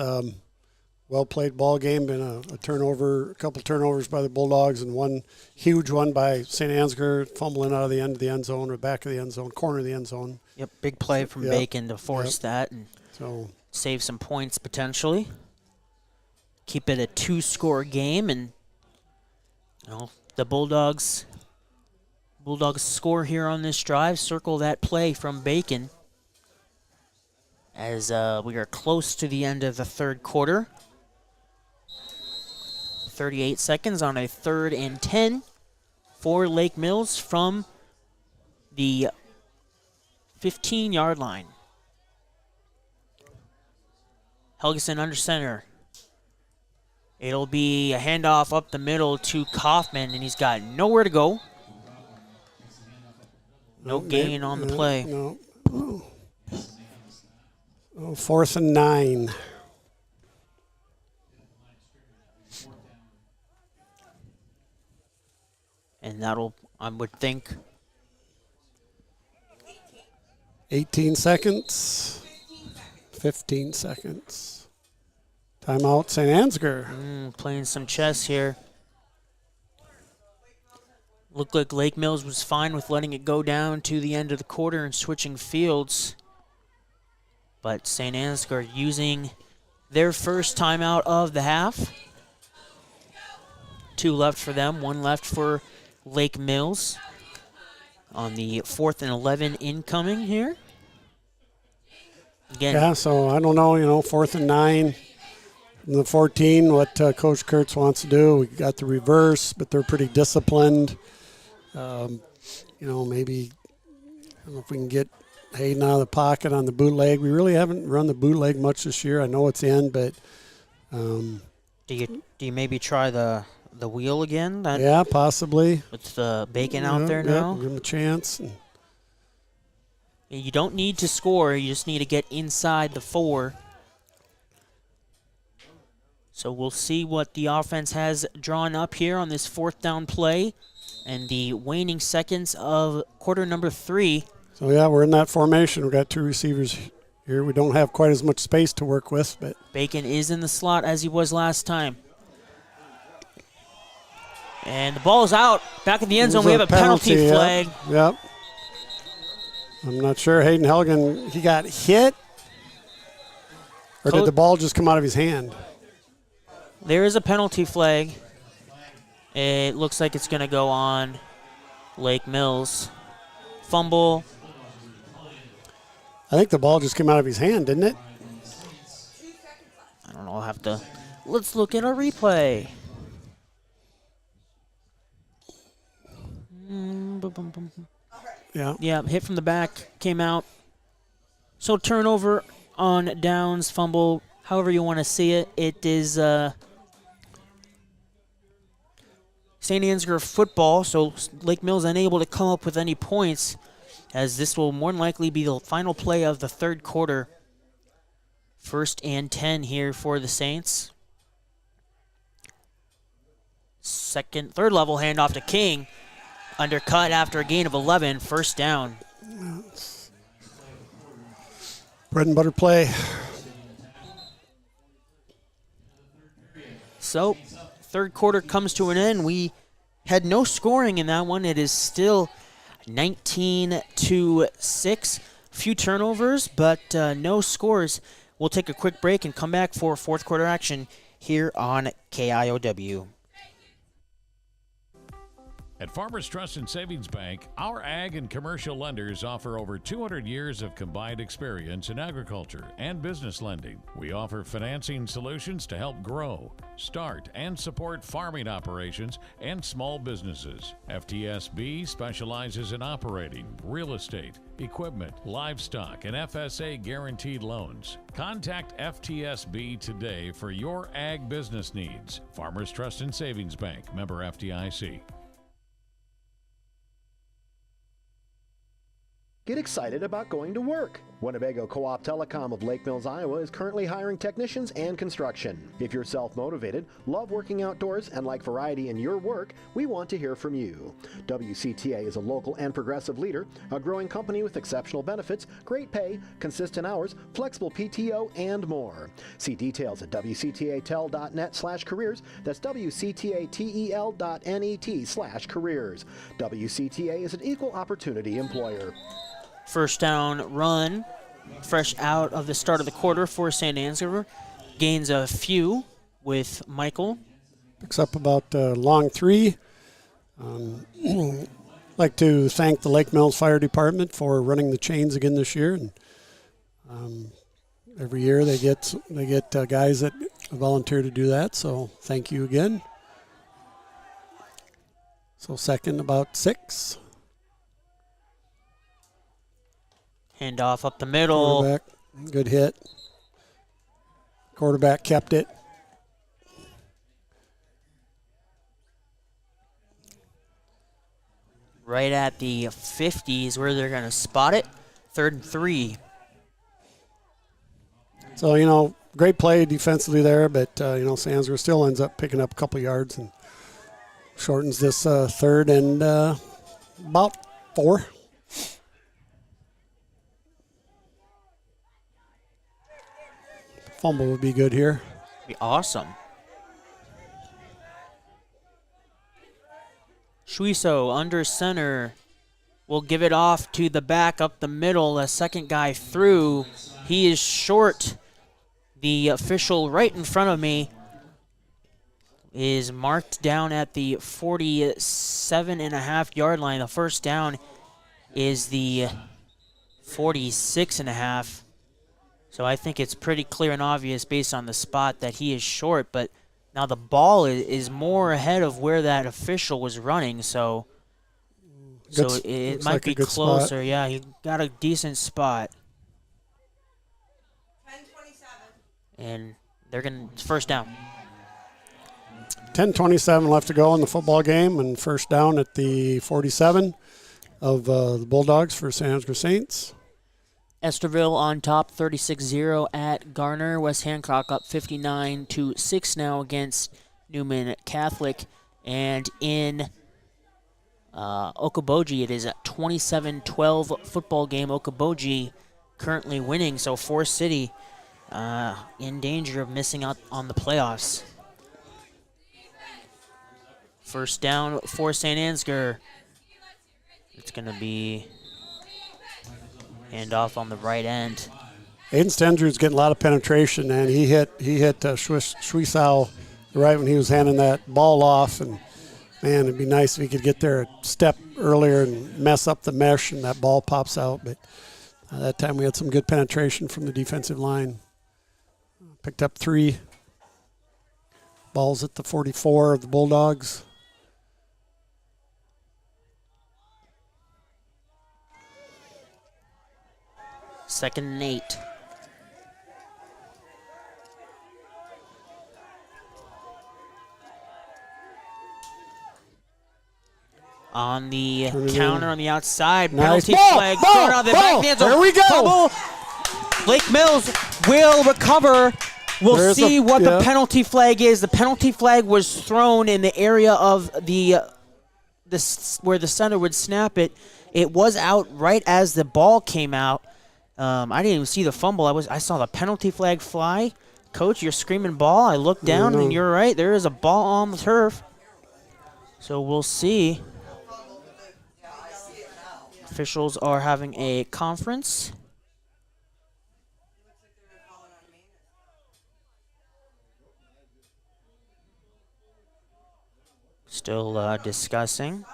well-played ball game. Been a turnover, a couple turnovers by the Bulldogs, and one huge one by St. Ansgar, fumbling out of the end of the end zone or back of the end zone, corner of the end zone. Yep, big play from Bacon to force that and save some points potentially. Keep it a 2-score game, and the Bulldogs score here on this drive. Circle that play from Bacon as we are close to the end of the third quarter. 38 seconds on a 3rd and 10 for Lake Mills from the 15-yard line. Helgeson under center. It'll be a handoff up the middle to Kaufman, and he's got nowhere to go. No gain on the play. No. 4th and 9. And that'll, I would think, 18 seconds. 15 seconds. Timeout, St. Ansgar. Playing some chess here. Looked like Lake Mills was fine with letting it go down to the end of the quarter and switching fields. But St. Ansgar using their first timeout of the half. 2 left for them, 1 left for Lake Mills on the 4th and 11 incoming here. Again, yeah, so I don't know, 4th and 9. In the 14, what Coach Kurtz wants to do. We got the reverse, but they're pretty disciplined. Maybe I don't know if we can get Hayden out of the pocket on the bootleg. We really haven't run the bootleg much this year. I know it's in, but do you maybe try the wheel again? Yeah, possibly. With the Bacon out there now? Give him a chance. You don't need to score. You just need to get inside the 4. So we'll see what the offense has drawn up here on this 4th down play and the waning seconds of quarter number 3. So, yeah, we're in that formation. We've got 2 receivers here. We don't have quite as much space to work with. But Bacon is in the slot as he was last time. And the ball is out. Back in the end zone, we have a penalty flag. Yep. I'm not sure. Hayden Helgen, he got hit? Or did the ball just come out of his hand? There is a penalty flag. It looks like it's going to go on Lake Mills. Fumble. I think the ball just came out of his hand, didn't it? I don't know. I'll have to. Let's look at a replay. Yeah, hit from the back, came out. So turnover on downs, fumble, however you want to see it. It is St. Ansgar football, so Lake Mills unable to come up with any points, as this will more than likely be the final play of the third quarter. 1st and 10 here for the Saints. Third level handoff to King. Undercut after a gain of 11, 1st down. Bread and butter play. So, third quarter comes to an end. We had no scoring in that one. It is still 19-6. Few turnovers, but no scores. We'll take a quick break and come back for fourth quarter action here on KIOW. At Farmers Trust and Savings Bank, our ag and commercial lenders offer over 200 years of combined experience in agriculture and business lending. We offer financing solutions to help grow, start, and support farming operations and small businesses. FTSB specializes in operating, real estate, equipment, livestock, and FSA guaranteed loans. Contact FTSB today for your ag business needs. Farmers Trust and Savings Bank, member FDIC. Get excited about going to work. Winnebago Co-op Telecom of Lake Mills, Iowa is currently hiring technicians and construction. If you're self-motivated, love working outdoors, and like variety in your work, we want to hear from you. WCTA is a local and progressive leader, a growing company with exceptional benefits, great pay, consistent hours, flexible PTO, and more. See details at WCTATel.net/careers. That's WCTATEL.net/careers. WCTA is an equal opportunity employer. First down run, fresh out of the start of the quarter for St. Ansgar. Gains a few with Michael. Picks up about long 3. Like to thank the Lake Mills Fire Department for running the chains again this year. And every year they get guys that volunteer to do that. So thank you again. So second about 6. Handoff up the middle. Quarterback, good hit. Quarterback kept it. Right at the 50s where they're going to spot it. 3rd and 3. So, great play defensively there, but, Ansgar still ends up picking up a couple yards and shortens this 3rd and about 4. Fumble would be good here. Be awesome. Suiso under center will give it off to the back up the middle. The second guy through. He is short. The official right in front of me is marked down at the 47.5-yard line. The first down is the 46.5. So I think it's pretty clear and obvious based on the spot that he is short, but now the ball is more ahead of where that official was running, so it might be closer. Spot. Yeah, he got a decent spot. 10-27. And they're going to first down. 10:27 left to go in the football game, and first down at the 47 of the Bulldogs for St. Ansgar Saints. Esterville on top, 36-0 at Garner. West Hancock up 59-6 now against Newman Catholic. And in Okoboji, it is a 27-12 football game. Okoboji currently winning, so Forest City in danger of missing out on the playoffs. First down for St. Ansgar. It's going to be handoff on the right end. Aiden Stendrud's getting a lot of penetration, and he hit Schwiesau right when he was handing that ball off. And man, it'd be nice if he could get there a step earlier and mess up the mesh, and that ball pops out. But that time we had some good penetration from the defensive line. Picked up 3 balls at the 44 of the Bulldogs. Second and 8. On the counter on the outside. Nice. Penalty flag thrown out the back. There we go. Fumble. Lake Mills will recover. We'll see what the penalty flag is. The penalty flag was thrown in the area of the where the center would snap it. It was out right as the ball came out. I didn't even see the fumble. I saw the penalty flag fly. Coach, you're screaming ball. I looked down, and you're right. There is a ball on the turf. So we'll see. Officials are having a conference. Still discussing.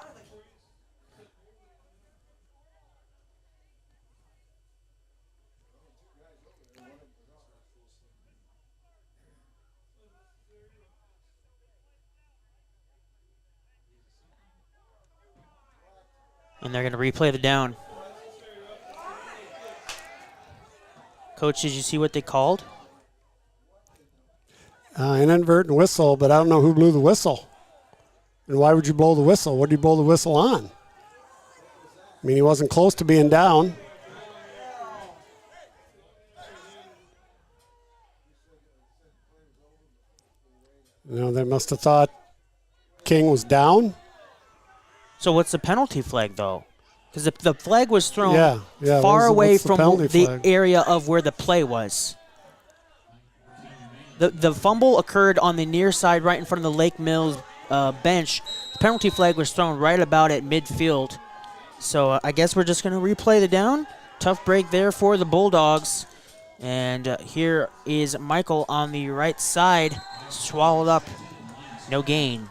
And they're going to replay the down. Coach, did you see what they called? An inadvertent whistle, but I don't know who blew the whistle. And why would you blow the whistle? What did you blow the whistle on? I mean, he wasn't close to being down. They must have thought King was down. So what's the penalty flag, though? Because the flag was thrown what's far away the from penalty the flag? area of where the play was. The fumble occurred on the near side right in front of the Lake Mills bench. The penalty flag was thrown right about at midfield. So I guess we're just going to replay the down. Tough break there for the Bulldogs. And here is Michael on the right side. Swallowed up. No gain.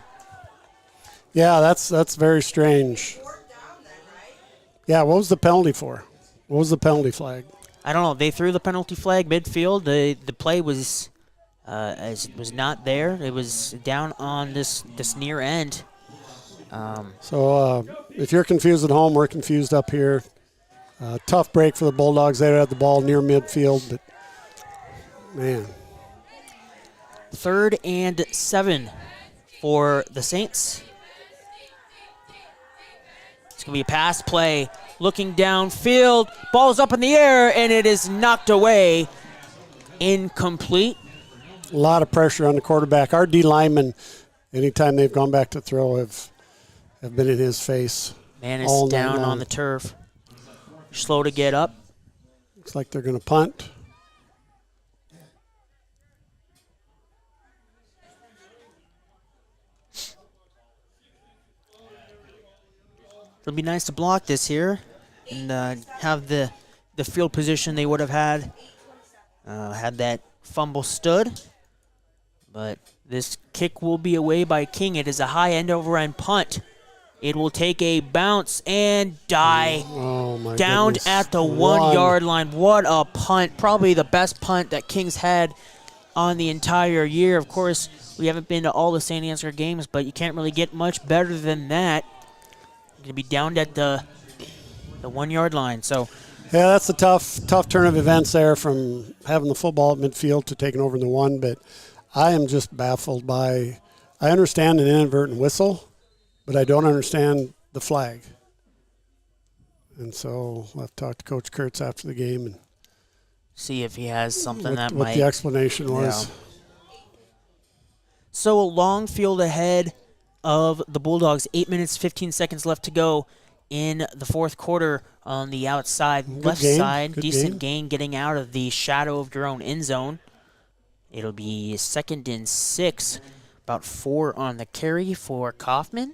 Yeah, that's very strange. Yeah, what was the penalty for? What was the penalty flag? I don't know. They threw the penalty flag midfield. The play was was not there. It was down on this near end. So if you're confused at home, we're confused up here. Tough break for the Bulldogs. They had the ball near midfield, but man. 3rd and 7 for the Saints. It's going to be a pass play. Looking downfield. Ball's up in the air, and it is knocked away. Incomplete. A lot of pressure on the quarterback. Our D linemen, anytime they've gone back to throw, have been in his face. Man is down on the turf. Slow to get up. Looks like they're going to punt. It'll be nice to block this here and have the field position they would have had that fumble stood. But this kick will be away by King. It is a high end over end punt. It will take a bounce and die down goodness. at the 1 yard line. What a punt. Probably the best punt that King's had on the entire year. Of course, we haven't been to all the St. Ansgar games, but you can't really get much better than that. Going to be down at the 1 yard line. So, yeah, that's a tough turn of events there from having the football at midfield to taking over in the 1. But I am just baffled by. I understand an inadvertent whistle, but I don't understand the flag. And so I'll have to talk to Coach Kurtz after the game and see if he has something what that might. the explanation was. Yeah. So a long field ahead of the Bulldogs. 8 minutes, 15 seconds left to go in the fourth quarter on the outside left side. Good Decent gain getting out of the shadow of their own end zone. It'll be 2nd and 6. About 4 on the carry for Kaufman.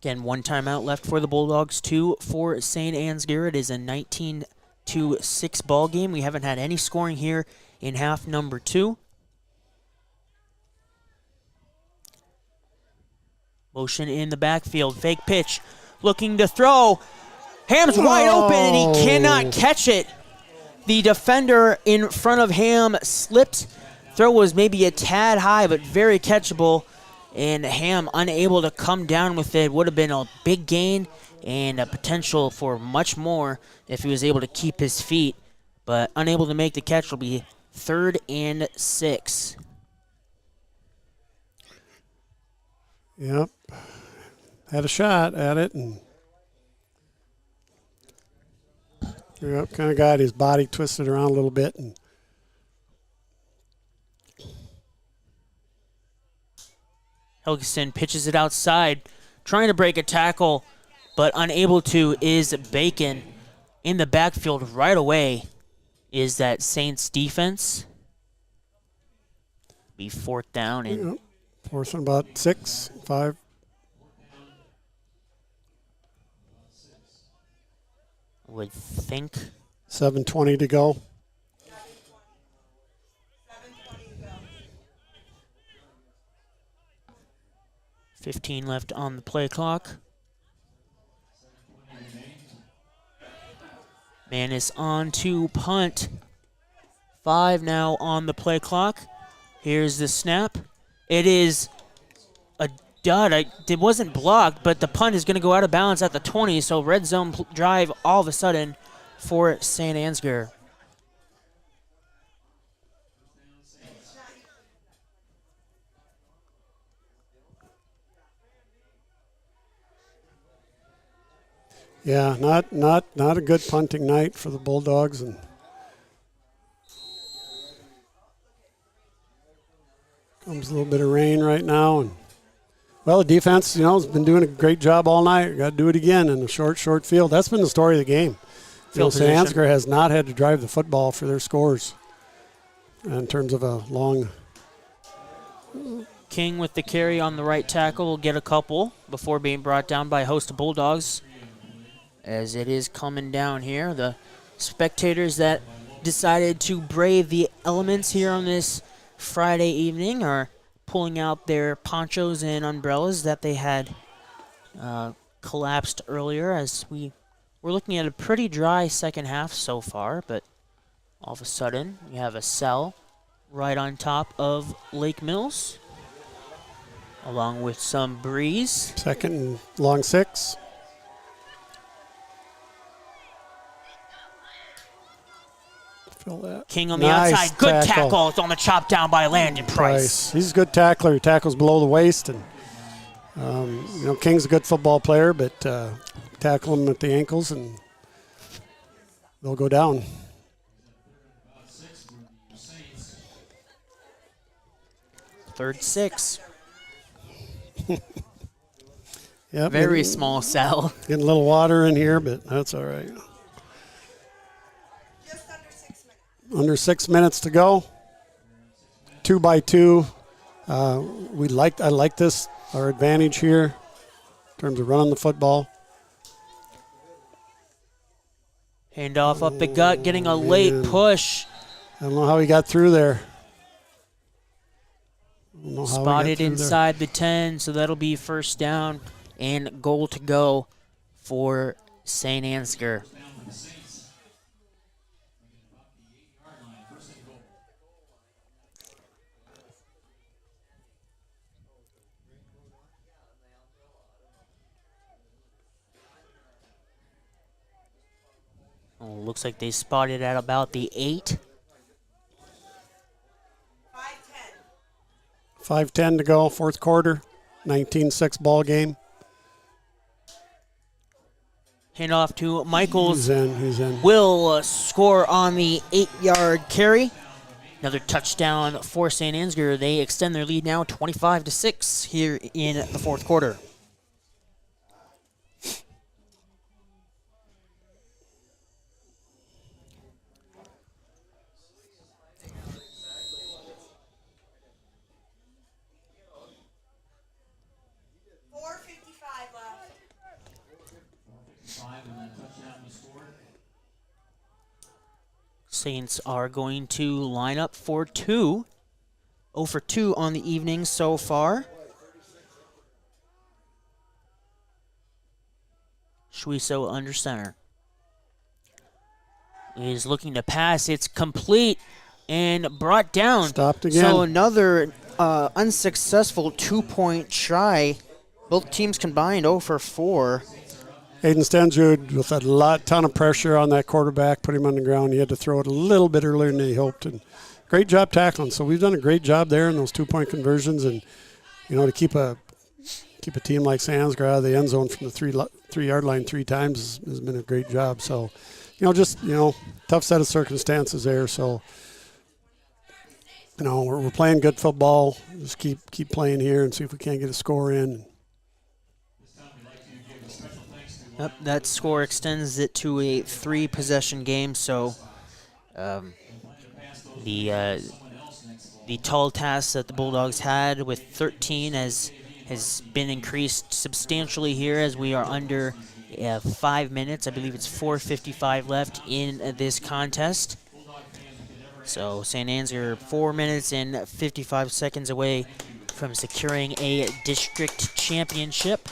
Again, 1 timeout left for the Bulldogs, 2 for St. Ansgar. It is a 19-6 ball game. We haven't had any scoring here in half number 2. Motion in the backfield, fake pitch, looking to throw. Ham's wide open and he cannot catch it. The defender in front of Ham slipped. Throw was maybe a tad high, but very catchable. And Ham unable to come down with it. Would have been a big gain and a potential for much more if he was able to keep his feet. But unable to make the catch will be 3rd and 6. Yep. Had a shot at it and kind of got his body twisted around a little bit and Helgeson pitches it outside, trying to break a tackle, but unable to is Bacon. In the backfield right away is that Saints defense. Be 4th down and 4th and about 6, 5. Would think 7:20 to go. $15 left on the play clock. Man is on to punt. 5 now on the play clock. Here's the snap. It is a dud. It wasn't blocked, but the punt is going to go out of bounds at the 20, so red zone drive all of a sudden for St. Ansgar. Yeah, not a good punting night for the Bulldogs, and comes a little bit of rain right now. And well, the defense, has been doing a great job all night. Got to do it again in a short field. That's been the story of the game. St. Ansgar has not had to drive the football for their scores in terms of a long. King with the carry on the right tackle will get a couple before being brought down by a host of Bulldogs. As it is coming down here, the spectators that decided to brave the elements here on this Friday evening are pulling out their ponchos and umbrellas that they had collapsed earlier, as we're looking at a pretty dry second half so far, but all of a sudden you have a cell right on top of Lake Mills, along with some breeze. Second and long 6. Fill that. King on the outside. Good tackle. It's on the chop down by Landon Price. He's a good tackler. He tackles below the waist. And, King's a good football player, but tackle him at the ankles and they'll go down. Third 6. Yep, very small cell. Getting a little water in here, but that's all right. Under 6 minutes to go. 2 by 2. I like this, our advantage here in terms of running the football. Handoff up the gut, getting a late push. I don't know how he got through there. Spotted inside the 10, so that'll be first down and goal to go for St. Ansgar. Looks like they spotted at about the 8. 5:10 to go, fourth quarter, 19-6 ball game. Hand off to Michaels. He's in. Will score on the 8-yard carry. Another touchdown for St. Ansgar. They extend their lead now 25-6 here in the fourth quarter. Saints are going to line up for 2. 0 for 2 on the evening so far. Schwiso under center. Is looking to pass. It's complete and brought down. Stopped again. So another unsuccessful 2-point try. Both teams combined 0 for 4. Aiden Stenjud with a ton of pressure on that quarterback, put him on the ground. He had to throw it a little bit earlier than he hoped. And great job tackling. So we've done a great job there in those 2-point conversions. And, to keep a team like Ansgar out of the end zone from the 3-yard line 3 times has been a great job. So, tough set of circumstances there. So, we're playing good football. Just keep playing here and see if we can't get a score in. Yep, that score extends it to a 3-possession game, so the tall task that the Bulldogs had with 13 has been increased substantially here as we are under 5 minutes. I believe it's 4:55 left in this contest. So St. Ansgar 4 minutes and 55 seconds away from securing a district championship.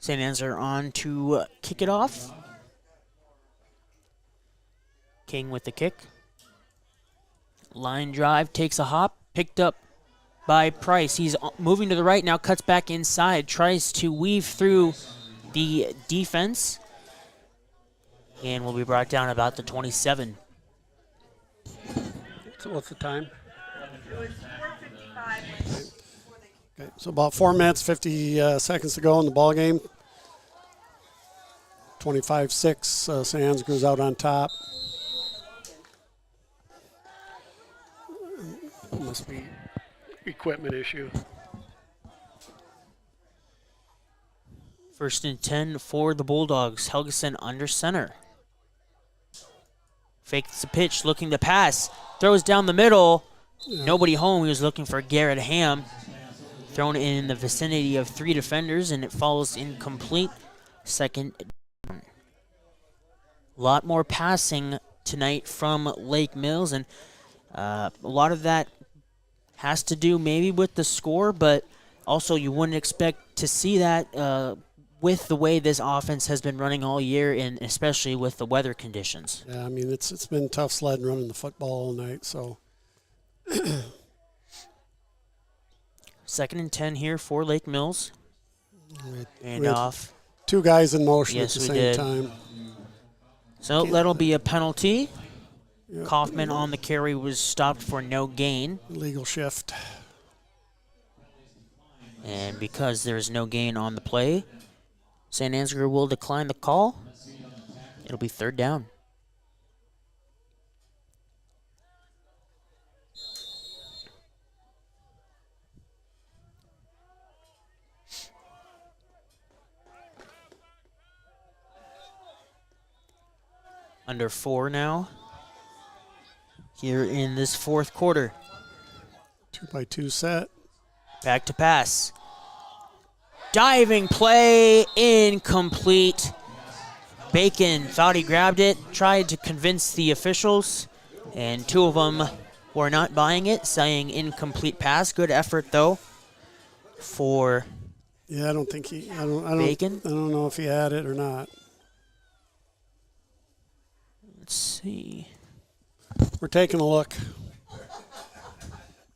St. Ansgar on to kick it off. King with the kick. Line drive, takes a hop, picked up by Price. He's moving to the right now, cuts back inside, tries to weave through the defense, and will be brought down about the 27. So what's the time? Okay, so about 4 minutes, 50 seconds to go in the ball game. 25-6, St. Ansgar goes out on top. Must be equipment issue. 1st and 10 for the Bulldogs. Helgeson under center. Fakes the pitch, looking to pass. Throws down the middle. Yeah. Nobody home. He was looking for Garrett Ham. Thrown in the vicinity of 3 defenders, and it falls incomplete. 2nd down. A lot more passing tonight from Lake Mills, and a lot of that has to do maybe with the score, but also you wouldn't expect to see that with the way this offense has been running all year, and especially with the weather conditions. Yeah, I mean, it's been tough sledding running the football all night, so. 2nd and 10 here for Lake Mills. And off. 2 guys in motion yes, at the same time. So that'll be a penalty. Yep. Kaufman on the carry was stopped for no gain. Illegal shift. And because there's no gain on the play, St. Ansgar will decline the call. It'll be 3rd down. Under 4 now. Here in this 4th quarter. 2-by-2 set. Back to pass. Diving play, incomplete. Bacon thought he grabbed it, tried to convince the officials, and 2 of them were not buying it, saying incomplete pass. Good effort, though, for Yeah, I don't think he, Bacon. I don't know if he had it or not. Let's see. We're taking a look.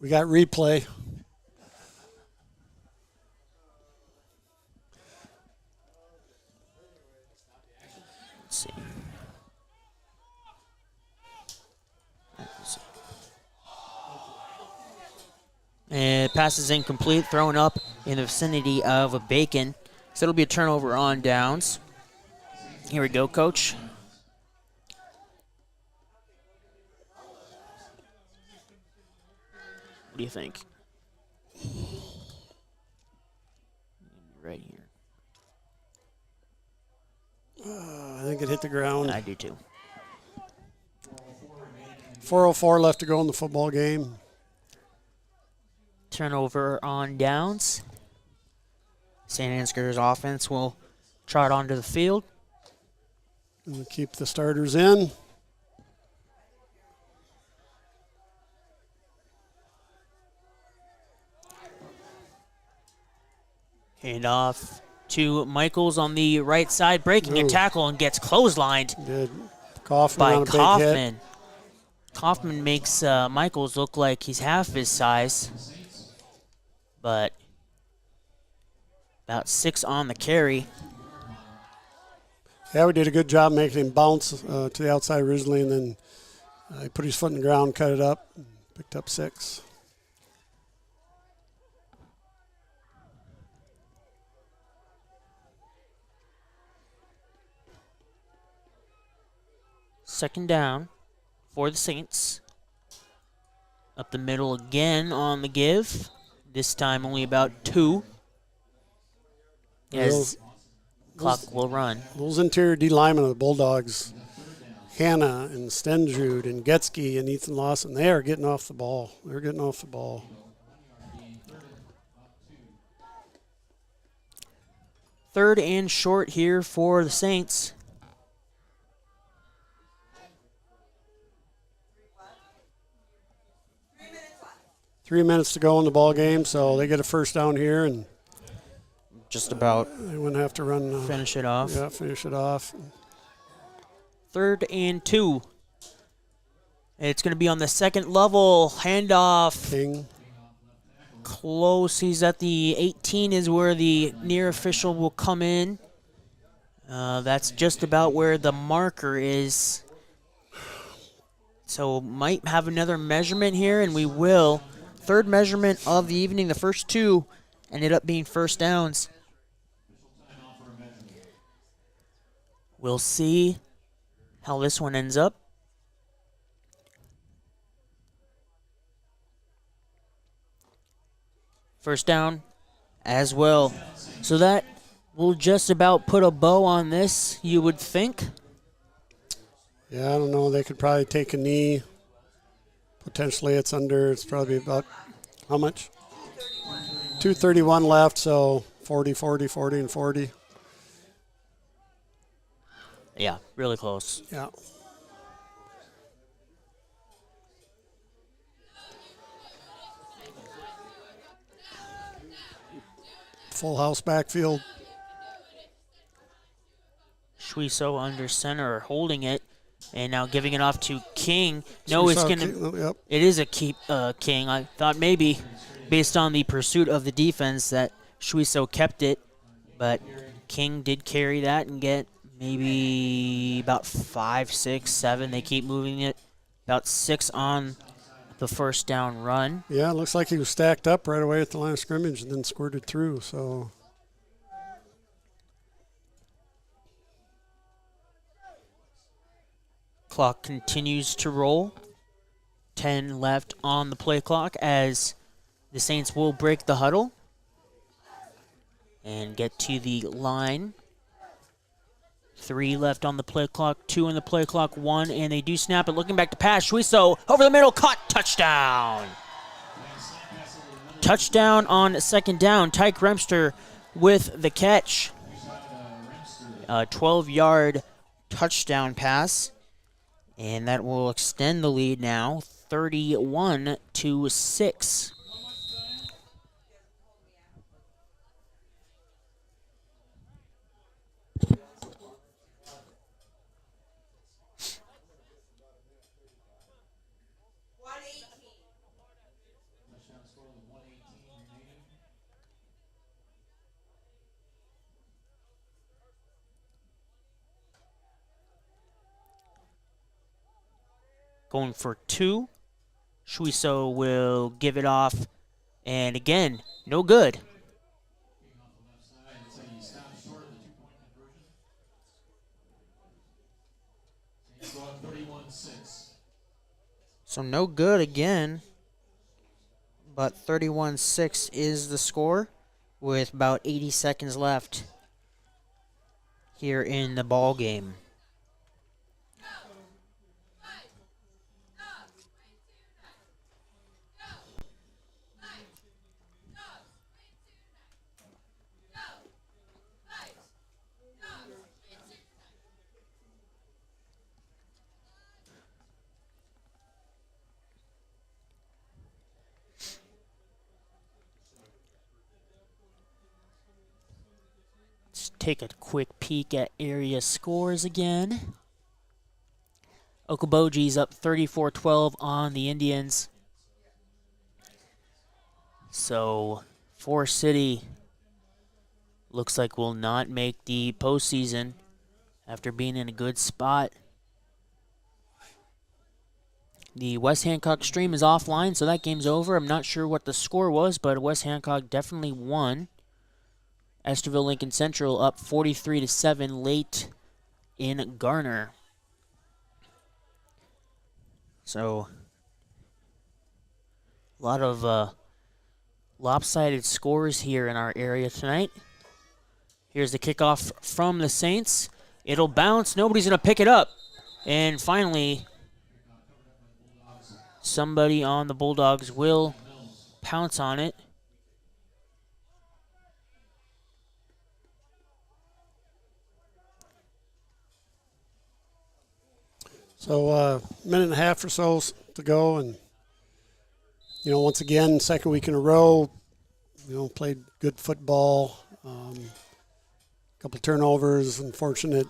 We got replay. Let's see. And pass is incomplete, thrown up in the vicinity of a Bacon. So it'll be a turnover on downs. Here we go, Coach. What do you think? Right here. I think it hit the ground. I do too. 4:04 left to go in the football game. Turnover on downs. St. Ansgar's offense will trot onto the field. And we'll keep the starters in. Hand off to Michaels on the right side, breaking a tackle and gets clotheslined by Kaufman. Kaufman makes Michaels look like he's half his size, but about 6 on the carry. Yeah, we did a good job making him bounce to the outside originally, and then he put his foot in the ground, cut it up, picked up 6. Second down for the Saints. Up the middle again on the give. This time only about 2. As clock will run. Those interior D linemen of the Bulldogs, Hanna and Stendrud and Getsky and Ethan Lawson, they are getting off the ball. They're getting off the ball. Third and short here for the Saints. Three minutes to go in the ball game, so they get a first down here, and just about they wouldn't have to run. Finish it off. Yeah, finish it off. 3rd and 2 It's going to be on the second level. Handoff. King. Close. He's at the 18 is where the near official will come in. That's just about where the marker is. So might have another measurement here, and we will. Third measurement of the evening. The first two ended up being first downs. We'll see how this one ends up. First down as well. So that will just about put a bow on this, you would think. Yeah, I don't know. They could probably take a knee. Potentially it's probably about, how much? 2:31 left, so 40, 40, 40, and 40. Yeah, really close. Yeah. Full house backfield. Suiso under center, holding it, and now giving it off to King. No, it's going to. Yep. It is a keep King. I thought maybe, based on the pursuit of the defense, that Suiso kept it, but King did carry that and get maybe about 5, 6, 7. They keep moving it. About 6 on the first down run. Yeah, it looks like he was stacked up right away at the line of scrimmage and then squirted through. So clock continues to roll. 10 left on the play clock as the Saints will break the huddle and get to the line. 3 left on the play clock, 2 on the play clock, 1, and they do snap it. Looking back to pass, Suiso over the middle, caught, touchdown. Touchdown on second down. Tyke Remster with the catch. A 12-yard touchdown pass, and that will extend the lead now, 31-6. Going for 2. Suiso will give it off. And again, no good. So no good again. But 31-6 is the score with about 80 seconds left here in the ball game. Take a quick peek at area scores again. Okoboji's up 34-12 on the Indians. So, Forest City looks like will not make the postseason after being in a good spot. The West Hancock stream is offline, so that game's over. I'm not sure what the score was, but West Hancock definitely won. Esterville Lincoln Central up 43-7 late in Garner. So, a lot of lopsided scores here in our area tonight. Here's the kickoff from the Saints. It'll bounce. Nobody's going to pick it up. And finally, somebody on the Bulldogs will pounce on it. So a minute and a half or so to go, and once again, second week in a row, played good football. Couple turnovers, unfortunate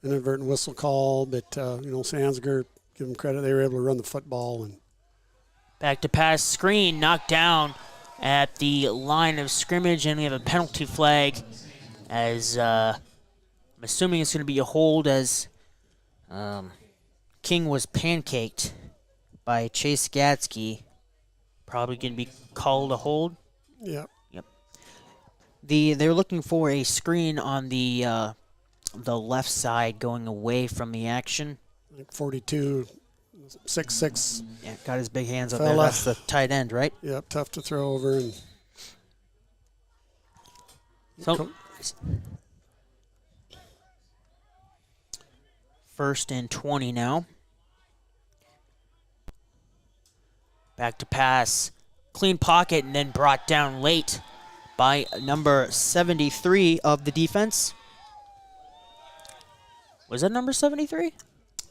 inadvertent whistle call, but Ansgar give them credit. They were able to run the football. And Back to pass, screen, knocked down at the line of scrimmage, and we have a penalty flag as I'm assuming it's going to be a hold as King was pancaked by Chase Gatsky. Probably going to be called a hold. Yep. They're looking for a screen on the left side going away from the action. Like 42, 6'6". Yeah, got his big hands up fella. there. That's the tight end, right? Yep, tough to throw over. And so, first and 20 now. Back to pass. Clean pocket and then brought down late by number 73 of the defense. Was that number 73?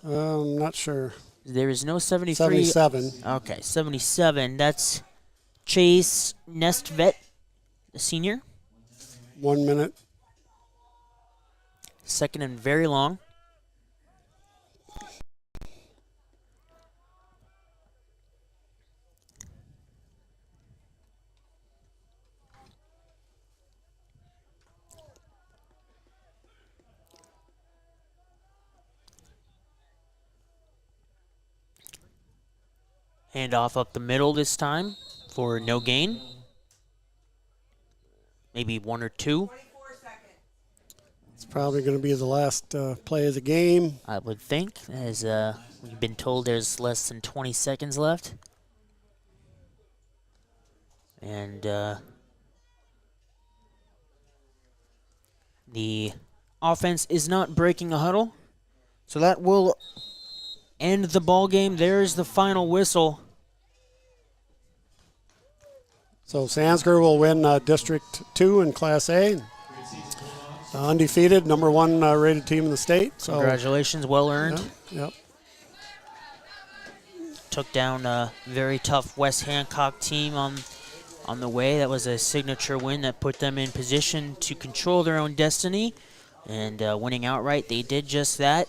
I'm not sure. There is no 73. 77. Okay, 77. That's Chase Nestvet, the senior. 1 minute. Second and very long. Hand off up the middle this time for no gain. Maybe 1 or 2. It's probably going to be the last play of the game. I would think, as we've been told there's less than 20 seconds left. And the offense is not breaking a huddle. So that will end the ball game. There's the final whistle. So Ansgar will win District 2 in Class A. Undefeated, number 1 rated team in the state. So congratulations, well earned. Yep. Took down a very tough West Hancock team on the way. That was a signature win that put them in position to control their own destiny. And winning outright, they did just that.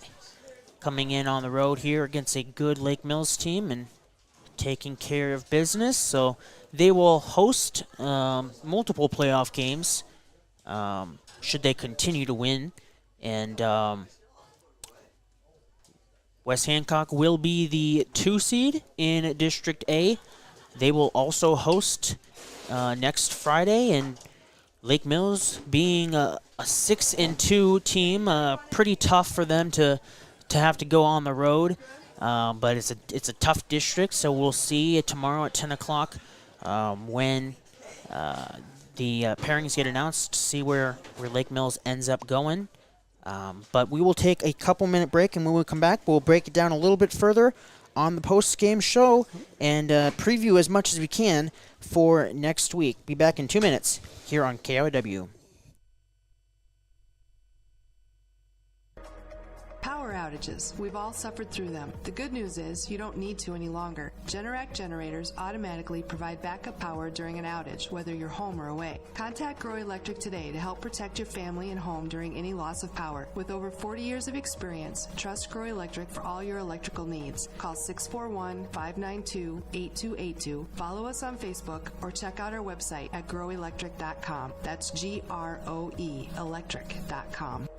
Coming in on the road here against a good Lake Mills team and taking care of business. So they will host multiple playoff games should they continue to win. And West Hancock will be the 2 seed in District A. They will also host next Friday. And Lake Mills being a 6-2 team, pretty tough for them to have to go on the road. But it's a tough district, so we'll see tomorrow at 10 o'clock when the pairings get announced to see where Lake Mills ends up going. But we will take a couple-minute break, and when we come back, we'll break it down a little bit further on the post-game show and preview as much as we can for next week. Be back in 2 minutes here on KOW. Power outages. We've all suffered through them. The good news is you don't need to any longer. Generac generators automatically provide backup power during an outage, whether you're home or away. Contact Grow Electric today to help protect your family and home during any loss of power. With over 40 years of experience, trust Grow Electric for all your electrical needs. Call 641-592-8282. Follow us on Facebook or check out our website at growelectric.com. That's GROE electric.com.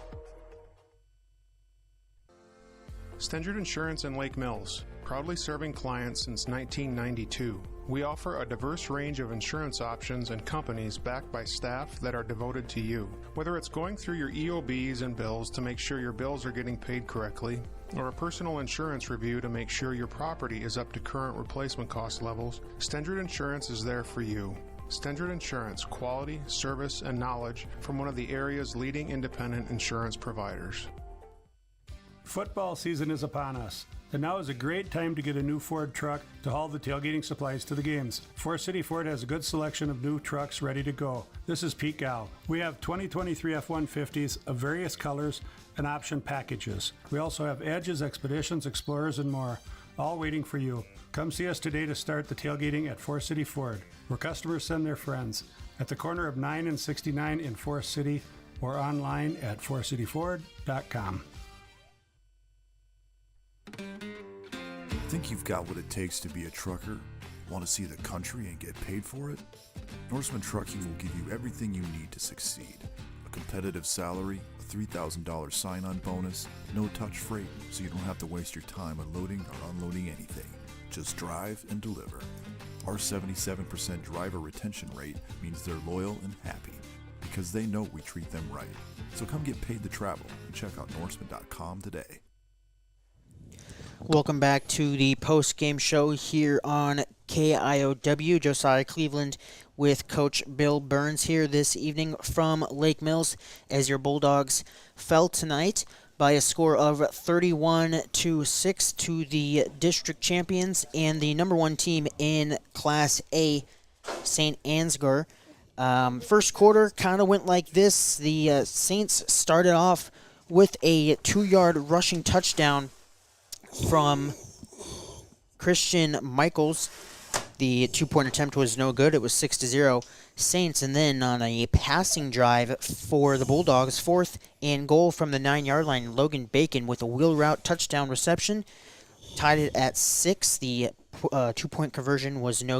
Stendard Insurance in Lake Mills, proudly serving clients since 1992. We offer a diverse range of insurance options and companies backed by staff that are devoted to you. Whether it's going through your EOBs and bills to make sure your bills are getting paid correctly, or a personal insurance review to make sure your property is up to current replacement cost levels, Stendard Insurance is there for you. Stendard Insurance, quality, service, and knowledge from one of the area's leading independent insurance providers. Football season is upon us, and now is a great time to get a new Ford truck to haul the tailgating supplies to the games. Forest City Ford has a good selection of new trucks ready to go. This is Pete Gal. We have 2023 F-150s of various colors and option packages. We also have Edges, Expeditions, Explorers, and more, all waiting for you. Come see us today to start the tailgating at Forest City Ford, where customers send their friends, at the corner of 9 and 69 in Forest City, or online at forestcityford.com. Think you've got what it takes to be a trucker? Want to see the country and get paid for it? Norseman Trucking will give you everything you need to succeed. A competitive salary, a $3,000 sign-on bonus, no-touch freight, so you don't have to waste your time unloading or unloading anything. Just drive and deliver. Our 77% driver retention rate means they're loyal and happy because they know we treat them right. So come get paid to travel and check out Norseman.com today. Welcome back to the post-game show here on KIOW. Josiah Cleveland with Coach Bill Burns here this evening from Lake Mills as your Bulldogs fell tonight by a score of 31-6 to the district champions and the number one team in Class A, St. Ansgar. First quarter kind of went like this. The Saints started off with a 2-yard rushing touchdown from Christian Michaels. The 2-point attempt was no good. It was 6-0 Saints. And then on a passing drive for the Bulldogs, 4th and goal from the 9-yard line, Logan Bacon with a wheel route touchdown reception tied it at 6. The 2-point conversion was no